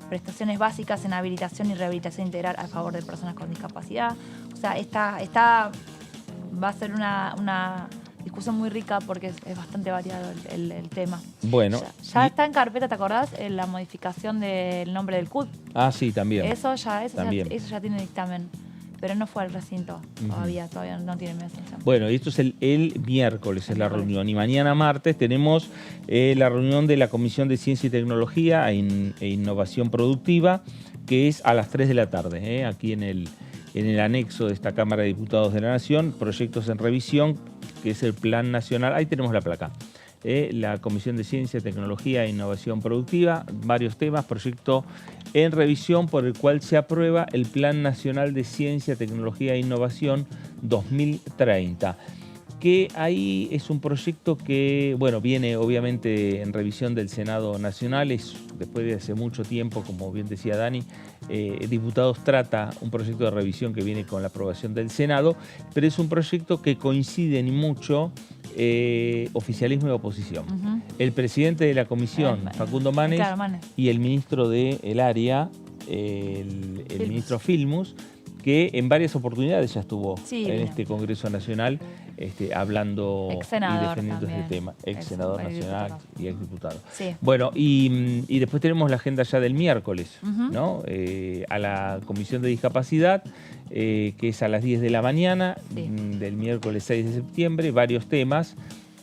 D: Prestaciones básicas en habilitación y rehabilitación integral a favor de personas con discapacidad. O sea, va a ser una discusión muy rica porque es bastante variado el tema.
A: Bueno.
D: Ya está en carpeta, ¿te acordás? La modificación del nombre del CUT.
A: Ah, sí, también.
D: Eso ya tiene dictamen. Pero no fue al recinto todavía no tiene media sanción.
A: Bueno, y esto es el miércoles, es la reunión. Y mañana martes tenemos la reunión de la Comisión de Ciencia y Tecnología e Innovación Productiva, que es a las 3 de la tarde, aquí en el anexo de esta Cámara de Diputados de la Nación, proyectos en revisión, que es el Plan Nacional. Ahí tenemos la placa. La Comisión de Ciencia, Tecnología e Innovación Productiva, varios temas, proyecto en revisión por el cual se aprueba el Plan Nacional de Ciencia, Tecnología e Innovación 2030. Que ahí es un proyecto que, bueno, viene obviamente en revisión del Senado Nacional, después de hace mucho tiempo, como bien decía Dani, Diputados trata un proyecto de revisión que viene con la aprobación del Senado, pero es un proyecto que coincide en mucho oficialismo y oposición. El presidente de la comisión, Facundo Manes, y el ministro del área, el ministro Filmus, que en varias oportunidades ya estuvo en este Congreso Nacional hablando y defendiendo este tema. Ex senador nacional y ex diputado. Bueno, y después tenemos la agenda ya del miércoles, ¿no? A la Comisión de Discapacidad, que es a las 10 de la mañana, del miércoles 6 de septiembre, varios temas.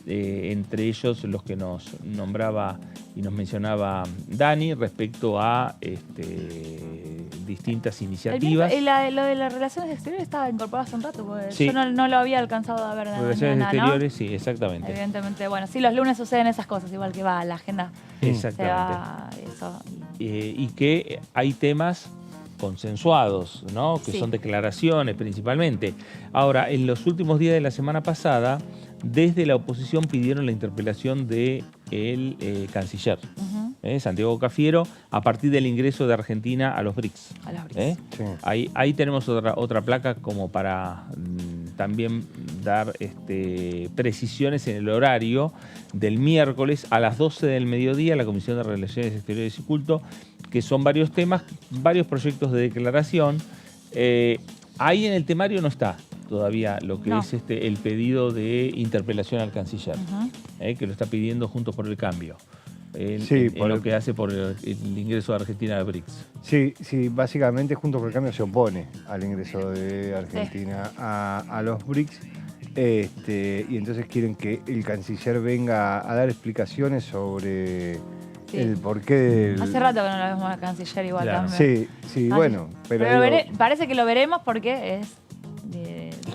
A: Entre ellos los que nos nombraba y nos mencionaba Dani respecto a distintas iniciativas.
D: Lo de las relaciones exteriores estaba incorporado hace un rato, porque yo no lo había alcanzado a ver.
A: Relaciones exteriores, ¿no? Sí, exactamente.
D: Evidentemente, bueno, sí, los lunes suceden esas cosas, igual que va la agenda.
A: Exactamente. Y que hay temas consensuados, ¿no? Que son declaraciones principalmente. Ahora, en los últimos días de la semana pasada, desde la oposición pidieron la interpelación del canciller. Santiago Cafiero, a partir del ingreso de Argentina a los BRICS.
D: A los BRICS.
A: Sí. Ahí tenemos otra placa como para también dar precisiones en el horario del miércoles a las 12 del mediodía, la Comisión de Relaciones Exteriores y Culto, que son varios temas, varios proyectos de declaración. Ahí en el temario no está todavía lo que es el pedido de interpelación al canciller, que lo está pidiendo Juntos por el Cambio. Lo que hace por el ingreso de Argentina al BRICS.
C: Sí, básicamente Juntos por el Cambio se opone al ingreso de Argentina a los BRICS, y entonces quieren que el canciller venga a dar explicaciones sobre el porqué del...
D: Hace rato que no lo vemos al canciller igual también.
C: Sí, bueno. Pero
D: parece que lo veremos porque es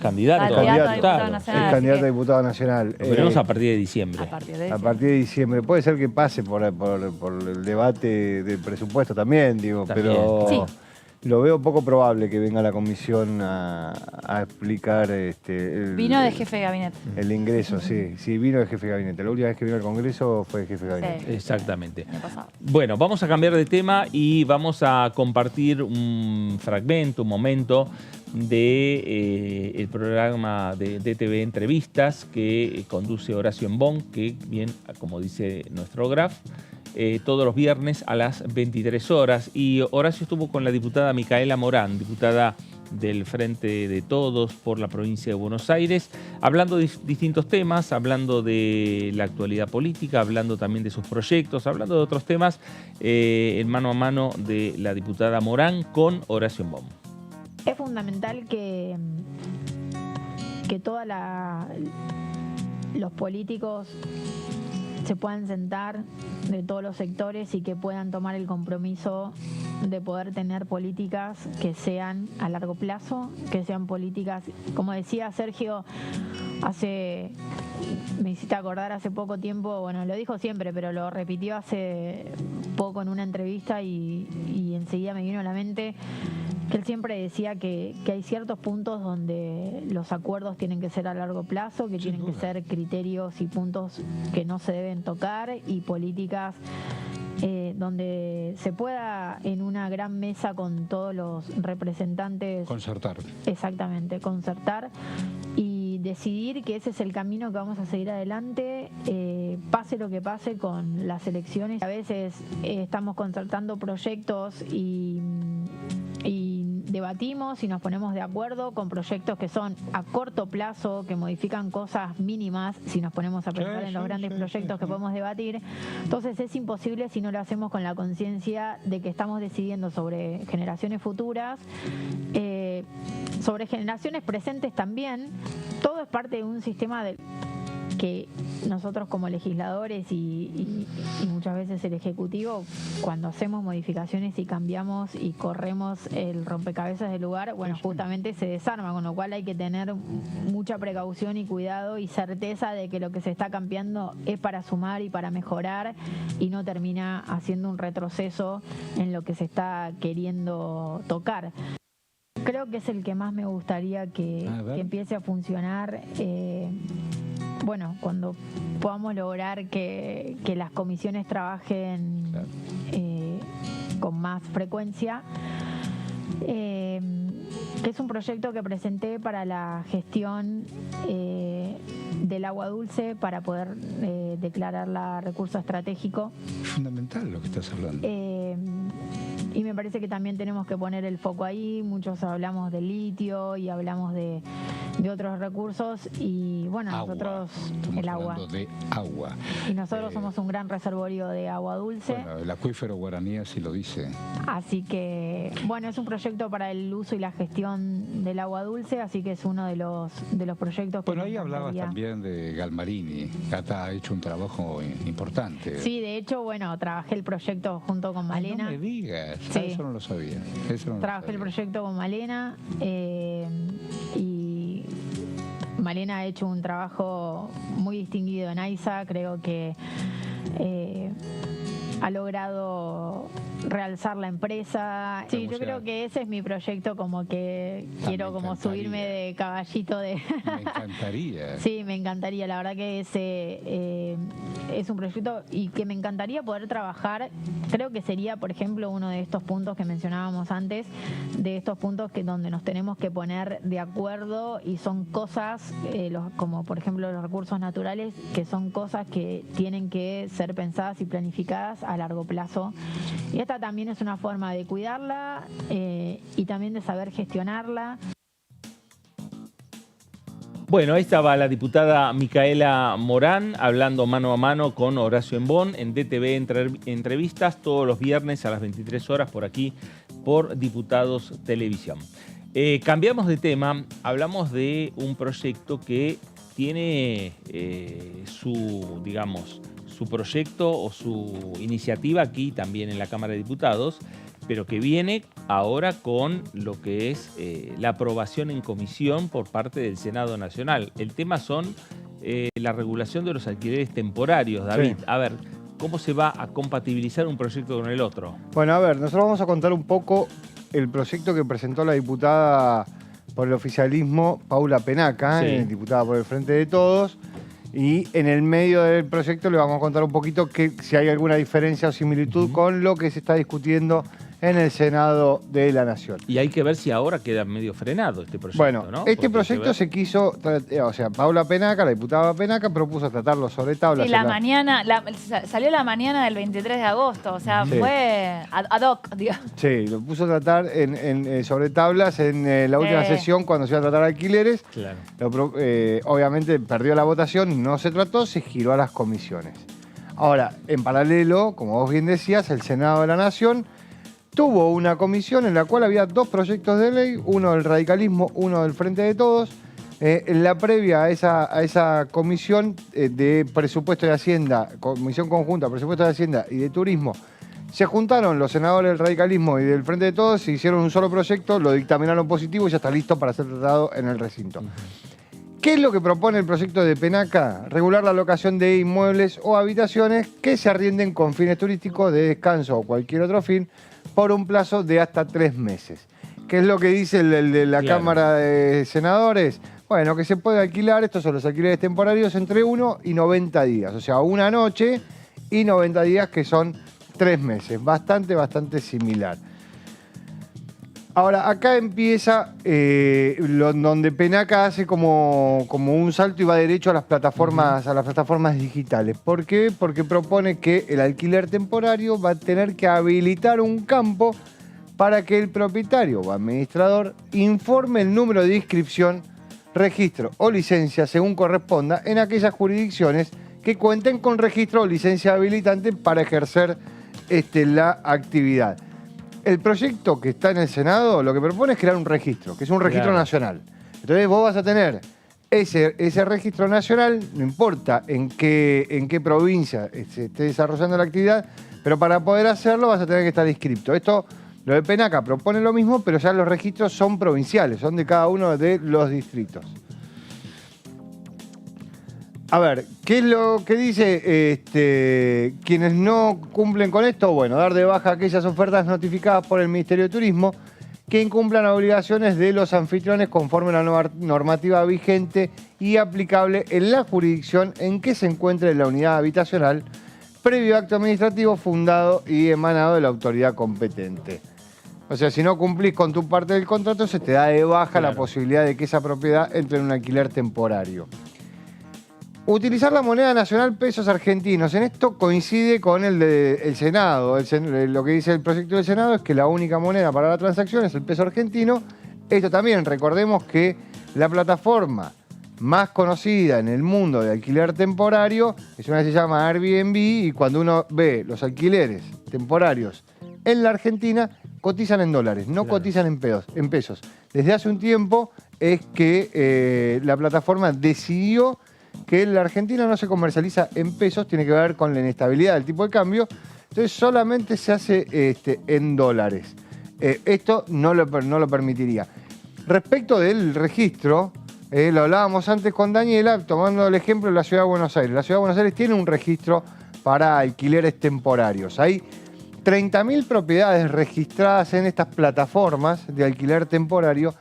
A: candidato
D: a diputado nacional.
C: Es candidato a diputado nacional.
A: Lo veremos a partir de diciembre.
C: A partir de diciembre. Puede ser que pase por el debate del presupuesto también, digo, pero lo veo poco probable que venga la comisión a explicar
D: vino de jefe de gabinete.
C: El ingreso, sí, vino de jefe de gabinete. La última vez que vino al Congreso fue de jefe de gabinete.
D: Sí.
A: Exactamente. Bueno, vamos a cambiar de tema y vamos a compartir un fragmento, un momento de el programa de DTV Entrevistas que conduce Horacio Embón, que bien, como dice nuestro graf, todos los viernes a las 23 horas. Y Horacio estuvo con la diputada Micaela Morán, diputada del Frente de Todos por la provincia de Buenos Aires, hablando de distintos temas, hablando de la actualidad política, hablando también de sus proyectos, hablando de otros temas, en mano a mano de la diputada Morán con Horacio Embón.
T: Es fundamental que todos los políticos se puedan sentar de todos los sectores y que puedan tomar el compromiso de poder tener políticas que sean a largo plazo, que sean políticas, como decía Sergio, me hiciste acordar hace poco tiempo, bueno, lo dijo siempre, pero lo repitió hace poco en una entrevista y enseguida me vino a la mente que él siempre decía que hay ciertos puntos donde los acuerdos tienen que ser a largo plazo, que tienen que ser criterios y puntos que no se deben tocar y políticas donde se pueda en una gran mesa con todos los representantes
B: concertar.
T: Exactamente, concertar y decidir que ese es el camino que vamos a seguir adelante, pase lo que pase con las elecciones. A veces estamos concertando proyectos y debatimos y nos ponemos de acuerdo con proyectos que son a corto plazo, que modifican cosas mínimas, si nos ponemos a pensar en los grandes proyectos que podemos debatir. Entonces es imposible si no lo hacemos con la conciencia de que estamos decidiendo sobre generaciones futuras, sobre generaciones presentes también. Todo es parte de un sistema que nosotros como legisladores y muchas veces el Ejecutivo, cuando hacemos modificaciones y cambiamos y corremos el rompecabezas del lugar, bueno, justamente se desarma, con lo cual hay que tener mucha precaución y cuidado y certeza de que lo que se está cambiando es para sumar y para mejorar y no termina haciendo un retroceso en lo que se está queriendo tocar. Creo que es el que más me gustaría que empiece a funcionar. Bueno, cuando podamos lograr que las comisiones trabajen con más frecuencia, que es un proyecto que presenté para la gestión del agua dulce para poder declararla recurso estratégico.
B: Fundamental lo que estás hablando.
T: Y me parece que también tenemos que poner el foco ahí. Muchos hablamos de litio y hablamos de otros recursos y bueno, nosotros
B: Estamos hablando de agua.
T: Y nosotros somos un gran reservorio de agua dulce.
B: Bueno, el acuífero guaraní así lo dice.
T: Así que bueno, es un proyecto para el uso y la gestión del agua dulce, así que es uno de los proyectos que...
B: Bueno, ahí hablabas también de Galmarini. Gata ha hecho un trabajo importante.
T: Sí, de hecho, bueno, trabajé el proyecto junto con Malena.
B: No me digas,
T: sí.
B: Eso no lo sabía.
T: Trabajé el proyecto con Malena y Malena ha hecho un trabajo muy distinguido en AISA. Creo que ha logrado realzar la empresa. Sí, yo creo que ese es mi proyecto, como que quiero como subirme de caballito de...
U: Me encantaría.
T: Sí, me encantaría. La verdad que ese es un proyecto y que me encantaría poder trabajar. Creo que sería, por ejemplo, uno de estos puntos que mencionábamos antes, de estos puntos que donde nos tenemos que poner de acuerdo y son cosas, como por ejemplo los recursos naturales, que son cosas que tienen que ser pensadas y planificadas a largo plazo. Y esta también es una forma de cuidarla y también de saber gestionarla.
A: Bueno, ahí estaba la diputada Micaela Morán hablando mano a mano con Horacio Embón en DTV Entrevistas todos los viernes a las 23 horas por aquí, por Diputados Televisión. Cambiamos de tema, hablamos de un proyecto que tiene su proyecto o su iniciativa aquí también en la Cámara de Diputados, pero que viene ahora con lo que es la aprobación en comisión por parte del Senado Nacional. El tema son la regulación de los alquileres temporarios. David, sí. A ver, ¿cómo se va a compatibilizar un proyecto con el otro?
C: Bueno, a ver, nosotros vamos a contar un poco el proyecto que presentó la diputada por el oficialismo, Paula Penaca, sí. Diputada por el Frente de Todos. Y en el medio del proyecto le vamos a contar un poquito si hay alguna diferencia o similitud con lo que se está discutiendo en el Senado de la Nación.
A: Y hay que ver si ahora queda medio frenado este proyecto,
C: bueno,
A: ¿no?
C: Este proyecto se quiso, o sea, Paula Penaca, la diputada Penaca, propuso tratarlo sobre tabla.
D: Sí, salió la mañana del 23 de agosto, o sea, sí. Fue ad hoc, digamos.
C: Sí, lo puso a tratar sobre tablas en la última sesión cuando se iba a tratar alquileres. Claro. Obviamente perdió la votación, no se trató, se giró a las comisiones. Ahora, en paralelo, como vos bien decías, el Senado de la Nación tuvo una comisión en la cual había dos proyectos de ley, uno del radicalismo, uno del Frente de Todos. En la previa a esa comisión de presupuesto de Hacienda, comisión conjunta, presupuesto de Hacienda y de turismo, se juntaron los senadores del radicalismo y del Frente de Todos, se hicieron un solo proyecto, lo dictaminaron positivo y ya está listo para ser tratado en el recinto. ¿Qué es lo que propone el proyecto de Penaca? Regular la locación de inmuebles o habitaciones que se arrienden con fines turísticos, de descanso o cualquier otro fin, por un plazo de hasta 3 meses. ¿Qué es lo que dice el de la Cámara de Senadores? Bueno, que se puede alquilar, estos son los alquileres temporarios, entre 1 y 90 días. O sea, una noche y 90 días, que son 3 meses. Bastante similar. Ahora, acá empieza donde Penaca hace como un salto y va derecho a las plataformas digitales. ¿Por qué? Porque propone que el alquiler temporario va a tener que habilitar un campo para que el propietario o administrador informe el número de inscripción, registro o licencia según corresponda en aquellas jurisdicciones que cuenten con registro o licencia habilitante para ejercer la actividad. El proyecto que está en el Senado lo que propone es crear un registro, que es un registro nacional. Entonces vos vas a tener ese registro nacional, no importa en qué provincia se esté desarrollando la actividad, pero para poder hacerlo vas a tener que estar inscripto. Esto, lo de Penaca propone lo mismo, pero ya los registros son provinciales, son de cada uno de los distritos. A ver, ¿qué es lo que dice quienes no cumplen con esto? Bueno, dar de baja aquellas ofertas notificadas por el Ministerio de Turismo que incumplan obligaciones de los anfitriones conforme a la nueva normativa vigente y aplicable en la jurisdicción en que se encuentre la unidad habitacional, previo acto administrativo fundado y emanado de la autoridad competente. O sea, si no cumplís con tu parte del contrato, se te da de baja la posibilidad de que esa propiedad entre en un alquiler temporario. Utilizar la moneda nacional pesos argentinos. En esto coincide con el Senado. Lo que dice el proyecto del Senado es que la única moneda para la transacción es el peso argentino. Esto también, recordemos que la plataforma más conocida en el mundo de alquiler temporario es una que se llama Airbnb, y cuando uno ve los alquileres temporarios en la Argentina, cotizan en dólares, no cotizan en pesos. Desde hace un tiempo es que la plataforma decidió que en la Argentina no se comercializa en pesos, tiene que ver con la inestabilidad del tipo de cambio, entonces solamente se hace en dólares. Esto no lo permitiría. Respecto del registro, lo hablábamos antes con Daniela, tomando el ejemplo de la Ciudad de Buenos Aires. La Ciudad de Buenos Aires tiene un registro para alquileres temporarios. Hay 30.000 propiedades registradas en estas plataformas de alquiler temporario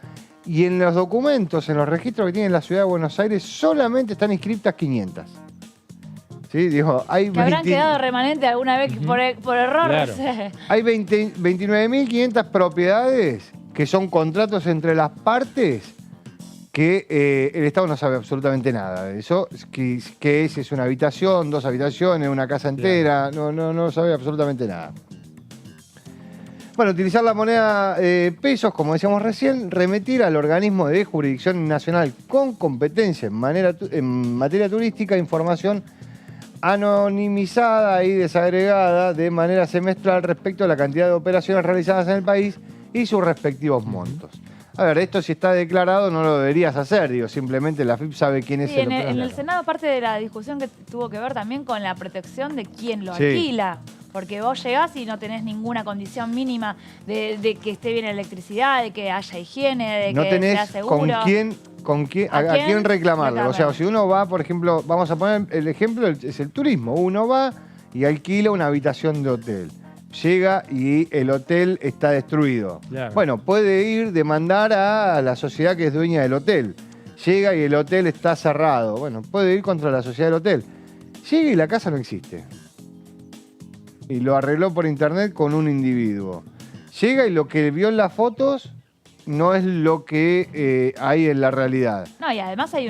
C: y en los documentos, en los registros que tiene la Ciudad de Buenos Aires, solamente están inscritas 500. ¿Sí? Digo, hay
D: que habrán quedado remanentes alguna vez por error.
C: Claro.
D: No sé.
C: Hay 29.500 propiedades que son contratos entre las partes que el Estado no sabe absolutamente nada de eso. ¿Qué es? ¿Es una habitación, 2 habitaciones, una casa entera? Claro. No sabe absolutamente nada. Bueno, utilizar la moneda pesos, como decíamos recién, remitir al organismo de jurisdicción nacional con competencia en materia turística información anonimizada y desagregada de manera semestral respecto a la cantidad de operaciones realizadas en el país y sus respectivos montos. A ver, esto si está declarado no lo deberías hacer, digo, simplemente la AFIP sabe quién es el operador.
D: En el Senado, parte de la discusión que tuvo que ver también con la protección de quien lo alquila. Porque vos llegás y no tenés ninguna condición mínima de que esté bien la electricidad, de que haya higiene, de
C: no
D: que
C: tenés
D: sea seguro.
C: ¿A quién reclamarlo? O sea, si uno va, por ejemplo, vamos a poner el ejemplo, es el turismo. Uno va y alquila una habitación de hotel. Llega y el hotel está destruido. Claro. Bueno, puede ir demandar a la sociedad que es dueña del hotel. Llega y el hotel está cerrado. Bueno, puede ir contra la sociedad del hotel. Llega y la casa no existe. Y lo arregló por internet con un individuo. Llega y lo que vio en las fotos no es lo que hay en la realidad.
D: No, y además hay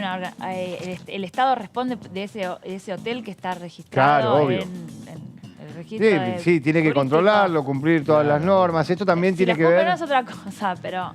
D: el Estado responde de ese hotel que está registrado en el registro
C: sí, tiene que controlarlo, cumplir todas las normas. Esto también tiene que ver...
D: no es otra cosa, pero...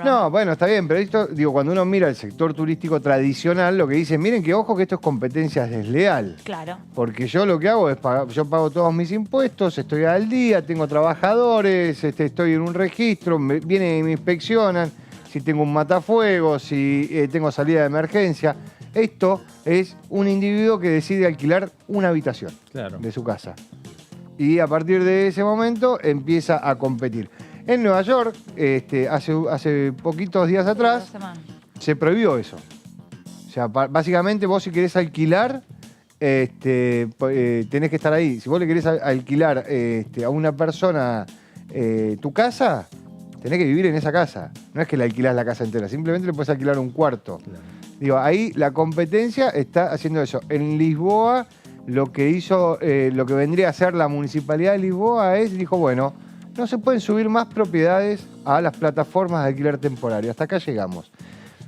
C: No, bueno, está bien, pero esto, digo, cuando uno mira el sector turístico tradicional, lo que dice, miren que ojo que esto es competencia desleal. Claro. Porque yo lo que hago es yo pago todos mis impuestos, estoy al día, tengo trabajadores, estoy en un registro, vienen y me inspeccionan, si tengo un matafuegos, si tengo salida de emergencia. Esto es un individuo que decide alquilar una habitación de su casa. Y a partir de ese momento empieza a competir. En Nueva York, hace poquitos días atrás, se prohibió eso. O sea, básicamente vos si querés alquilar, tenés que estar ahí. Si vos le querés alquilar a una persona tu casa, tenés que vivir en esa casa. No es que le alquilás la casa entera, simplemente le puedes alquilar un cuarto. Claro. Digo, ahí la competencia está haciendo eso. En Lisboa, lo que hizo, lo que vendría a ser la Municipalidad de Lisboa dijo, bueno, no se pueden subir más propiedades a las plataformas de alquiler temporario. Hasta acá llegamos.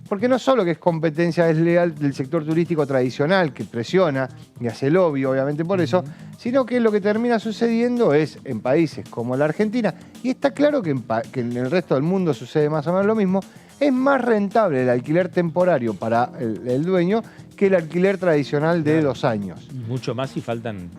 C: Porque no solo que es competencia desleal del sector turístico tradicional, que presiona y hace lobby, obviamente por eso, sino que lo que termina sucediendo es en países como la Argentina, y está claro que en el resto del mundo sucede más o menos lo mismo, es más rentable el alquiler temporario para el dueño que el alquiler tradicional de 2 años.
A: Mucho más si faltan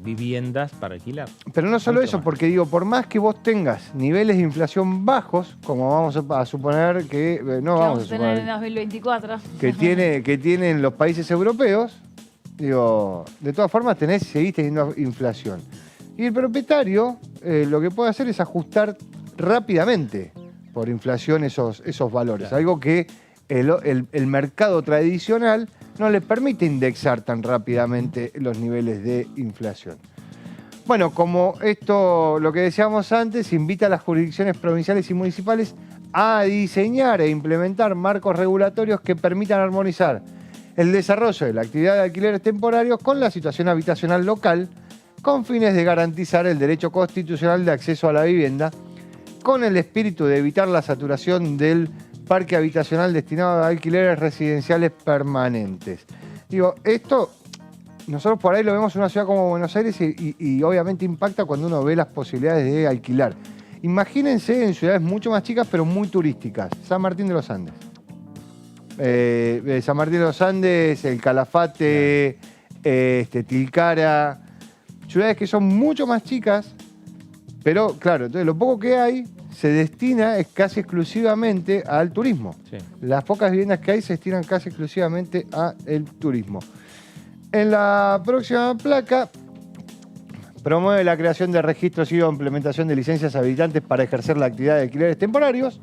A: viviendas para alquilar.
C: Pero no solo eso, porque digo, por más que vos tengas niveles de inflación bajos, como vamos a suponer que vamos a
D: tener en 2024,
C: que tienen los países europeos, digo, de todas formas seguís teniendo inflación. Y el propietario lo que puede hacer es ajustar rápidamente por inflación esos valores. Claro. Algo que el mercado tradicional no le permite indexar tan rápidamente los niveles de inflación. Bueno, como esto, lo que decíamos antes, invita a las jurisdicciones provinciales y municipales a diseñar e implementar marcos regulatorios que permitan armonizar el desarrollo de la actividad de alquileres temporarios con la situación habitacional local, con fines de garantizar el derecho constitucional de acceso a la vivienda, con el espíritu de evitar la saturación del parque habitacional destinado a alquileres residenciales permanentes. Digo, esto nosotros por ahí lo vemos en una ciudad como Buenos Aires y obviamente impacta cuando uno ve las posibilidades de alquilar. Imagínense en ciudades mucho más chicas pero muy turísticas. San Martín de los Andes. San Martín de los Andes, el Calafate, Tilcara. Ciudades que son mucho más chicas, pero claro, entonces lo poco que hay se destina casi exclusivamente al turismo. Sí. Las pocas viviendas que hay se destinan casi exclusivamente al turismo. En la próxima placa, promueve la creación de registros y implementación de licencias habilitantes para ejercer la actividad de alquileres temporarios,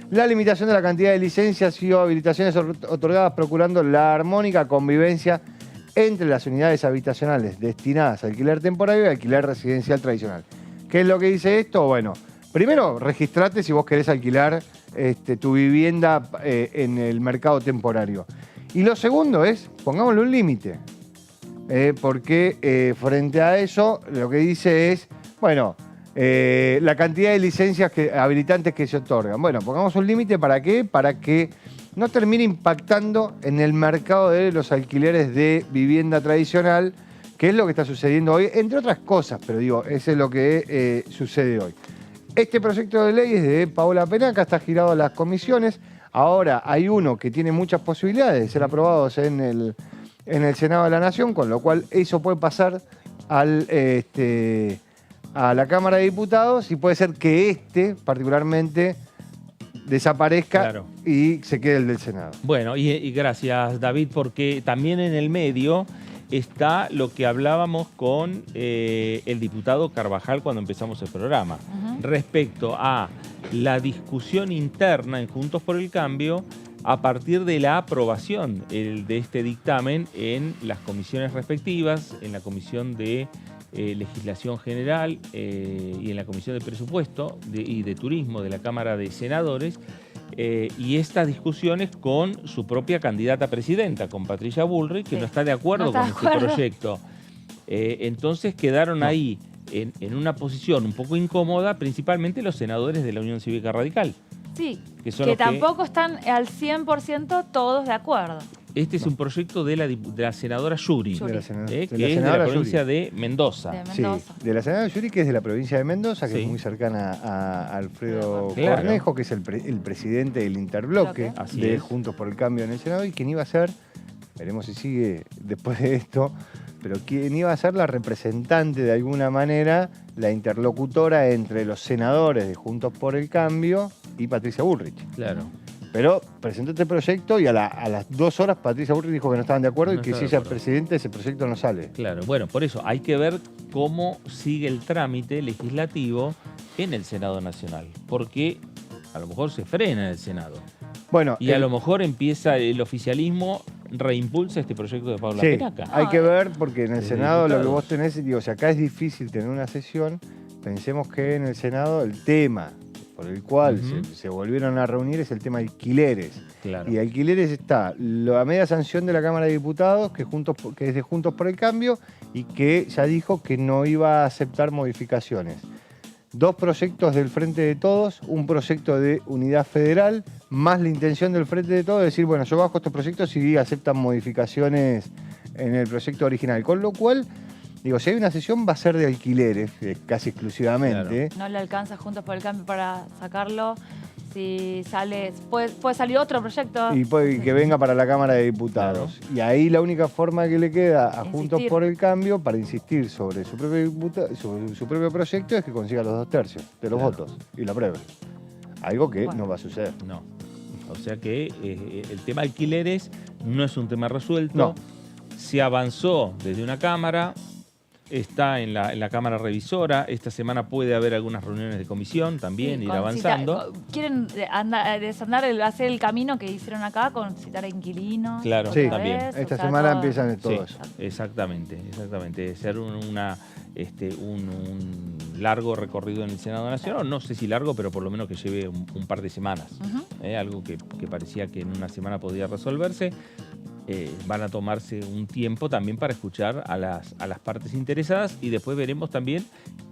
C: la limitación de la cantidad de licencias y habilitaciones otorgadas procurando la armónica convivencia entre las unidades habitacionales destinadas a alquiler temporario y alquiler residencial tradicional. ¿Qué es lo que dice esto? Bueno, primero, registrate si vos querés alquilar tu vivienda en el mercado temporario. Y lo segundo es, pongámosle un límite. Porque frente a eso, lo que dice es, bueno, la cantidad de licencias habilitantes que se otorgan. Bueno, pongamos un límite, ¿para qué? Para que no termine impactando en el mercado de los alquileres de vivienda tradicional, que es lo que está sucediendo hoy, entre otras cosas, pero digo, eso es lo que sucede hoy. Este proyecto de ley es de Paola Penaca, está girado a las comisiones. Ahora hay uno que tiene muchas posibilidades de ser aprobados en el Senado de la Nación, con lo cual eso puede pasar a la Cámara de Diputados y puede ser que particularmente desaparezca y se quede el del Senado.
A: Bueno, y gracias, David, porque también en el medio está lo que hablábamos con el diputado Carvajal cuando empezamos el programa, respecto a la discusión interna en Juntos por el Cambio a partir de la aprobación de este dictamen en las comisiones respectivas, en la Comisión de Legislación General y en la Comisión de Presupuesto y de Turismo de la Cámara de Senadores, y estas discusiones con su propia candidata a presidenta, con Patricia Bullrich, que no está de acuerdo con este proyecto. Entonces quedaron ahí en una posición un poco incómoda, principalmente los senadores de la Unión Cívica Radical.
D: Sí, que tampoco están al 100% todos de acuerdo.
A: Este es un proyecto de la senadora Yuri, que es de la provincia de Mendoza.
C: Sí, de la senadora Yuri, que es de la provincia de Mendoza, que es muy cercana a Alfredo Cornejo, que es el presidente del interbloque de Juntos por el Cambio en el Senado, y quien iba a ser, veremos si sigue después de esto, pero quien iba a ser la representante de alguna manera, la interlocutora entre los senadores de Juntos por el Cambio y Patricia Bullrich.
A: Claro.
C: Pero presentó este proyecto y a las 2 horas Patricia Bullrich dijo que no estaban de acuerdo y que si ella es presidenta ese proyecto no sale.
A: Claro, bueno, por eso hay que ver cómo sigue el trámite legislativo en el Senado Nacional, porque a lo mejor se frena en el Senado.
C: Bueno,
A: y a lo mejor empieza el oficialismo, reimpulsa este proyecto de Paola Penaca.
C: Hay que ver, porque en el Senado lo que vos tenés, digo, si acá es difícil tener una sesión, pensemos que en el Senado el tema por el cual se volvieron a reunir es el tema de alquileres.
A: Claro.
C: Y alquileres está la media sanción de la Cámara de Diputados, que es de Juntos por el Cambio, y que ya dijo que no iba a aceptar modificaciones. 2 proyectos del Frente de Todos, un proyecto de Unidad Federal, más la intención del Frente de Todos de decir, bueno, yo bajo estos proyectos y aceptan modificaciones en el proyecto original. Con lo cual, digo, si hay una sesión va a ser de alquileres, casi exclusivamente.
D: Claro. No le alcanza Juntos por el Cambio para sacarlo. Si sale, puede salir otro proyecto.
C: Y puede que venga para la Cámara de Diputados. Claro. Y ahí la única forma que le queda a Juntos por el Cambio para insistir sobre su propio proyecto es que consiga los 2/3 de los votos y lo apruebe. Algo que no va a suceder.
A: No. O sea que el tema alquileres no es un tema resuelto.
C: No.
A: Se avanzó desde una Cámara. Está en la Cámara Revisora. Esta semana puede haber algunas reuniones de comisión también, ir avanzando.
D: ¿Quieren hacer el camino que hicieron acá con citar a inquilinos?
A: Claro,
C: sí,
A: también.
C: Esta semana empiezan todo eso.
A: Exactamente. Ser un largo recorrido en el Senado Nacional. No sé si largo, pero por lo menos que lleve un par de semanas. Algo que parecía que en una semana podía resolverse. Van a tomarse un tiempo también para escuchar a las partes interesadas y después veremos también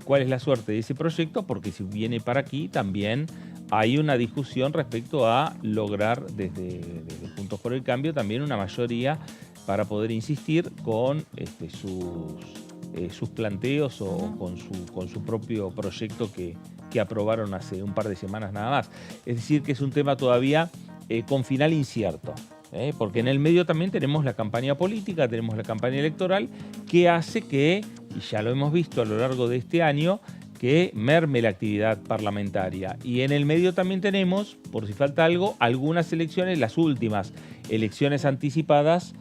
A: cuál es la suerte de ese proyecto, porque si viene para aquí también hay una discusión respecto a lograr desde Juntos por el Cambio también una mayoría para poder insistir con sus planteos o con su propio proyecto que aprobaron hace un par de semanas nada más. Es decir, que es un tema todavía con final incierto. Porque en el medio también tenemos la campaña política, tenemos la campaña electoral, que hace que, y ya lo hemos visto a lo largo de este año, que merme la actividad parlamentaria. Y en el medio también tenemos, por si falta algo, algunas elecciones, las últimas elecciones anticipadas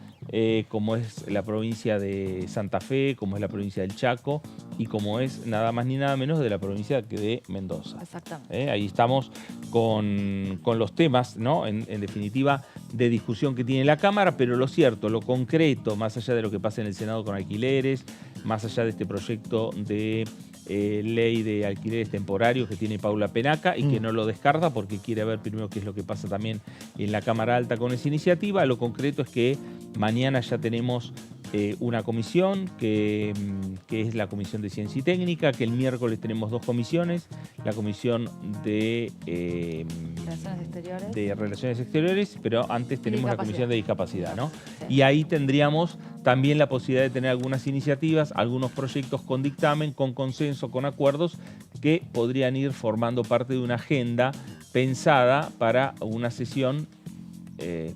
A: como es la provincia de Santa Fe, como es la provincia del Chaco y como es nada más ni nada menos de la provincia de Mendoza.
D: Exactamente.
A: Ahí estamos con los temas, ¿no? En definitiva, de discusión que tiene la Cámara, pero lo cierto, lo concreto, más allá de lo que pasa en el Senado con alquileres, más allá de este proyecto de ley de alquileres temporarios que tiene Paula Penaca y que no lo descarta porque quiere ver primero qué es lo que pasa también en la Cámara Alta con esa iniciativa. Lo concreto es que mañana ya tenemos una comisión que es la Comisión de Ciencia y Técnica, que el miércoles tenemos 2 comisiones, la Comisión de Relaciones Exteriores, pero antes tenemos la Comisión de Discapacidad, ¿no? Sí. Y ahí tendríamos también la posibilidad de tener algunas iniciativas, algunos proyectos con dictamen, con consenso, con acuerdos, que podrían ir formando parte de una agenda pensada para una sesión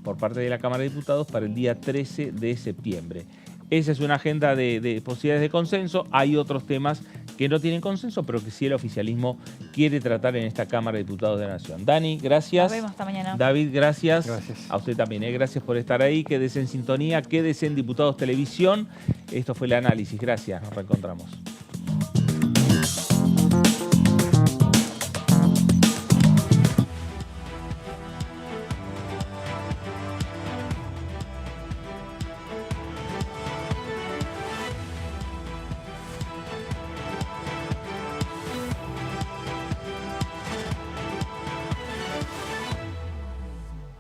A: por parte de la Cámara de Diputados para el día 13 de septiembre. Esa es una agenda de posibilidades de consenso. Hay otros temas que no tienen consenso, pero que sí el oficialismo quiere tratar en esta Cámara de Diputados de la Nación. Dani, gracias.
D: Nos vemos hasta mañana.
A: David, gracias. A usted también, gracias por estar ahí. Quédese en sintonía, quédese en Diputados Televisión. Esto fue el análisis. Gracias, nos reencontramos.